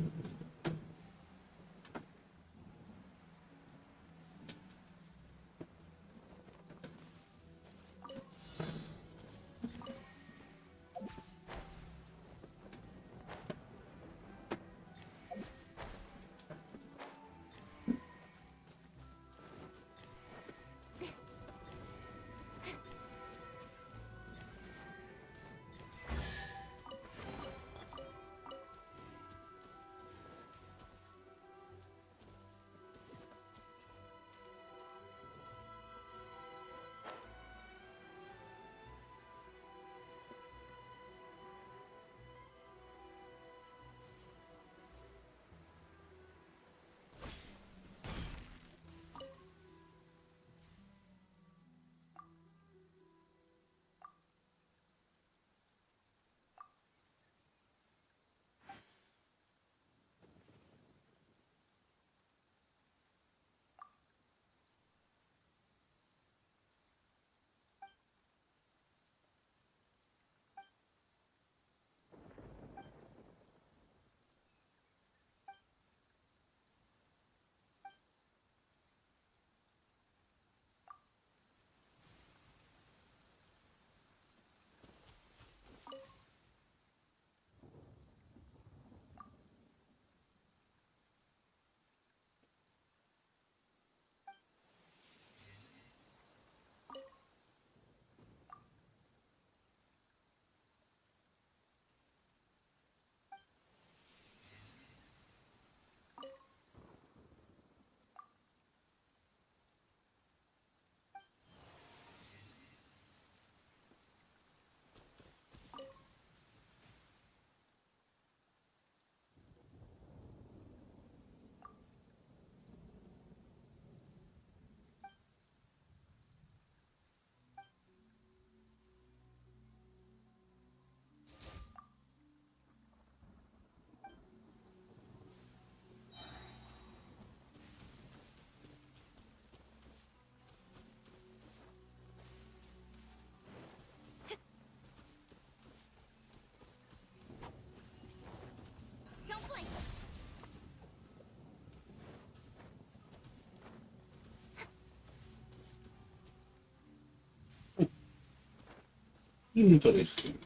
S1: Interesting.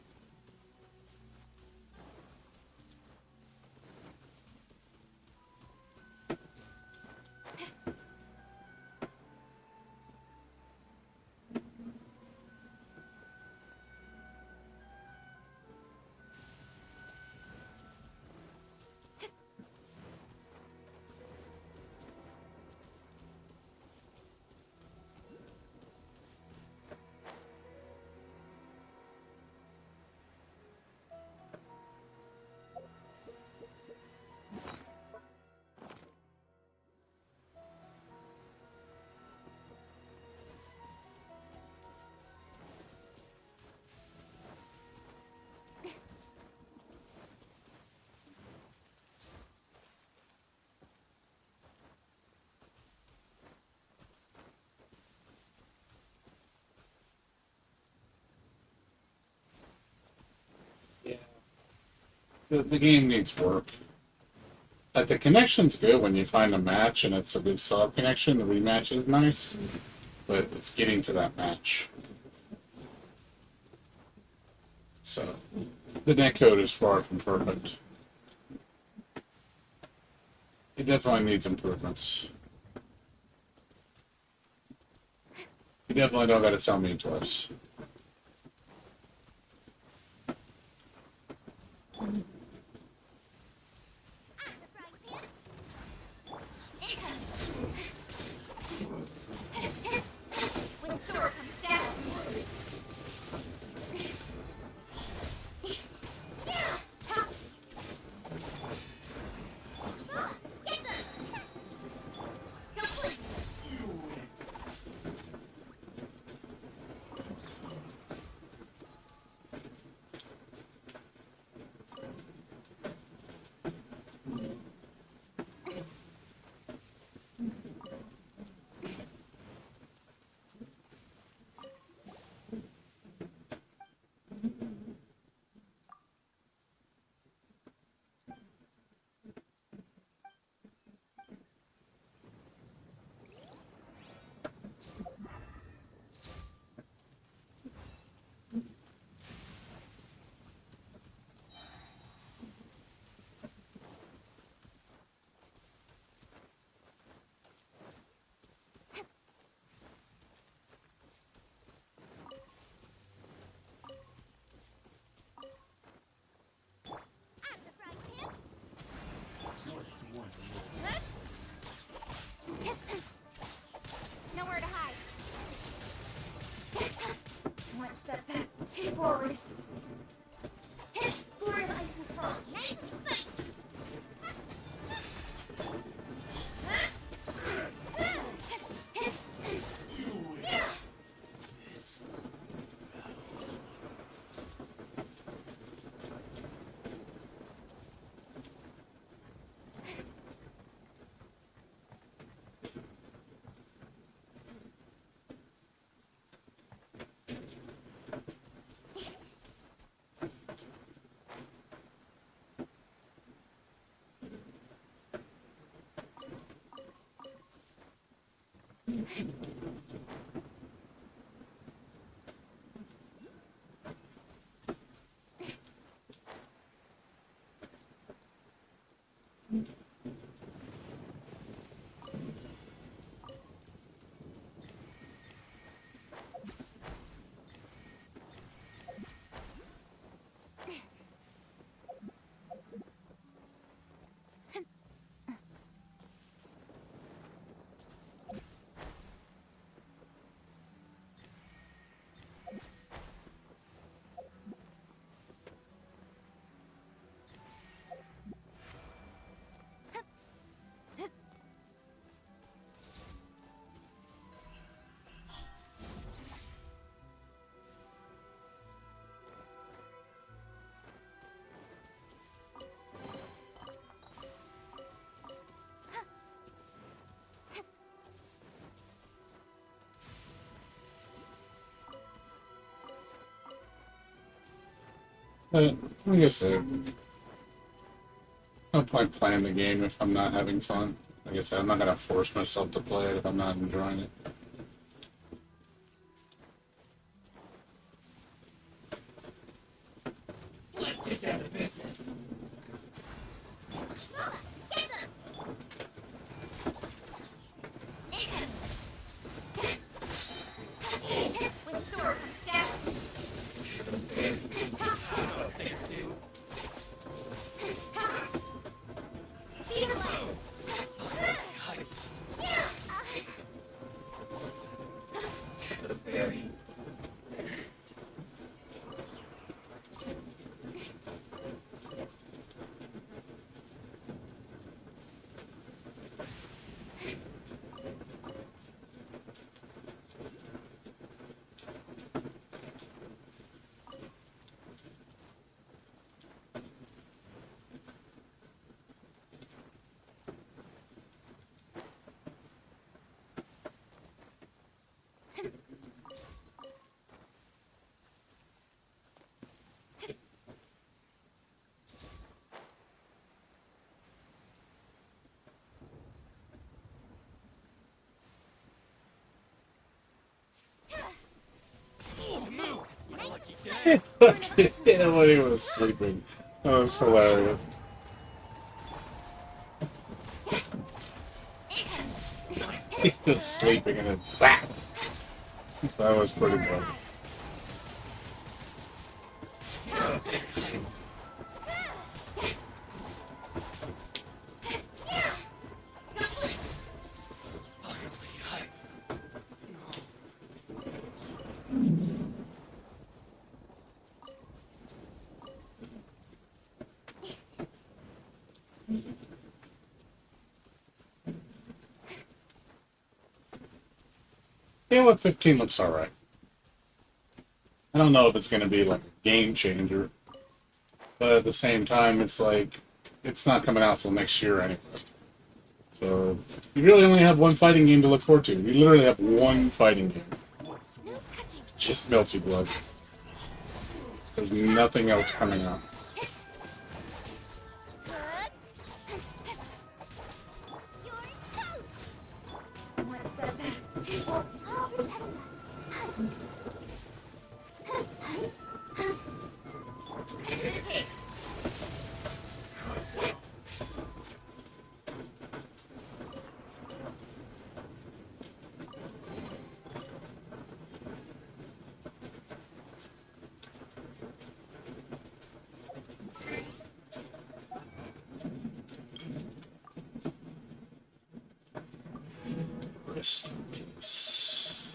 S1: Yeah. The game needs work. Like the connection's good when you find a match and it's a good solid connection. The rematch is nice, but it's getting to that match. So the netcode is far from perfect. It definitely needs improvements. You definitely don't got to tell me twice.
S3: With sword comes staff. Get them! Complete! Nowhere to hide. One step back, two forward. Lord of Ice and Frost, nice and spicy.
S1: Like I said, no point playing the game if I'm not having fun. Like I said, I'm not gonna force myself to play it if I'm not enjoying it.
S3: Get them! With sword from staff. Speed of light.
S1: Yeah, when he was sleeping. That was hilarious. He was sleeping and then BAM! That was pretty funny. Yeah, what 15 looks alright. I don't know if it's going to be like a game changer, but at the same time, it's like it's not coming out till next year anyway. So you really only have one fighting game to look forward to. You literally have one fighting game.
S3: No touching.
S1: It's just Melty Blood. There's nothing else coming out.
S3: You're toast. One step back, two forward. I'll protect us. To the chase.
S1: Rest in peace.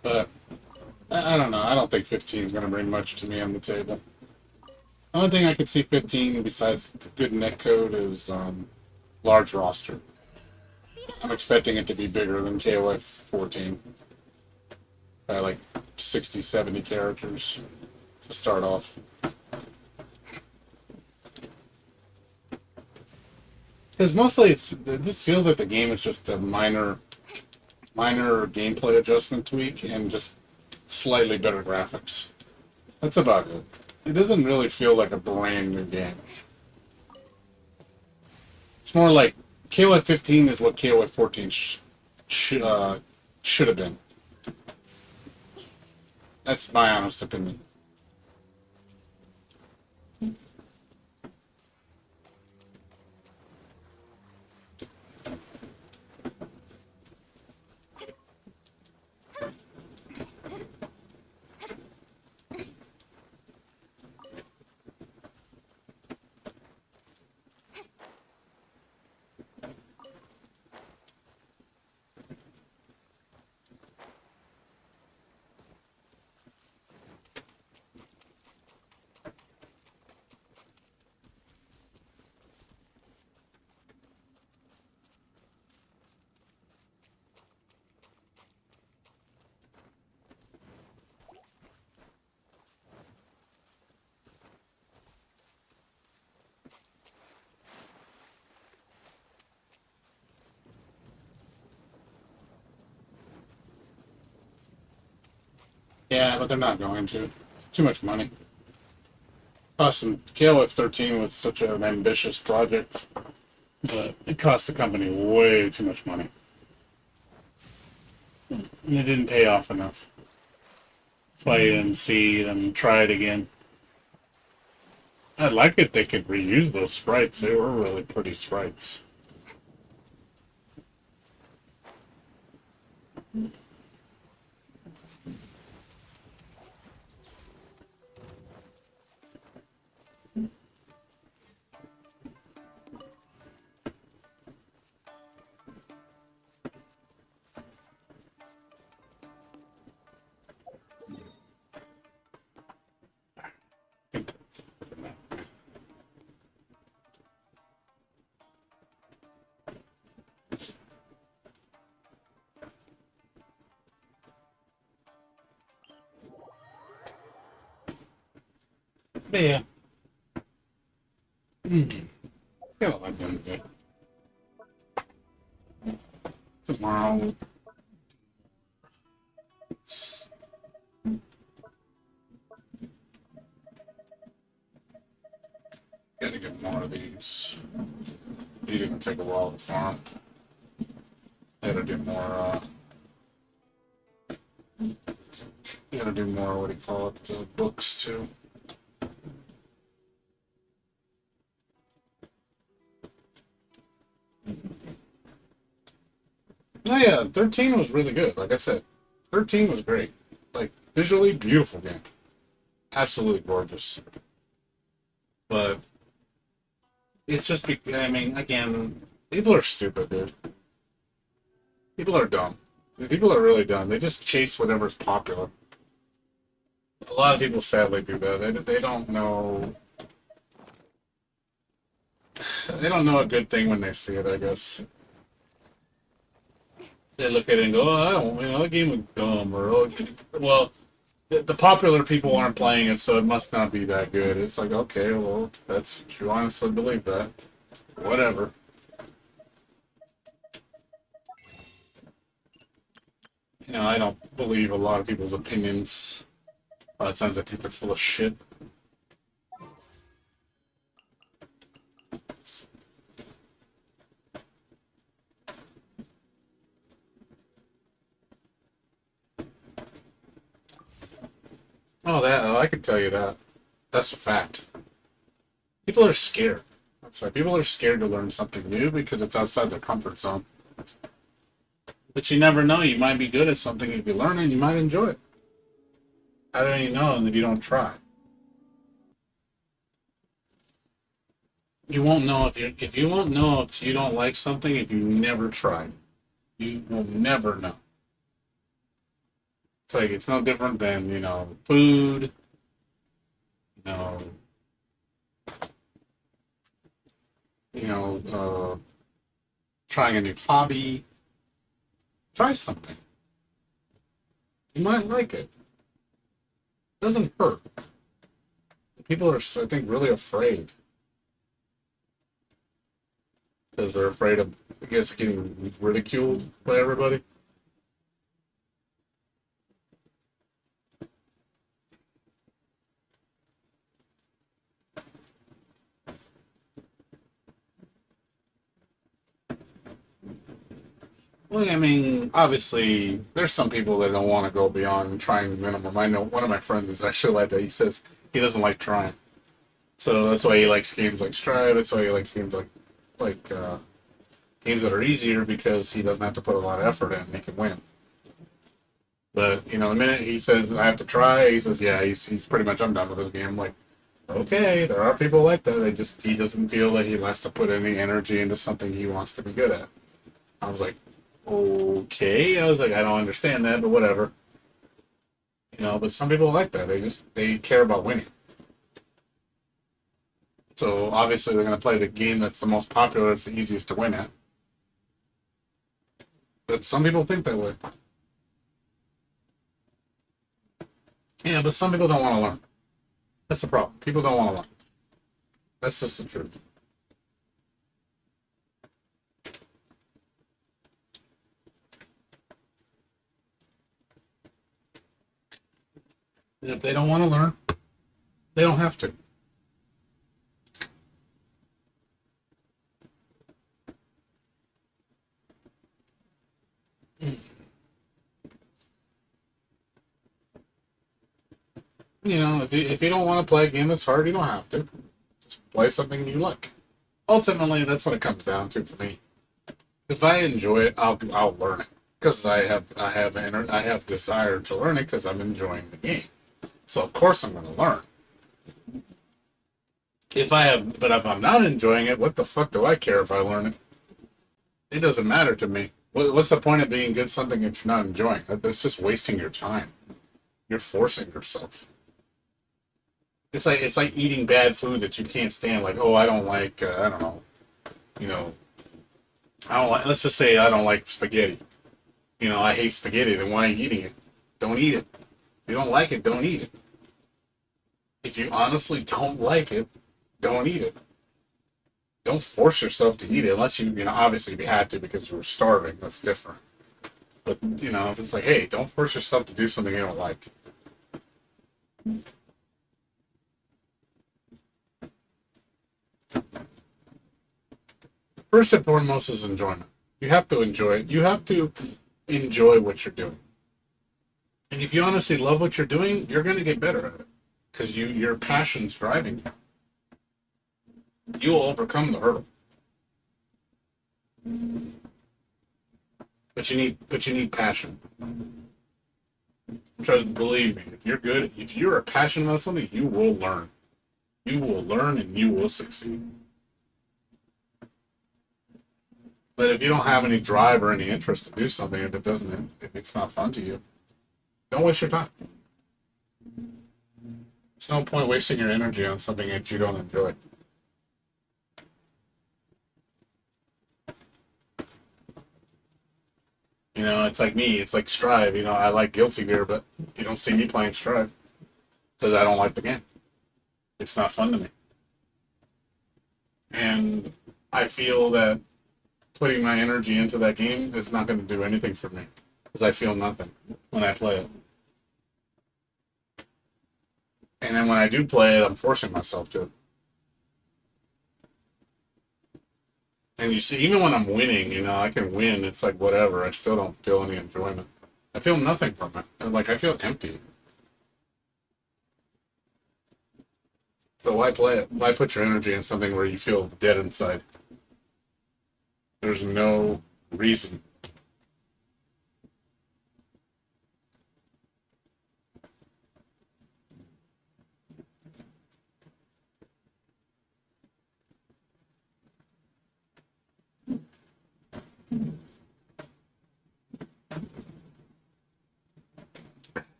S1: But I don't know. I don't think 15 is going to bring much to me on the table. The only thing I could see 15 besides the good netcode is large roster. I'm expecting it to be bigger than KOF 14 by like 60, 70 characters to start off. Because mostly it just feels like the game is just a minor gameplay adjustment tweak and just slightly better graphics. That's about it. It doesn't really feel like a brand new game. It's more like KOF 15 is what KOF 14 should have been. That's my honest opinion. Yeah, but they're not going to. It's too much money. Cost them KOF 13 was such an ambitious project, but it cost the company way too much money. And it didn't pay off enough. That's why you didn't see them try it again. I'd like it they could reuse those sprites. They were really pretty sprites. But yeah. Yeah, I'm doing good. Tomorrow, gotta get more of these. These are gonna take a while to farm. Gotta do more, gotta do more, what do you call it, books too. Oh yeah, 13 was really good. Like I said, 13 was great. Like, visually beautiful game. Absolutely gorgeous. But it's just, I mean, again, people are stupid, dude. People are dumb. People are really dumb. They just chase whatever's popular. A lot of people sadly do that. They don't know. They don't know a good thing when they see it, I guess. They look at it and go, oh, I don't, that game was dumb. Or, oh, well, the popular people aren't playing it, so it must not be that good. It's like, okay, well, that's, you honestly believe that. Whatever. I don't believe a lot of people's opinions. A lot of times I think they're full of shit. I can tell you that. That's a fact. People are scared. That's why people are scared to learn something new because it's outside their comfort zone. But you never know. You might be good at something if you learn it. You might enjoy it. How do you know if you don't try? You won't know if you won't know if you don't like something if you never try. You will never know. It's like it's no different than food. You know, trying a new hobby. Try something. You might like it. It doesn't hurt. People are, I think, really afraid because they're afraid of, I guess, getting ridiculed by everybody. Well, I mean, obviously, there's some people that don't want to go beyond trying the minimum. I know one of my friends is actually like that. He says he doesn't like trying, so that's why he likes games like Strive. That's why he likes games like games that are easier because he doesn't have to put a lot of effort in. And he can win. But the minute he says I have to try, he says, yeah, he's pretty much I'm done with this game. I'm like, okay, there are people like that. He doesn't feel that he has to put any energy into something he wants to be good at. I was like, okay. I was like, I don't understand that, but whatever. But some people are like that. They care about winning. So obviously they're gonna play the game that's the most popular, it's the easiest to win at. But some people think that way. Yeah, but some people don't want to learn. That's the problem. People don't want to learn. That's just the truth. And if they don't want to learn, they don't have to. You know, if you don't want to play a game that's hard, you don't have to. Just play something you like. Ultimately, that's what it comes down to for me. If I enjoy it, I'll learn it because I have desire to learn it because I'm enjoying the game. So of course I'm going to learn. But if I'm not enjoying it, what the fuck do I care if I learn it? It doesn't matter to me. What's the point of being good at something that you're not enjoying? That's just wasting your time. You're forcing yourself. It's like eating bad food that you can't stand. Like, oh, I don't like I don't know, you know, I don't like. Let's just say I don't like spaghetti. You know, I hate spaghetti. Then why are you eating it? Don't eat it. If you don't like it, don't eat it. If you honestly don't like it, don't eat it. Don't force yourself to eat it unless you know, obviously if you had to because you were starving. That's different. But, you know, if it's like, hey, don't force yourself to do something you don't like. First and foremost is enjoyment. You have to enjoy it. You have to enjoy what you're doing. And if you honestly love what you're doing, you're going to get better at it. Because your passion's driving you. You'll overcome the hurdle. But you need passion. Trust, believe me, if you're passionate about something, you will learn. You will learn and you will succeed. But if you don't have any drive or any interest to do something, if it's not fun to you, don't waste your time. There's no point wasting your energy on something that you don't enjoy. You know, it's like me. It's like Strive. You know, I like Guilty Gear, but you don't see me playing Strive because I don't like the game. It's not fun to me. And I feel that putting my energy into that game is not going to do anything for me because I feel nothing when I play it. And then when I do play it, I'm forcing myself to. And you see, even when I'm winning, you know, I can win. It's like whatever. I still don't feel any enjoyment. I feel nothing from it. Like I feel empty. So why play it? Why put your energy in something where you feel dead inside? There's no reason.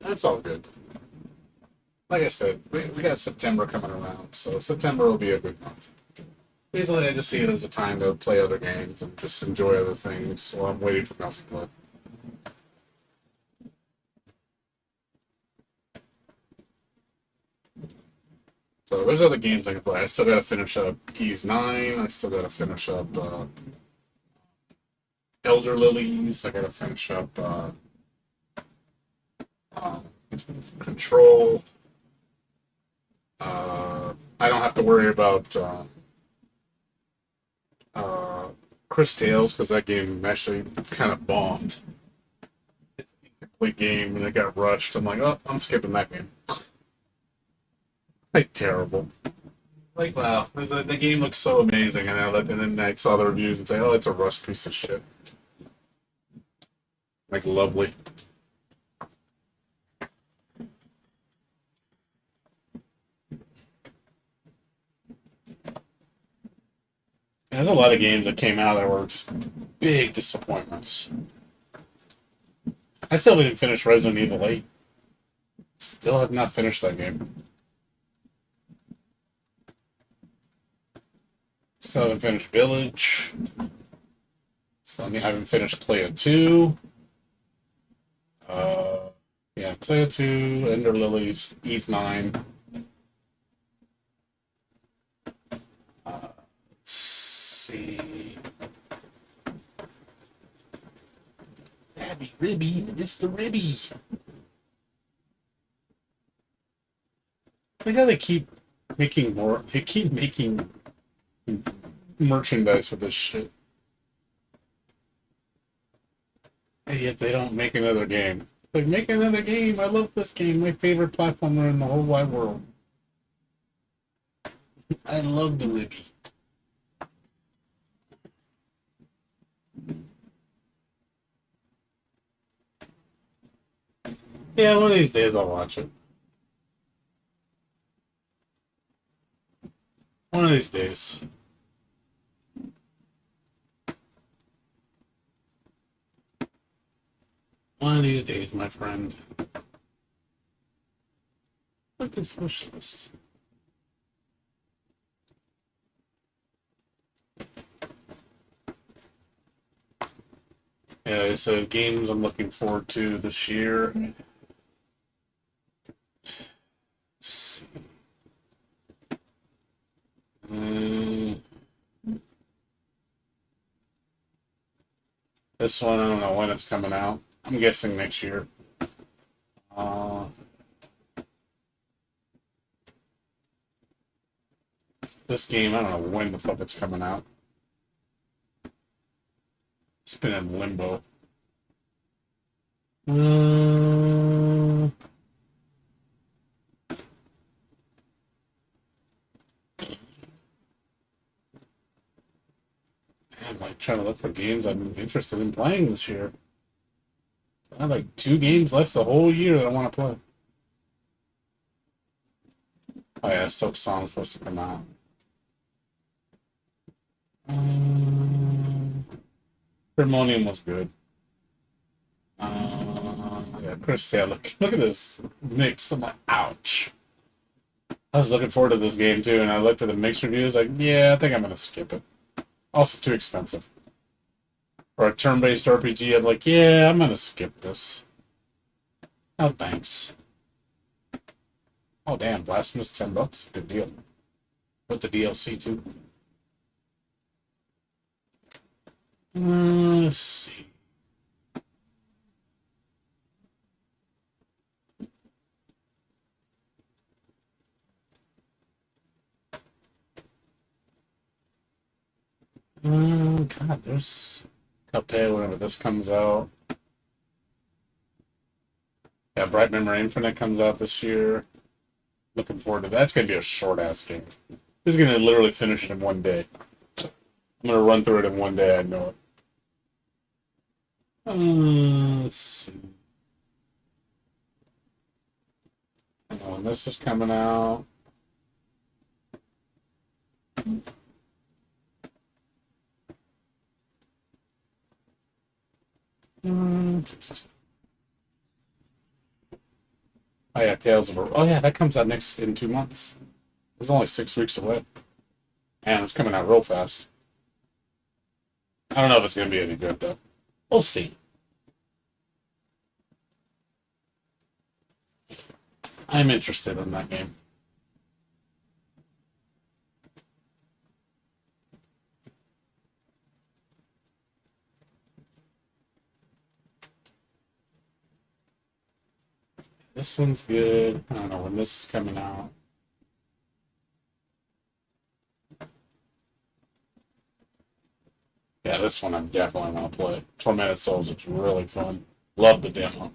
S1: That's all good. Like I said, we got September coming around, so September will be a good month. Basically, I just see it as a time to play other games and just enjoy other things, so I'm waiting for Melting Blood. So there's other games I can play. I still gotta finish up Ys 9, I still gotta finish up Elder Lilies, I gotta finish up um, Control. I don't have to worry about Chris Tales because that game actually kind of bombed. It's an incomplete game and it got rushed. I'm like, oh, I'm skipping that game. Like terrible. Like wow, the game looks so amazing, and then I saw the reviews and say, oh, it's a rushed piece of shit. Like lovely. There's a lot of games that came out that were just big disappointments. I still didn't finish Resident Evil 8. Still have not finished that game. Still haven't finished Village. Still haven't finished Cleo 2. Yeah, Cleo 2, Ender Lilies, Ys 9. Let's see. Abby Ribby, it's the Ribby. like how they keep making more. They keep making merchandise with this shit, and yet they don't make another game. Like, make another game. I love this game. My favorite platformer in the whole wide world. I love the Libby. Yeah, one of these days I'll watch it. One of these days. One of these days, my friend. Look at this wish list. Yeah, so games I'm looking forward to this year. Let's see. Mm, this one, I don't know when it's coming out. I'm guessing next year. Uh, this game, I don't know when the fuck it's coming out. It's been in limbo. Mm, I'm like trying to look for games I'm interested in playing this year. I have like 2 games left the whole year that I want to play. Oh yeah, Silk Song's supposed to come out. Harmonium was good. Yeah, Chris, yeah, look at this mix. I'm like, ouch. I was looking forward to this game too, and I looked at the mix reviews, like, yeah, I think I'm gonna skip it. Also too expensive. For a turn-based RPG, I'm like, yeah, I'm gonna skip this. Oh, thanks. Oh, damn, Blasphemous, $10. Good deal. With the DLC too. Let's see. God, there's Cuphead whenever this comes out. Yeah, Bright Memory Infinite comes out this year. Looking forward to that. That's gonna be a short ass game. This is gonna literally finish it in one day. I'm gonna run through it in one day. I know it. Let's see. I know when this is coming out. Mm, Oh yeah, Tales of. Oh yeah, that comes out next in 2 months. It's only 6 weeks away, and it's coming out real fast. I don't know if it's gonna be any good though. We'll see. I'm interested in that game. This one's good. I don't know when this is coming out. Yeah, this one I definitely want to play. Tormented Souls is really fun. Love the demo.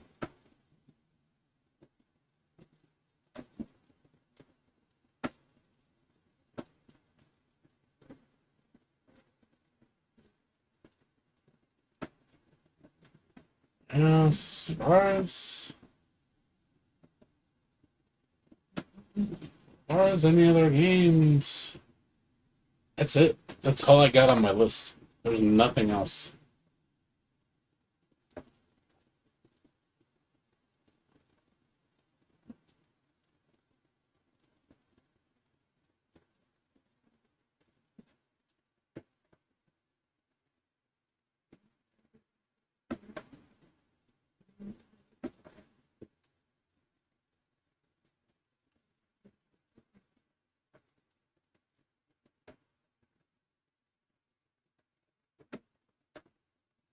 S1: As far as any other games, that's it. That's all I got on my list. There's nothing else.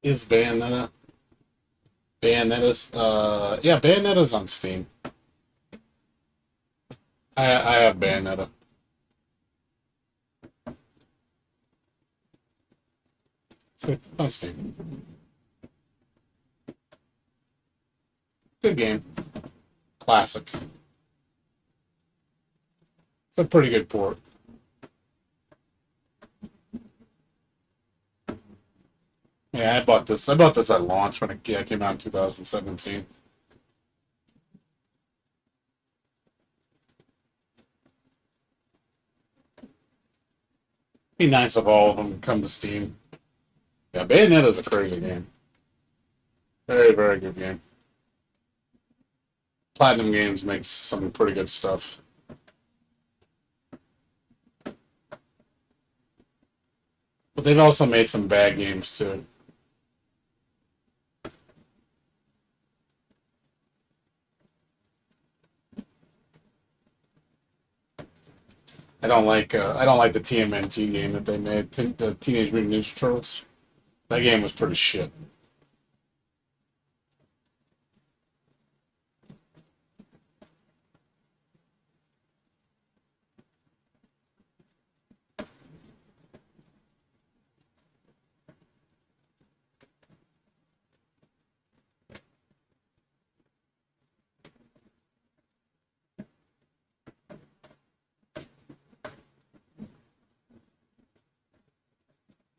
S1: Is Bayonetta? Bayonetta's yeah, Bayonetta's on Steam. I have Bayonetta. So, on Steam. Good game. Classic. It's a pretty good port. Yeah, I bought this. I bought this at launch when it came out in 2017. Be nice if all of them come to Steam. Yeah, Bayonetta is a crazy game. Very, very good game. Platinum Games makes some pretty good stuff. But they've also made some bad games too. I don't like the TMNT game that they made, the Teenage Mutant Ninja Turtles. That game was pretty shit.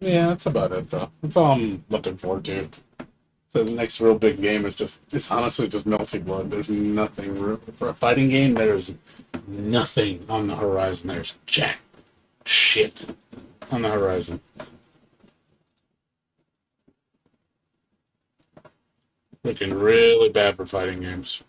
S1: Yeah, that's about it though. That's all I'm looking forward to. So the next real big game is it's honestly just Melty Blood. There's nothing for a fighting game. There's nothing on the horizon. There's jack shit on the horizon. Looking really bad for fighting games.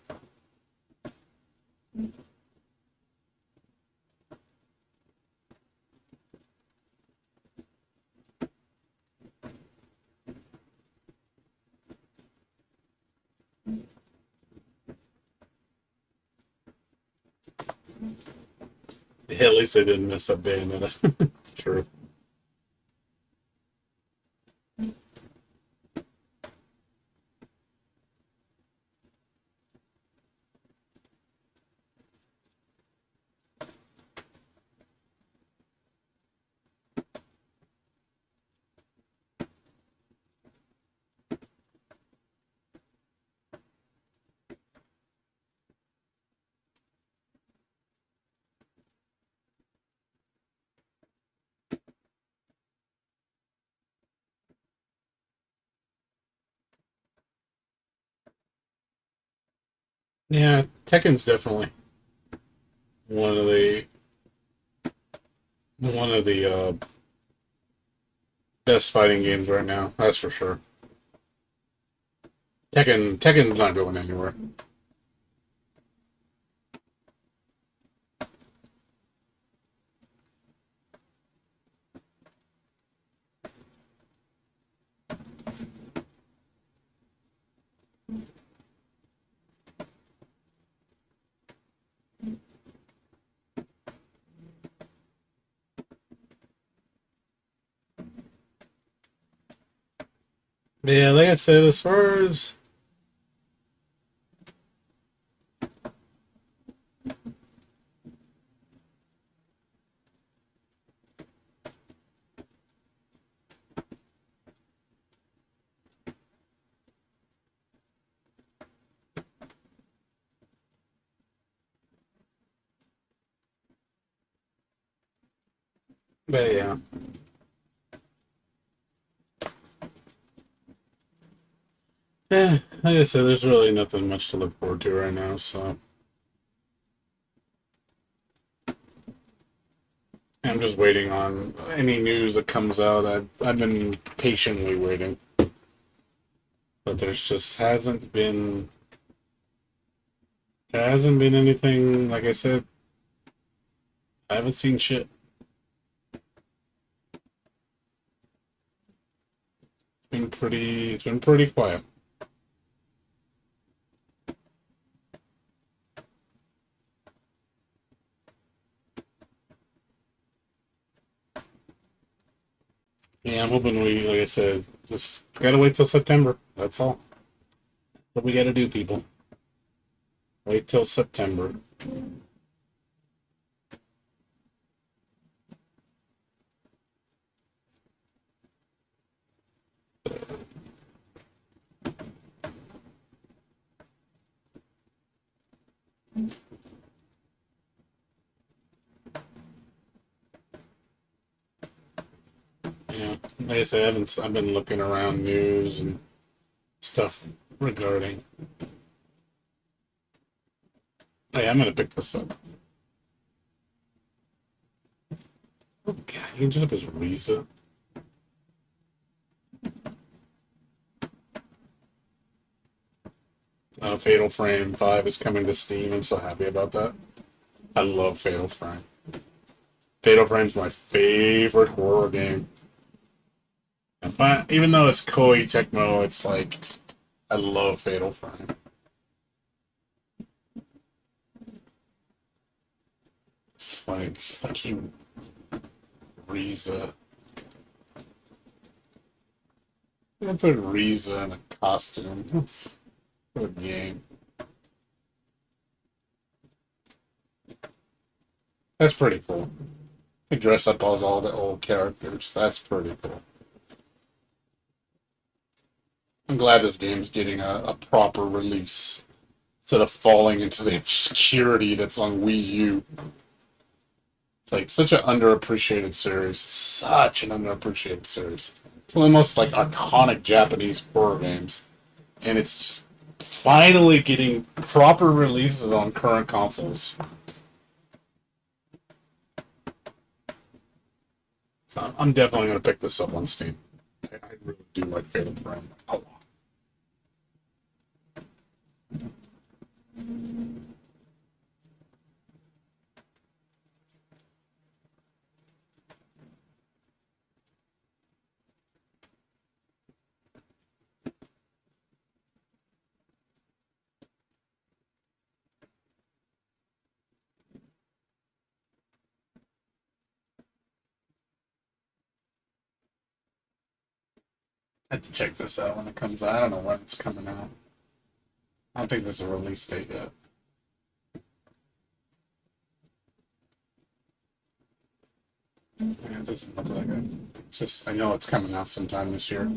S1: Yeah, at least they didn't mess up Bayonetta. True. Yeah, Tekken's definitely one of the one of the best fighting games right now. That's for sure. Tekken's not going anywhere. But yeah, like I said, as far as but yeah. Yeah, like I said, there's really nothing much to look forward to right now, so I'm just waiting on any news that comes out. I've been patiently waiting, but there hasn't been anything. Like I said, I haven't seen shit. It's been pretty quiet. Yeah, I'm hoping like I said, just gotta wait till September. That's all. What we gotta do, people. Wait till September. Yeah, like I said, I've been looking around news and stuff regarding. Hey, I'm gonna pick this up. Oh God, you can just up his Riza. Fatal Frame 5 is coming to Steam. I'm so happy about that. I love Fatal Frame. Fatal Frame's my favorite horror game. Even though it's Koei Tecmo, it's like I love Fatal Frame. It's funny, this fucking Riza. I'm gonna put Riza in a costume. What a game. That's pretty cool. They dress up as all the old characters. That's pretty cool. I'm glad this game's getting a proper release instead of falling into the obscurity that's on Wii U. It's like such an underappreciated series. Such an underappreciated series. It's one of the most like iconic Japanese horror games. And it's just finally getting proper releases on current consoles. So I'm definitely going to pick this up on Steam. I really do like Fatal Frame a lot. I have to check this out when it comes out. I don't know when it's coming out. I don't think there's a release date yet. Yeah, it doesn't look like it. It's just I know it's coming out sometime this year.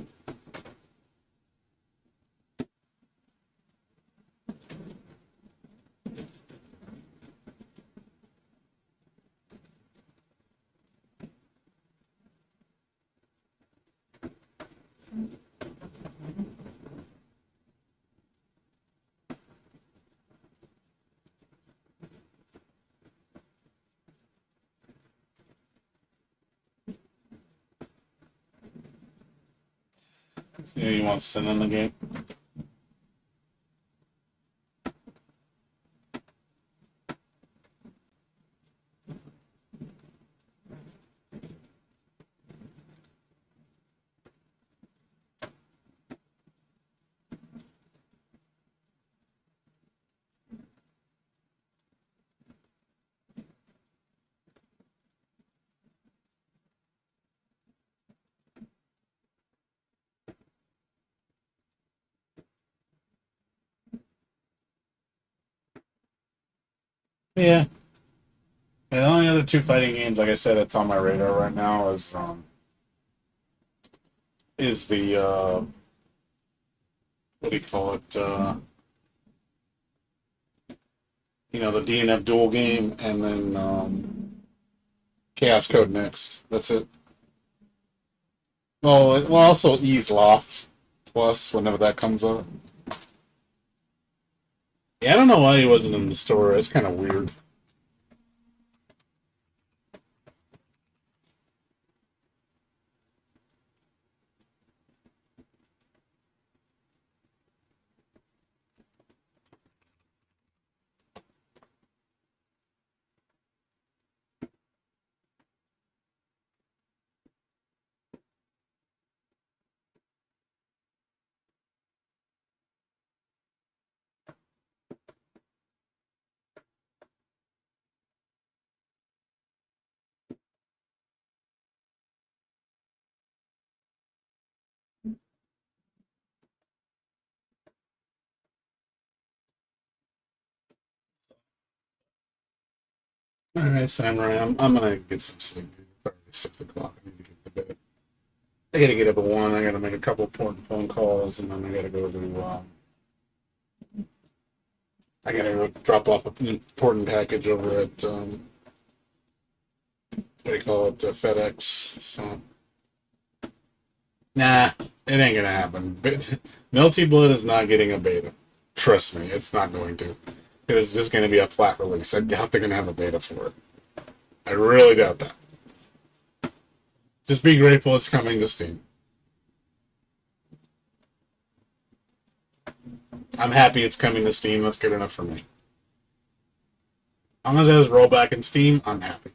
S1: Yeah, you want Sin in the game? Yeah. Yeah, the only other two fighting games, like I said, that's on my radar right now is the what do you call it? The DNF duel game, and then Chaos Code Next. That's it. Well, also Ease Loft Plus whenever that comes up. Yeah, I don't know why he wasn't in the store. It's kind of weird. All right, Samurai, I'm gonna get some sleep. It's already 6 o'clock. I need to get to bed. I gotta get up at 1. I gotta make a couple important phone calls, and then I gotta go to. I gotta go drop off an important package over at what do you call it, FedEx. So Nah, it ain't gonna happen. Melty Blood is not getting a beta. Trust me, it's not going to. It is just gonna be a flat release. I doubt they're gonna have a beta for it. I really doubt that. Just be grateful it's coming to Steam. I'm happy it's coming to Steam. That's good enough for me. As long as it has rollback in Steam, I'm happy.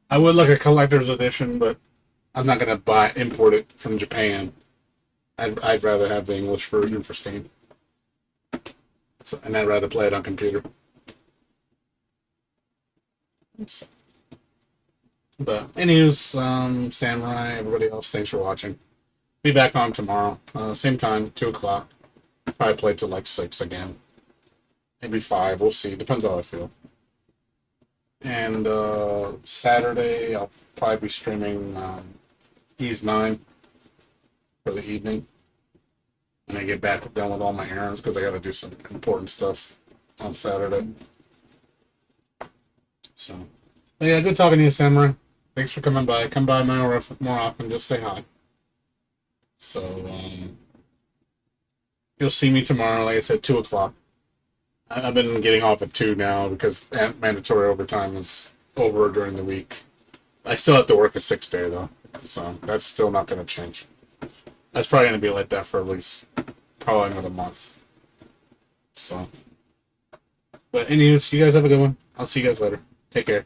S1: I would like a collector's edition, but I'm not gonna import it from Japan. I'd rather have the English version for Steam, and I'd rather play it on computer. But anyways, Samurai, everybody else, thanks for watching. Be back on tomorrow, same time, 2 o'clock. Probably play till like 6 again, maybe 5. We'll see. Depends how I feel. And Saturday, I'll probably be streaming Ease 9 for the evening. And I get back done with all my errands because I got to do some important stuff on Saturday. So, but yeah, good talking to you, Samurai. Thanks for coming by. Come by more often. Just say hi. So, you'll see me tomorrow, like I said, 2 o'clock. I've been getting off at 2 now because mandatory overtime is over during the week. I still have to work a 6-day, though. So, that's still not going to change. That's probably going to be like that for at least probably another month. So, but anyways, you guys have a good one. I'll see you guys later. Take care.